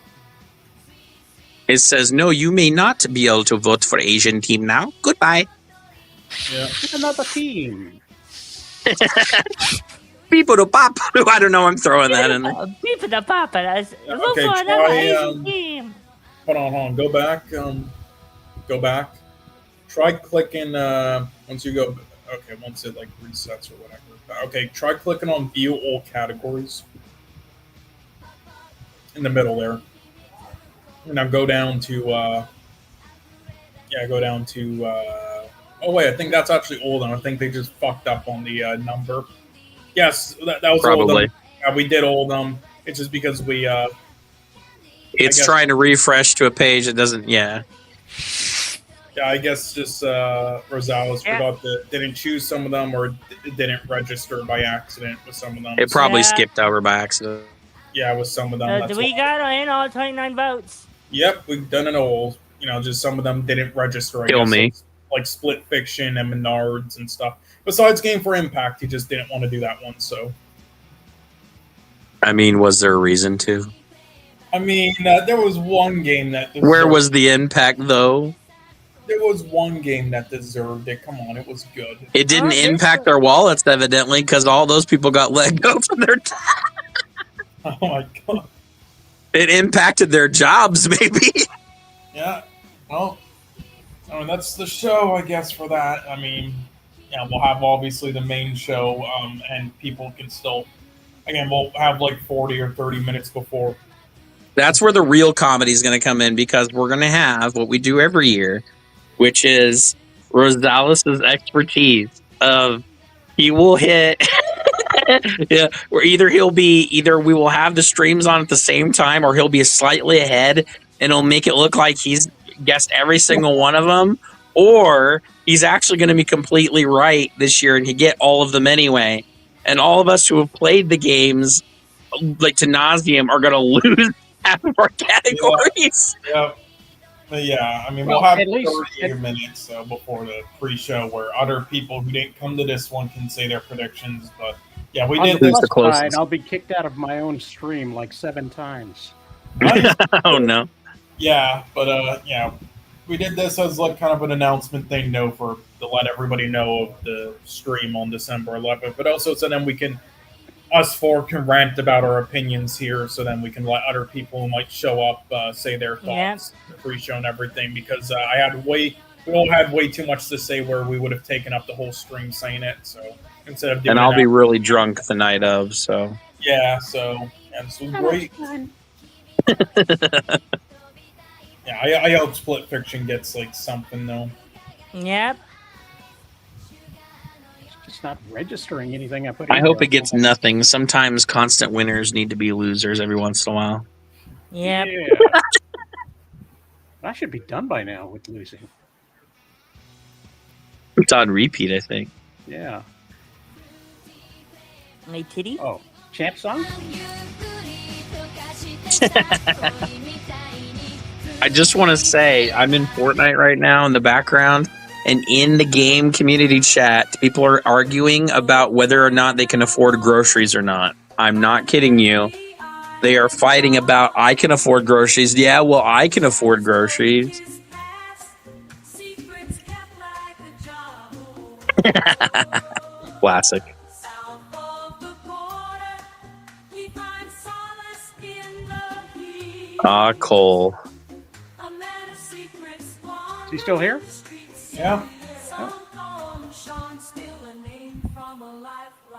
It says, no, you may not be able to vote for Asian team now. Goodbye. Yeah. It's another team. People to pop. I don't know. I'm throwing that in there. Beep the papa. That's look Okay, for another try, Asian team. Hold on. Go back. Go back. Try clicking. Once you go. Okay, once it like resets or whatever. Okay, try clicking on View All Categories in the middle there. Now go down to. Go down to. Oh wait, I think that's actually old. I think they just fucked up on the number. Yes, that was old. Probably. Yeah, we did old them. It's just because we. It's guess- trying to refresh to a page that doesn't. Yeah. Yeah, I guess just Rosales Yeah. forgot that didn't choose some of them, or didn't register by accident with some of them. It probably Yeah. skipped over by accident. Yeah, with some of them. That's we why. got in all 29 votes. Yep, we've done it all. You know, just some of them didn't register. I Kill guess, me. like Split Fiction and Menards and stuff. Besides Game for Impact, he just didn't want to do that one. So, I mean, was there a reason to? I mean, there was one game that Where was the impact, though? there was one game that deserved it. Come on, it was good. It didn't there's impact a- their wallets, evidently, because all those people got let go from their. Oh my god. It impacted their jobs, maybe. Yeah. Well, I mean, that's the show, I guess, for that. I mean, yeah, we'll have obviously the main show, and people can still. Again, we'll have like 40 or 30 minutes before. That's where the real comedy is going to come in, because we're going to have what we do every year, which is Rosales' expertise of he will hit. Yeah, or either we will have the streams on at the same time, or he'll be slightly ahead, and it'll make it look like he's guessed every single one of them, or he's actually going to be completely right this year and he get all of them anyway. And all of us who have played the games like to nauseum are going to lose half of our categories. Yeah. But yeah, I mean, Well, we'll have at least- 30 minutes before the pre-show where other people who didn't come to this one can say their predictions. But yeah, we On did the this. Who's the plus side, closest? I'll be kicked out of my own stream like 7 times. Oh no. Yeah, but yeah, we did this as like kind of an announcement thing, to let everybody know of the stream on December 11th. But also, so then us four can rant about our opinions here, so then we can let other people who might show up say their thoughts, the pre-show and everything. Because we all had way too much to say where we would have taken up the whole stream saying it. So instead of doing And I'll it be after- really drunk the night of, so. yeah, so and this was great. Yeah, I hope Split Fiction gets like something though. Yep. It's just not registering anything I put in I hope there. it gets nothing. Sometimes constant winners need to be losers every once in a while. Yep. Yeah. I should be done by now with losing. It's on repeat, I think. Yeah. My titty? Oh, champ song? I just want to say I'm in Fortnite right now in the background, and in the game community chat, people are arguing about whether or not they can afford groceries or not. I'm not kidding you. They are fighting about I can afford groceries. Yeah, well, I can afford groceries. Classic. Ah, Cole. Is he still here? Yeah.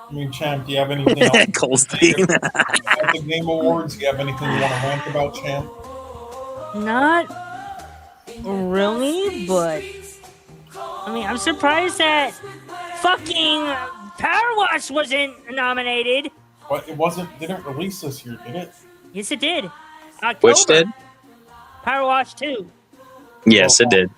I mean, Champ, do you have anything else? Cole's thing. At the Game Awards, do you have anything you want to rant about, Champ? Not really, but I mean, I'm surprised that fucking Power Wash wasn't nominated. But it didn't release this year, did it? Yes, it did. October. Which did? Power Wash 2. Yes, it did.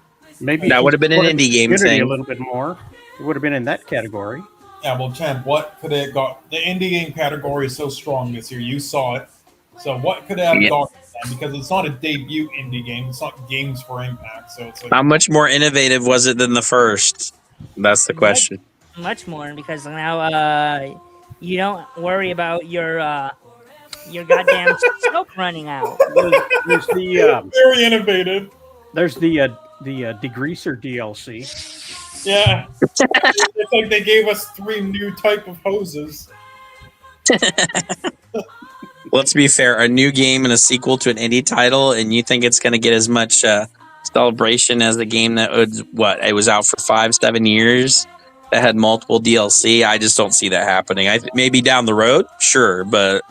Maybe That if would have been an supported indie game community thing. a little bit more. It would have been in that category. Yeah, well, Champ, what could it got? The indie game category is so strong this year. You saw it. So what could it have Yeah. got? Because it's not a debut indie game. It's not Games for Impact. So it's like, How much more innovative was it than the first? That's the question. Much more, because now you don't worry about your goddamn scope running out. There's the very innovative. degreaser DLC. Yeah. It's like they gave us 3 new type of hoses. Let's be fair. A new game and a sequel to an indie title, and you think it's going to get as much celebration as a game that it was out for 5-7 years that had multiple DLC? I just don't see that happening. Maybe down the road, sure, but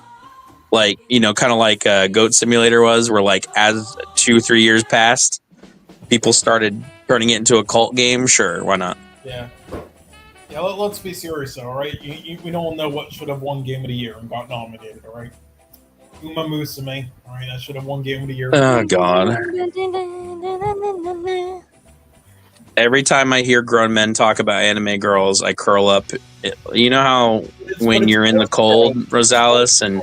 like, kind of like Goat Simulator was, where like as 2-3 years passed, people started turning it into a cult game. Sure, why not? Yeah. Yeah, let's be serious, though, all right? We don't know what should have won Game of the Year and got nominated, all right? Uma Musume. All right, I should have won Game of the Year. Oh God! Every time I hear grown men talk about anime girls, I curl up. You know how when you're in the cold, Rosales, and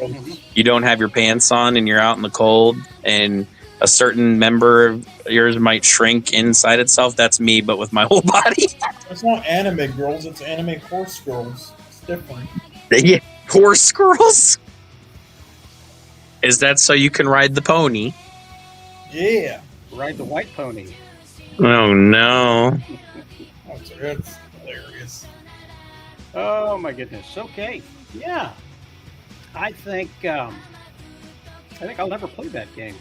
you don't have your pants on, and you're out in the cold, and a certain member of yours might shrink inside itself. That's me, but with my whole body. It's not anime girls, it's anime horse girls. It's different. Yeah, horse girls. Is that so you can ride the pony? Yeah. Ride the white pony. Oh no! That's hilarious. Oh my goodness. Okay. Yeah. I think I'll never play that game.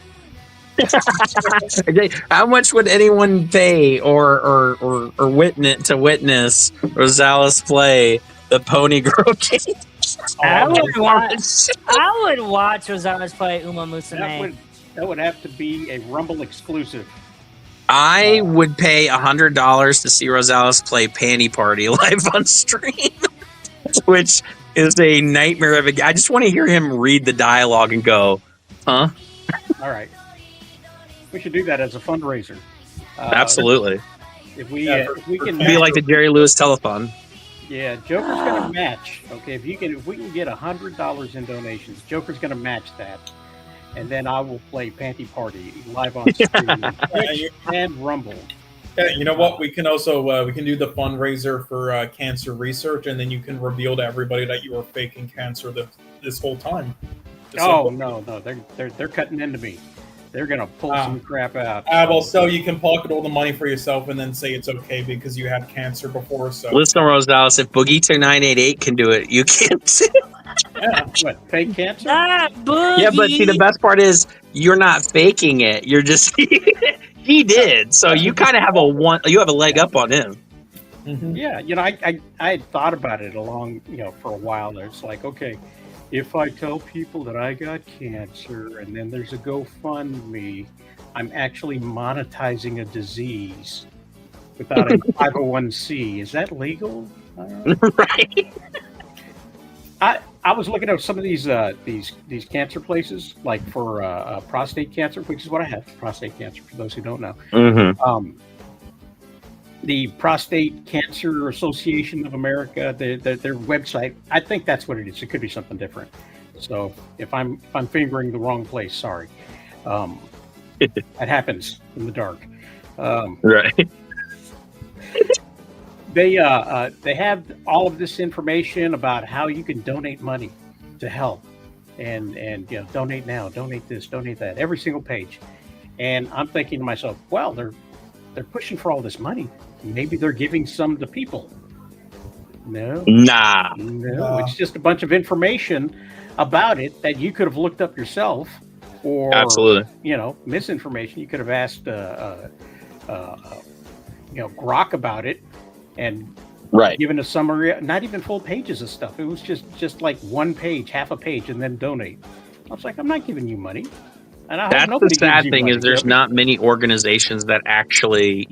Okay, how much would anyone pay or witness Rosales play the Pony Girl game? I would watch Rosales play Uma Musume. That would have to be a Rumble exclusive. I would pay $100 to see Rosales play Panty Party live on stream, which is a nightmare of a game. I just want to hear him read the dialogue and go, huh? All right. We should do that as a fundraiser. Absolutely. If we can be like the Jerry Lewis telethon. Yeah, Joker's gonna match. Okay, if we can get $100 in donations, Joker's gonna match that. And then I will play Panty Party live on stream and Rumble. Yeah, you know what? We can also we can do the fundraiser for cancer research, and then you can reveal to everybody that you were faking cancer this whole time. No, they're cutting into me. They're gonna pull some crap out. Well, so you can pocket all the money for yourself, and then say it's okay because you had cancer before. So listen, Rosales, if Boogie2988 can do it, you can too. Yeah, what, fake cancer? Yeah, but see, the best part is you're not faking it. You're just he did. So you kind of have a leg up on him. Mm-hmm. Yeah, I had thought about it for a while. It's like, okay, if I tell people that I got cancer and then there's a GoFundMe, I'm actually monetizing a disease without a 501c. Is that legal? Right. I was looking at some of these cancer places, like for prostate cancer, which is what I have, prostate cancer, for those who don't know. Mm-hmm. The Prostate Cancer Association of America, their website, I think that's what it is. It could be something different. So if I'm fingering the wrong place, sorry. That happens in the dark. Right. They have all of this information about how you can donate money to help, and donate now, donate this, donate that, every single page. And I'm thinking to myself, well, they're pushing for all this money. Maybe they're giving some to people. No, it's just a bunch of information about it that you could have looked up yourself, or absolutely, misinformation. You could have asked Grok about it. And given a summary, not even full pages of stuff. It was just like one page, half a page, and then donate. I was like, I'm not giving you money. And I that's the sad thing is there's not many organizations that actually,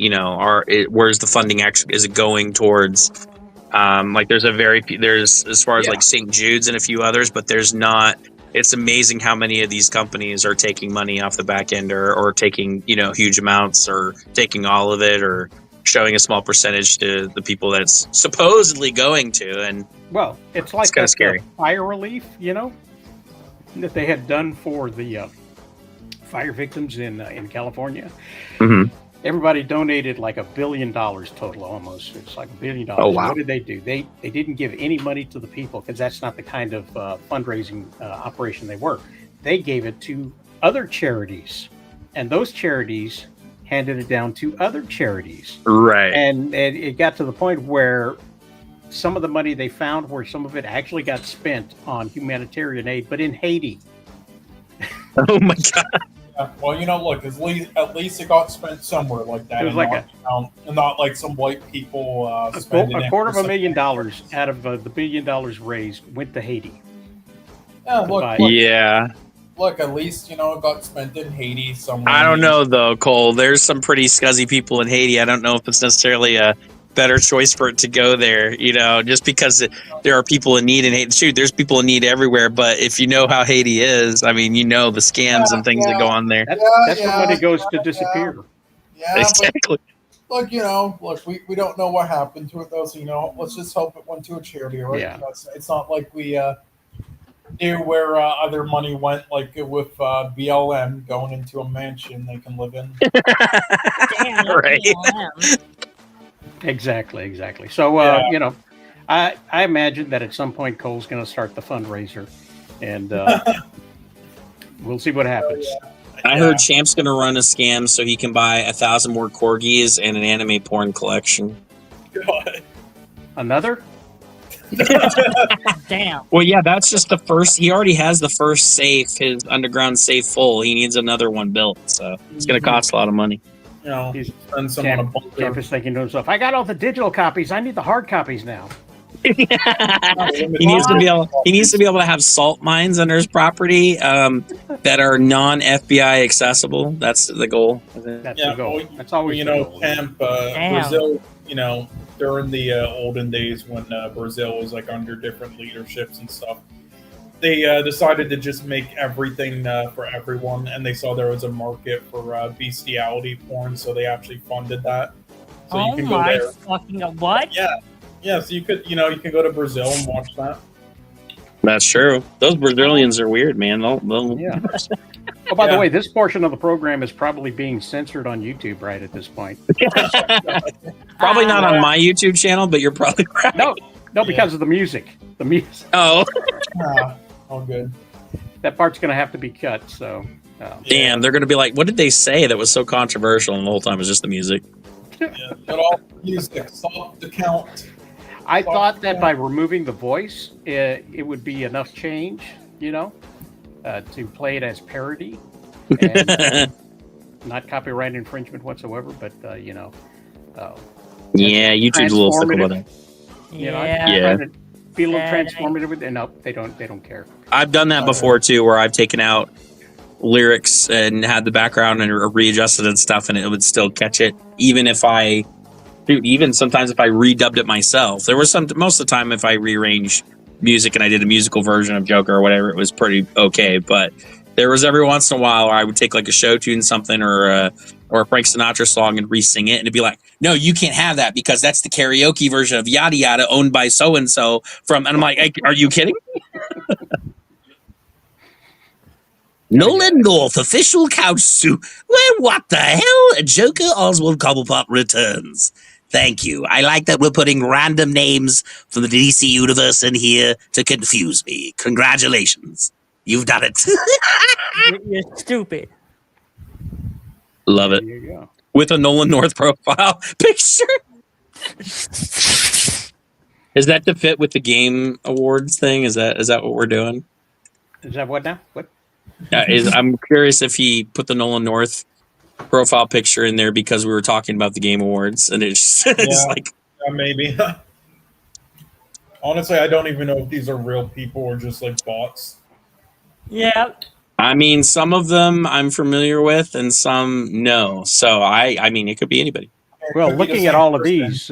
where's the funding actually is it going towards? Like there's as far as like St. Jude's and a few others, but there's not. It's amazing how many of these companies are taking money off the back end or taking huge amounts or taking all of it or showing a small percentage to the people that it's supposedly going to. And well, it's like kind of scary. Fire relief, that they had done for the fire victims in California. Mm-hmm. Everybody donated like $1 billion total, almost. It's like $1 billion. Oh, wow. What did they do? They didn't give any money to the people because that's not the kind of fundraising operation they were. They gave it to other charities, and those charities handed it down to other charities. Right. And it got to the point where some of the money they found, where some of it actually got spent on humanitarian aid, but in Haiti. Oh my God. Yeah, well, look, at least it got spent somewhere like that. It was like not like some white people spending a $250,000 out of the $1 billion raised went to Haiti. Yeah, look. Yeah. Look, at least, it got spent in Haiti somewhere. I don't know, though, Cole. There's some pretty scuzzy people in Haiti. I don't know if it's necessarily a better choice for it to go there, just because there are people in need in Haiti. Shoot, there's people in need everywhere, but if you know how Haiti is, I mean, the scams and things that go on there. That's where money goes to disappear. Yeah, Exactly. but look, we don't know what happened to it though. So let's just hope it went to a charity, right? Yeah. It's not like we knew where other money went, like with BLM going into a mansion they can live in. Damn, Right. BLM. Exactly. So, I imagine that at some point Cole's going to start the fundraiser, and we'll see what happens. I heard Champ's going to run a scam so he can buy 1,000 more corgis and an anime porn collection. God. Another? Damn. Well, yeah, that's just the first. He already has the first safe, his underground safe full. He needs another one built, so it's going to cost a lot of money. He's spend some on a bunker. Champ is thinking to himself, I got all the digital copies. I need the hard copies now. He needs to be able to have salt mines under his property that are non-FBI accessible. That's the goal. That's the goal. That's always the goal. Camp Brazil. During the olden days when Brazil was like under different leaderships and stuff, they decided to just make everything for everyone, and they saw there was a market for bestiality porn, so they actually funded that. So you can go there. Fucking what? Yeah. So you could, you can go to Brazil and watch that. That's true. Those Brazilians are weird, man. Yeah. Oh, by the way, this portion of the program is probably being censored on YouTube right at this point. Probably not on my YouTube channel, but you're probably right. No, because of the music. The music. Oh. All good. That part's going to have to be cut. So. Damn, they're going to be like, what did they say that was so controversial? And the whole time it was just the music. But all music, stop the count. I thought that by removing the voice, it would be enough change, to play it as parody, and not copyright infringement whatsoever. But yeah, YouTube's a little sick about that. Yeah. Be a little transformative with it. No, they don't care. I've done that before too, where I've taken out lyrics and had the background and readjusted and stuff, and it would still catch it, even sometimes if I redubbed it myself. There was most of the time if I rearranged music and I did a musical version of Joker or whatever, it was pretty okay. But there was every once in a while where I would take like a show tune, something, or a Frank Sinatra song and re-sing it, and it'd be like, no, you can't have that because that's the karaoke version of Yada Yada owned by so and so and I'm like, hey, are you kidding me? Nolan North official couch suit. Well, what the hell? Joker Oswald Cobblepot returns. Thank you. I like that we're putting random names from the DC universe in here to confuse me. Congratulations. You've done it. You're stupid. Love it. There you go. With a Nolan North profile picture. Is that to fit with the Game Awards thing? Is that what we're doing? Is that what now? What? I'm curious if he put the Nolan North profile picture in there because we were talking about the Game Awards, and it's like maybe. Honestly, I don't even know if these are real people or just like bots. Yeah. I mean, some of them I'm familiar with, and some no. So I mean, it could be anybody. Well, looking at all of these,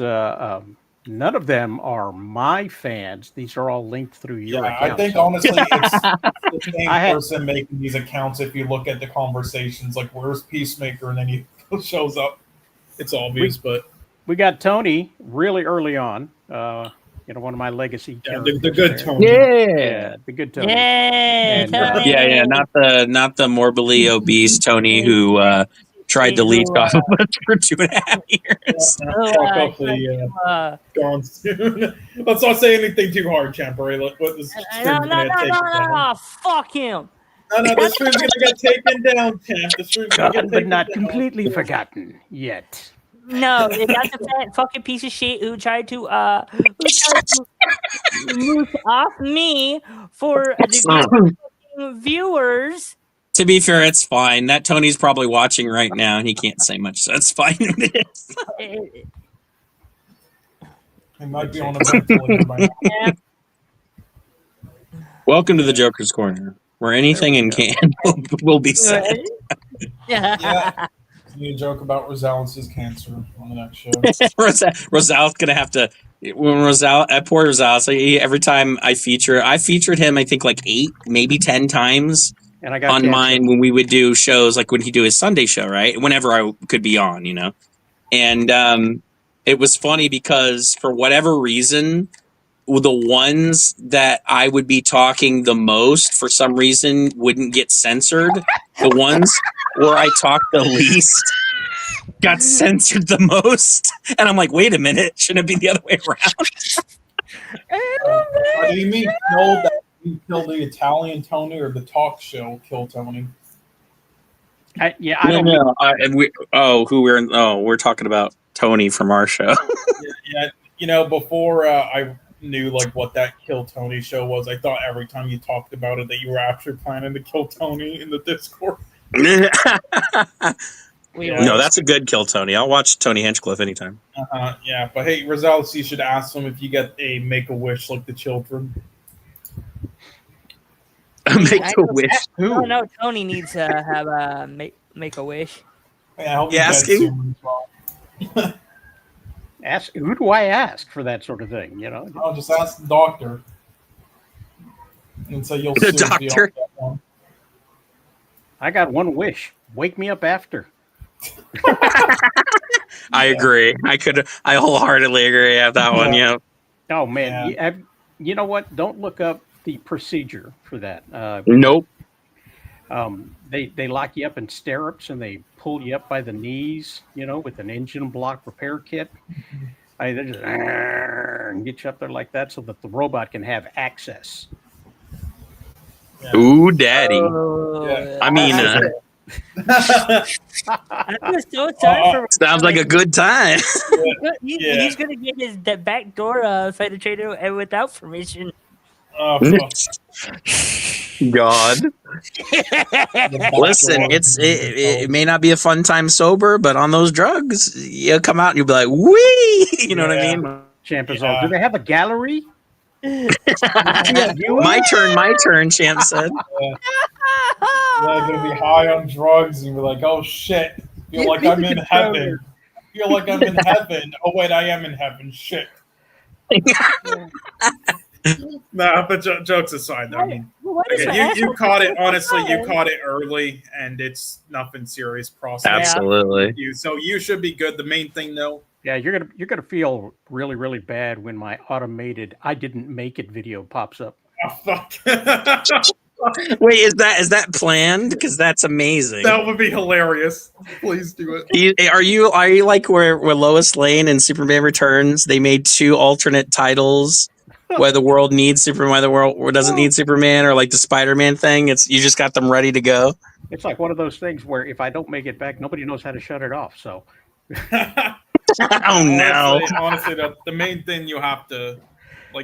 none of them are my fans. These are all linked through your account. I think honestly, it's the same person making these accounts. If you look at the conversations, like where's Peacemaker, and then he shows up, it's obvious. But we got Tony really early on. One of my legacy characters. The good Tony. Yeah, the good Tony. Yeah, Tony. Yeah, not the morbidly obese Tony who tried to leech off of us for 2.5 years. Gone soon. Let's not say anything too hard, Champery. No, fuck him. No, the stream's gonna get taken down, Champ. The stream's gonna get taken but not down. completely forgotten yet. No, that's a fat fucking piece of shit who tried to move off me for the viewers. To be fair, it's fine. That Tony's probably watching right now, and he can't say much, so it's fine. He might be on a ventilator by now. Welcome to the Joker's Corner, where anything and can will be said. Yeah. You joke about Rosalis' cancer on the next show. Rosal's gonna have to. When poor Rosales, every time I featured him, I think like 8, maybe 10 times And I got on cancer. mine when we would do shows, like when he do his Sunday show, right? Whenever I could be on, and it was funny because for whatever reason, the ones that I would be talking the most for some reason wouldn't get censored. The ones where I talked the least got censored the most. And I'm like, wait a minute, shouldn't it be the other way around? Do you mean kill the Italian Tony or the talk show kill Tony? I don't. We're talking about Tony from our show. Yeah. Before I knew like what that Kill Tony show was, I thought every time you talked about it that you were actually planning to kill Tony in the Discord. No, that's a good kill, Tony. I'll watch Tony Hinchcliffe anytime. Yeah, but hey, Rosales, you should ask him if you get a Make-A-Wish like the children. Make-A-Wish? Oh no, Tony needs to have a Make-A-Wish. Yeah, I hope you asking? Who do I ask for that sort of thing? I'll just ask the doctor, and so you'll the soon doctor. Be on that one. I got one wish: wake me up after. I agree. I wholeheartly agree at that one. Yeah. Oh man, you know what? Don't look up the procedure for that. Nope. They lock you up in stirrups and they pull you up by the knees, with an engine block repair kit. They just and get you up there like that so that the robot can have access. Yeah. Ooh, daddy. I mean, I'm so sorry for sounds like a good time. He's gonna get that back door penetrated without permission. God. Listen, it may not be a fun time sober, but on those drugs, you'll come out and you'll be like, wee! You know what I mean? Champ is all, do they have a gallery? My turn, Champ said. You're gonna be high on drugs and you're like, oh shit, feel like I'm in heaven. Oh wait, I am in heaven. Shit. No, but jokes aside, though, I mean, you caught it. Honestly, you caught it early, and it's nothing serious. Process. Absolutely. So you should be good. The main thing, though. Yeah, you're gonna feel really, really bad when my automated "I didn't make it" video pops up. Oh fuck! Wait, is that planned? Because that's amazing. That would be hilarious. Please do it. Are you like where Lois Lane in Superman Returns? They made 2 alternate titles. Why the world needs Superman, why the world doesn't need Superman, or like the Spider-Man thing. You just got them ready to go. It's like one of those things where if I don't make it back, nobody knows how to shut it off. So, oh no! Honestly, the main thing you have to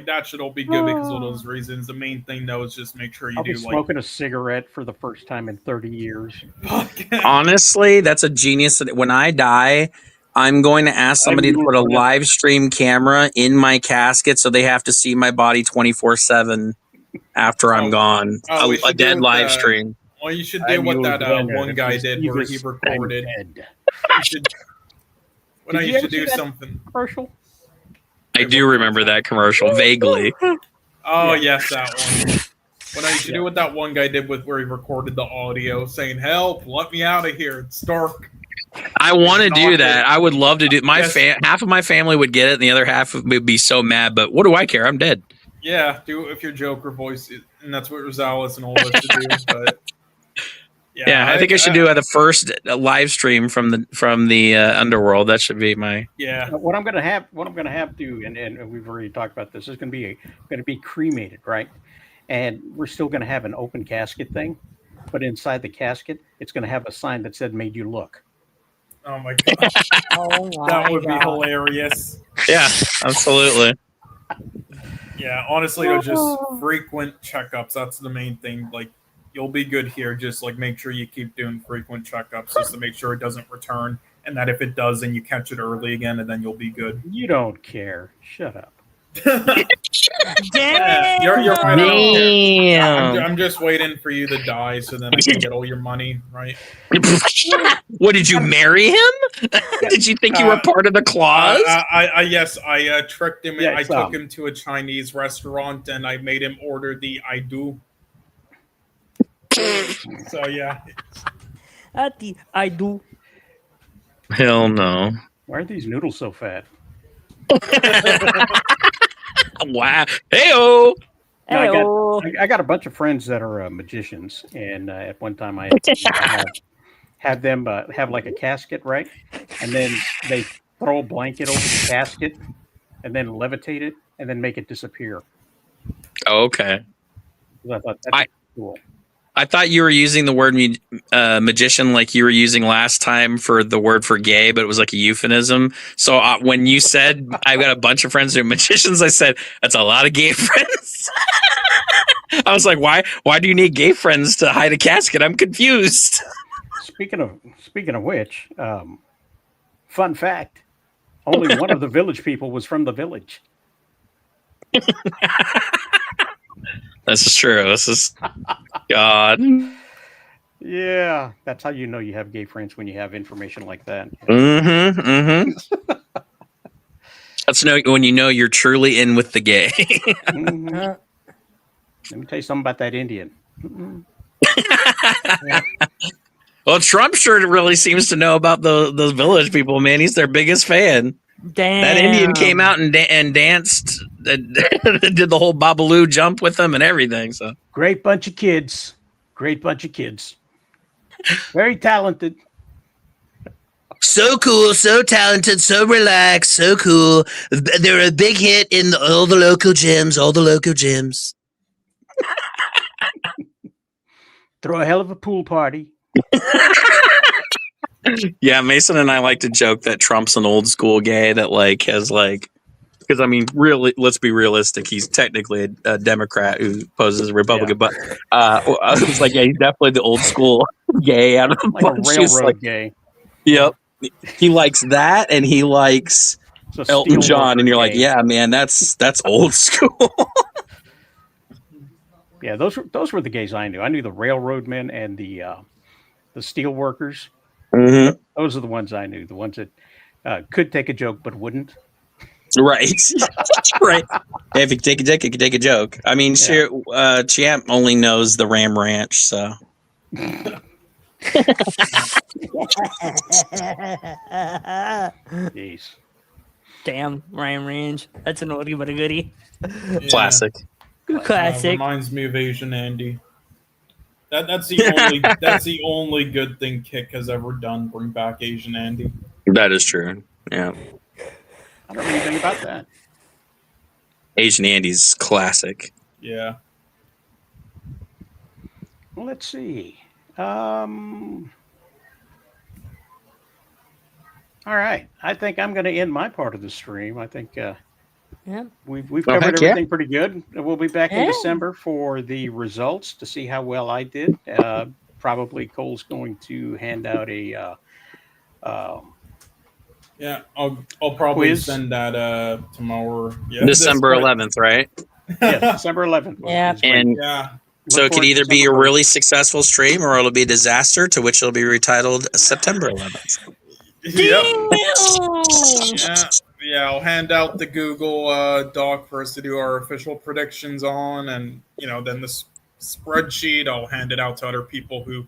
that should all be good because of those reasons. The main thing though is just make sure you I'll be smoking a cigarette for the first time in 30 years. Honestly, that's a genius. When I die, I'm going to ask somebody to put a live stream camera in my casket so they have to see my body 24/7 after I'm gone. A dead live stream. Well, you should do what that one guy did where he recorded. You should do something. Commercial? I do remember that commercial vaguely. Oh, yes, that one. Well, you should do what that one guy did where he recorded the audio saying, help, let me out of here. It's dark. I want to do that. I would love to do. Half of my family would get it, and the other half would be so mad. But what do I care? I'm dead. Yeah, do it if your Joker voice, and that's what Rosales and all of us should do. But yeah, I think I should do the first live stream from the underworld. That should be my. Yeah. What I'm gonna have to, and we've already talked about this. Is going to be cremated, right? And we're still going to have an open casket thing, but inside the casket, it's going to have a sign that said "Made you look." Oh my gosh. That would be hilarious. Yeah, absolutely. Yeah, honestly, just frequent checkups. That's the main thing. You'll be good here. Just make sure you keep doing frequent checkups just to make sure it doesn't return. And that if it does, then you catch it early again and then you'll be good. You don't care. Shut up. Damn. You're right. I don't care. Damn. I'm just waiting for you to die so then I can get all your money, right? What, did you marry him? Did you think you were part of the clause? Yes, I tricked him. Yeah, I took him to a Chinese restaurant and I made him order the I do. So yeah, I do. Hell no. Why are these noodles so fat? Wow. Hey-oh. No, I got a bunch of friends that are magicians, and at one time I had them have like a casket, right? And then they throw a blanket over the casket and then levitate it and then make it disappear. Oh, okay. I thought that's cool. I thought you were using the word magician like you were using last time for the word for gay, but it was like a euphemism. So when you said I've got a bunch of friends who are magicians, I said that's a lot of gay friends. I was like, why do you need gay friends to hide a casket? I'm confused. Speaking of which, fun fact: only one of the village people was from the village. This is true. This is God. Yeah, that's how you know you have gay friends when you have information like that. Mm-hmm. Mm-hmm. That's when you know you're truly in with the gay. Mm-hmm. Let me tell you something about that Indian. Well, Trump sure really seems to know about those village people, man. He's their biggest fan. Damn. That Indian came out and danced, did the whole Babalu jump with them and everything. So Great bunch of kids. Very talented. so cool, so talented, so relaxed, so cool. They're a big hit in all the local gyms. Throw a hell of a pool party. Yeah, Mason and I like to joke that Trump's an old school gay that has because I mean, really, let's be realistic. He's technically a Democrat who poses a Republican, but I was like, yeah, he's definitely the old school gay out of the Like bunch. a railroad gay. Yep, he likes that, and he likes Elton John, and you're like, yeah, man, that's old school. Yeah, those were the gays I knew. I knew the railroad men and the steel workers. Mm-hmm. Those are the ones I knew. The ones that could take a joke but wouldn't. Right. Right. If you can take a joke, you can take a joke. I mean, sure, Champ only knows the Ram Ranch, so. Jeez. Damn, Ryan Range. That's an oldie but a goodie. Yeah. Classic. Classic. Reminds me of Asian Andy. That's the only good thing Kick has ever done. Bring back Asian Andy. That is true. Yeah. I don't know anything about that. Asian Andy's classic. Yeah. Well, let's see. All right. I think I'm going to end my part of the stream. I think we've covered everything pretty good. We'll be back in December for the results to see how well I did. Probably Cole's going to hand out a I'll probably quiz. send that tomorrow. Yeah, December 11th, right? Yes, December 11th. Yeah. And so it could either be a really successful stream or it'll be a disaster, to which it'll be retitled September 11th. Yep. Yeah, I'll hand out the Google Doc for us to do our official predictions on, and then the spreadsheet. I'll hand it out to other people who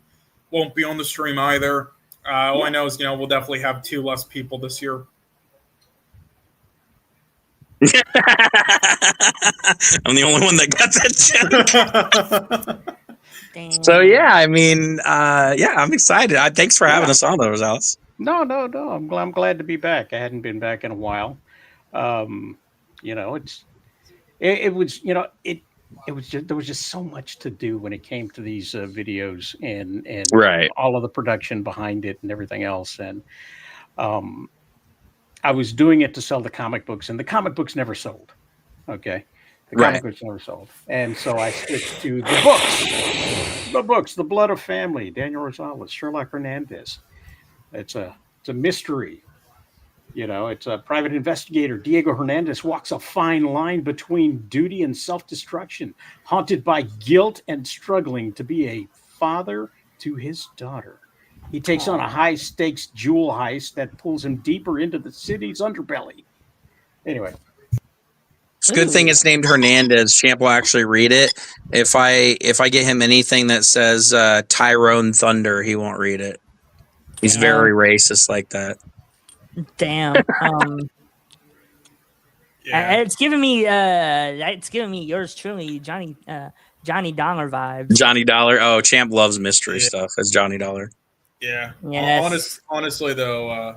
won't be on the stream either. All I know is we'll definitely have 2 less people this year. I'm the only one that got that joke. So yeah, I mean, I'm excited. Thanks for having us on, though, Rosales. No. I'm glad to be back. I hadn't been back in a while. It was just there was just so much to do when it came to these videos and right. all of the production behind it and everything else. And I was doing it to sell the comic books, and the comic books never sold. Okay. The comic books never sold. And so I switched to the books, The Blood of Family, Daniel Rosales, Sherlock Hernandez. It's a mystery. You know, it's a private investigator. Diego Hernandez walks a fine line between duty and self-destruction, haunted by guilt and struggling to be a father to his daughter. He takes on a high-stakes jewel heist that pulls him deeper into the city's underbelly. Anyway, It's a good thing it's named Hernandez. Champ will actually read it. If I get him anything that says Tyrone Thunder, he won't read it. He's very racist like that. Damn. It's giving me yours truly, Johnny Dollar vibes. Johnny Dollar. Oh, Champ loves mystery stuff. It's Johnny Dollar. Yeah. Yes. Honestly, though,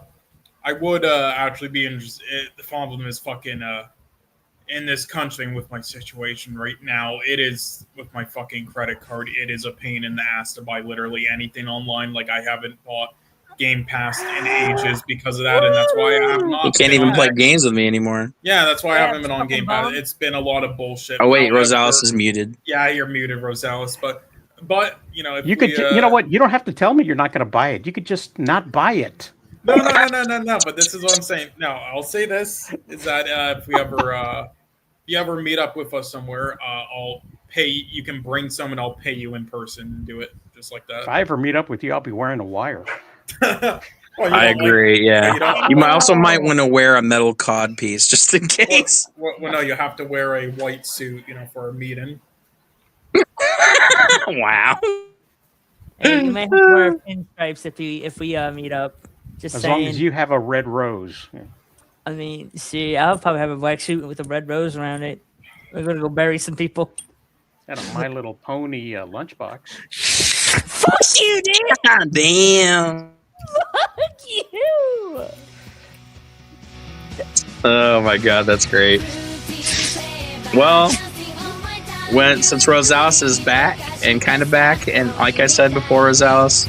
I would actually be interested. The problem is fucking in this country with my situation right now. It is with my fucking credit card. It is a pain in the ass to buy literally anything online. Like I haven't bought Game Pass in ages because of that, and that's why I have not. You can't even play games with me anymore. Yeah, that's why I haven't been on Game Pass. It's been a lot of bullshit. Oh wait, Rosales is muted. Yeah, you're muted, Rosales. But you know, if you could. You know what? You don't have to tell me you're not going to buy it. You could just not buy it. No. But this is what I'm saying. No, I'll say this is that if you ever meet up with us somewhere, I'll pay. You can bring someone. I'll pay you in person and do it just like that. If I ever meet up with you, I'll be wearing a wire. Well, I agree. You might also want to wear a metal cod piece just in case. Well, no, you have to wear a white suit, for a meeting. Wow. Hey, you may have to wear pinstripes if we meet up. Just as saying. long as you have a red rose. Yeah. I mean, see, I'll probably have a black suit with a red rose around it. We're gonna go bury some people. Got a My Little Pony lunchbox. Fuck you, dude! God damn. Fuck you! Oh my god, that's great. Well, since Rosales is back, and like I said before, Rosales,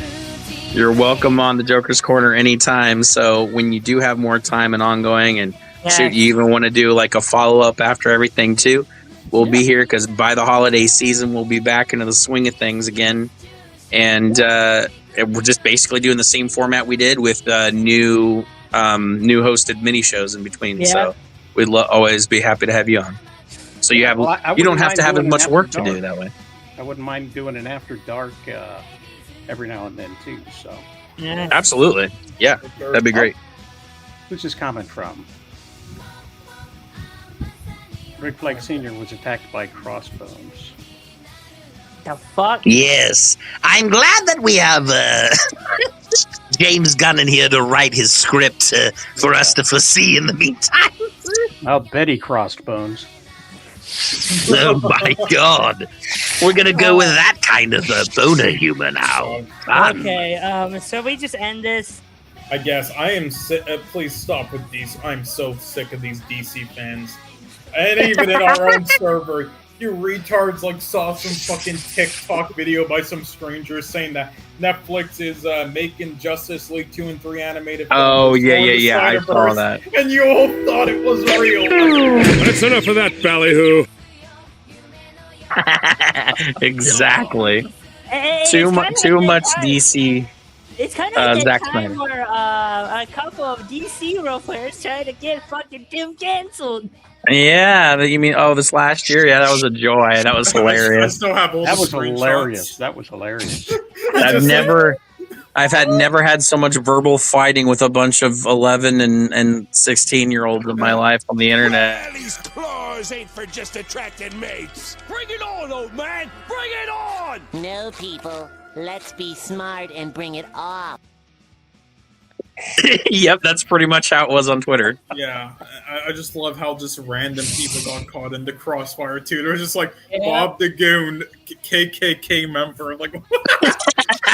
you're welcome on the Joker's Corner anytime. So when you do have more time and ongoing, and shoot, you even want to do like a follow-up after everything too, we'll be here, because by the holiday season, we'll be back into the swing of things again. And we're just basically doing the same format we did with new hosted mini shows in between. So we'd always be happy to have you on. So you don't have to have as much work to do that way. I wouldn't mind doing an after dark every now and then too. So absolutely, yeah, that'd be great. Who's this comment from? Rick Flake Sr. was attacked by crossbones. The fuck? Yes. I'm glad that we have James Gunn in here to write his script for us to foresee in the meantime. I'll bet he crossed bones. Oh my god. We're going to go with that kind of a boner humor now. Okay, so we just end this. I guess I am please stop with these. I'm so sick of these DC fans. And even in our own server, you retards saw some fucking TikTok video by some stranger saying that Netflix is making Justice League 2 and 3 animated films. Oh, yeah, I saw that. And you all thought it was real. That's enough of that, ballyhoo. Exactly. Too much DC. It's kind of like Zack that time Snyder. where a couple of DC role players tried to get fucking Doom canceled. Yeah, you mean this last year? Yeah, that was a joy. That was hilarious. I still have all That the was screenshots. hilarious. That was hilarious. I've never had so much verbal fighting with a bunch of 11 and 16-year-olds in my life on the internet. These claws ain't for just attracting mates. Bring it on, old man. Bring it on. No, people. Let's be smart and bring it off. Yep, that's pretty much how it was on Twitter. Yeah, I just love how just random people got caught into Crossfire too. They're just like Bob the Goon, KKK member. Like,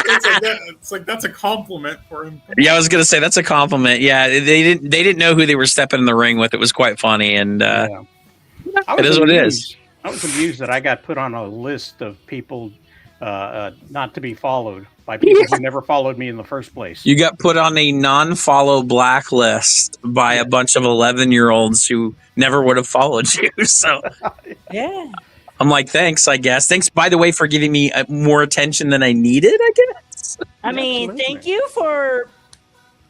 it's like that's a compliment for him. Yeah, I was gonna say that's a compliment. Yeah, they didn't know who they were stepping in the ring with. It was quite funny, and it is what it is. I was amused that I got put on a list of people not to be followed by people who never followed me in the first place. You got put on a non-follow blacklist by a bunch of 11-year-olds who never would have followed you. So Yeah. I'm like, thanks, I guess. Thanks, by the way, for giving me more attention than I needed, I guess. I mean, Absolutely. thank you for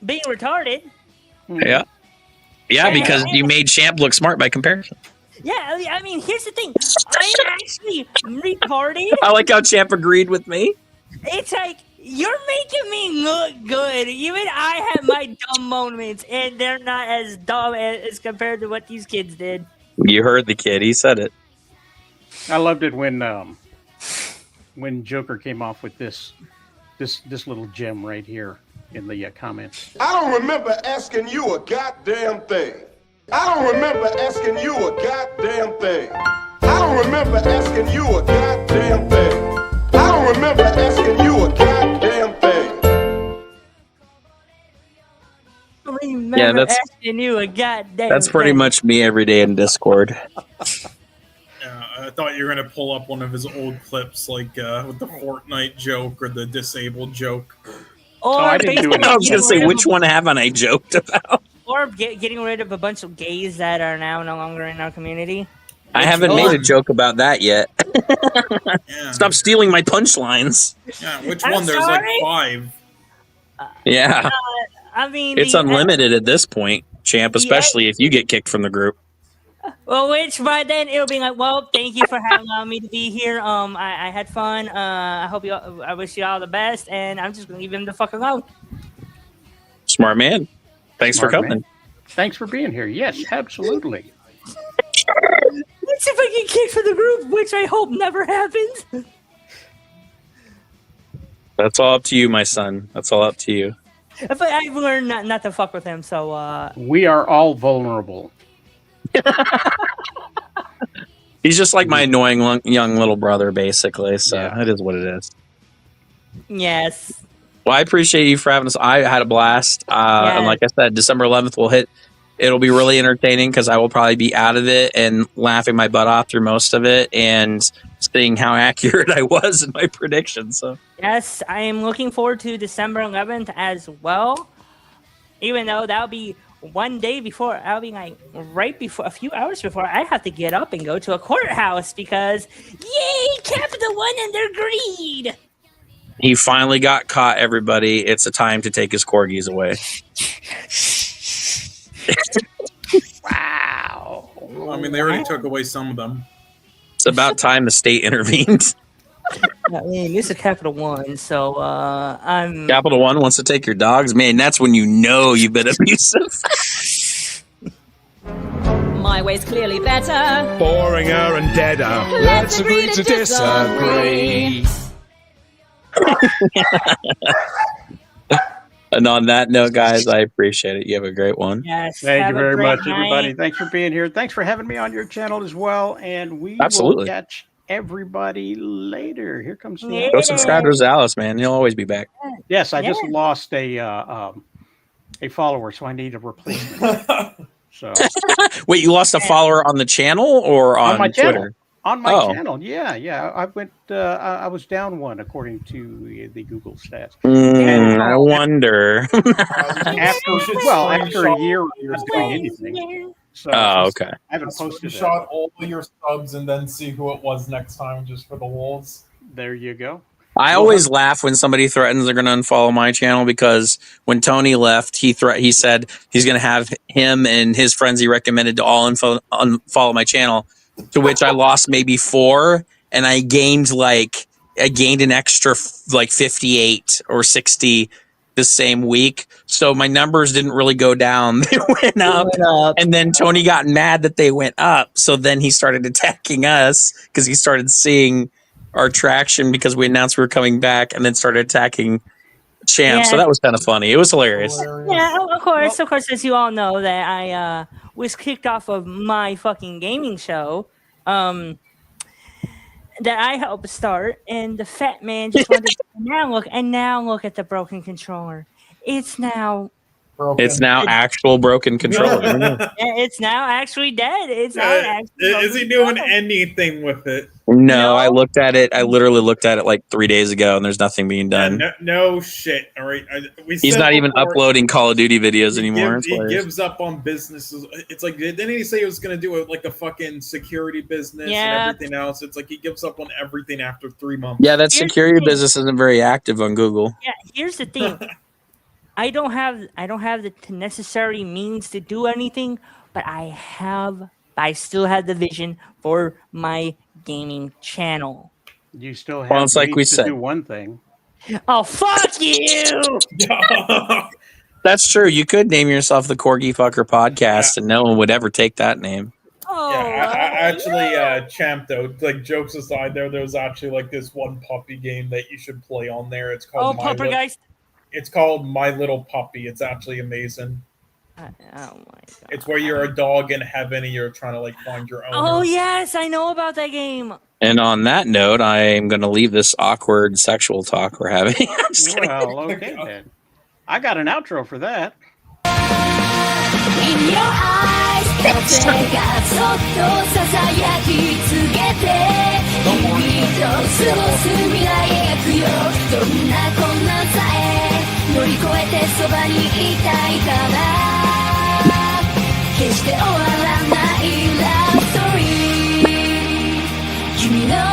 being retarded. Yeah. Yeah, because you made Champ look smart by comparison. Yeah, I mean, here's the thing. I'm actually retarded. I like how Champ agreed with me. It's like, you're making me look good. Even I have my dumb moments, and they're not as dumb as compared to what these kids did. You heard the kid. He said it. I loved it when Joker came off with this little gem right here in the comments. I don't remember asking you a goddamn thing. I don't remember asking you a goddamn thing. I don't remember asking you a goddamn thing. I don't remember asking you a goddamn thing. I don't remember asking you a goddamn That's pretty thing. much me every day in Discord. I thought you were gonna pull up one of his old clips, like with the Fortnite joke or the disabled joke. Or I didn't do it. I was gonna say, which one haven't I joked about? Or getting rid of a bunch of gays that are now no longer in our community. I haven't made a joke about that yet. Yeah. Stop stealing my punchlines. Yeah, which I'm one? There's sorry? like 5. Yeah, I mean, it's unlimited at this point, Champ. Especially if you get kicked from the group. Well, which by then it'll be like, well, thank you for allowing me to be here. I had fun. I wish you all the best, and I'm just gonna leave him the fuck alone. Smart man. Thanks for Smart coming. man. Thanks for being here. Yes, absolutely. Let's see if I get kicked from the group, which I hope never happens. That's all up to you, my son. That's all up to you. But I've learned not to fuck with him, so We are all vulnerable. He's just like my annoying young little brother, basically. So it is what it is. yes. Well, I appreciate you for having us. I had a blast. And like I said, December 11th will hit. It'll be really entertaining because I will probably be out of it and laughing my butt off through most of it and seeing how accurate I was in my predictions. So Yes, I am looking forward to December 11th as well. Even though that'll be one day before, I'll be like right before, a few hours before I have to get up and go to a courthouse because, yay, Capital One and their greed. he finally got caught, everybody. It's a time to take his corgis away. Wow. I mean, they already took away some of them. It's about time the state intervened. I mean, this is Capital One, so I'm. Capital One wants to take your dogs. Man, that's when you know you've been abusive. My way's clearly better. Boringer and deader. Let's agree to disagree. And on that note, guys, I appreciate it. You have a great one. Yes. Thank you very much, night. everybody. Thanks for being here. Thanks for having me on your channel as well. And we Absolutely. will catch everybody later. Here comes the Go subscribe to Rosales, man. He'll always be back. Yes, I just lost a follower, so I need a replacement. So Wait, you lost a follower on the channel or on my Twitter? channel. On my Oh. channel, yeah. I went. I was down one according to the Google stats. I wonder. After a year of not doing anything. So okay. I haven't posted that. Screenshot all of your subs and then see who it was next time, just for the wolves. There you go. I always laugh when somebody threatens they're going to unfollow my channel because when Tony left, he said he's going to have him and his friends he recommended to all unfollow my channel. To which I lost maybe 4, and I gained an extra 58 or 60 the same week. So my numbers didn't really go down; they went up. And then Tony got mad that they went up. So then he started attacking us because he started seeing our traction because we announced we were coming back, and then started attacking Champ. Yeah. So that was kind of funny. It was hilarious. Yeah, of course, as you all know that I was kicked off of my fucking gaming show, that I helped start, and the fat man just wanted to now look at the broken controller. It's now Broken. It's now actual broken controller. it's now actually dead. It's not actually Is he doing anything with it? No, I looked at it. I literally looked at it like 3 days ago, and there's nothing being done. No shit. All right. He's not even uploading Call of Duty videos anymore. He gives up on businesses. It's like, didn't he say he was going to do like a fucking security business and everything else? It's like he gives up on everything after 3 months. Yeah, that security business isn't very active on Google. Yeah, here's the thing. I don't have the necessary means to do anything, but I still have the vision for my gaming channel. You still have Well, it's like we means to said. do one thing. Oh, fuck you! That's true. You could name yourself the Corgi Fucker Podcast, and no one would ever take that name. Oh, I actually, Champ, though, like, jokes aside, there's actually, like, this one puppy game that you should play on there. It's called Puppergeist. It's called My Little Puppy. It's actually amazing. Oh my god! It's where you're a dog in heaven and you're trying to like find your own. Oh yes, I know about that game. And on that note, I am going to leave this awkward sexual talk we're having. Well, okay then. I got an outro for that. In your eyes 風がそっとささやきつけて日々と過ごす未来描くよどんな困難さえ乗り越えてそばにいたいから決して終わらない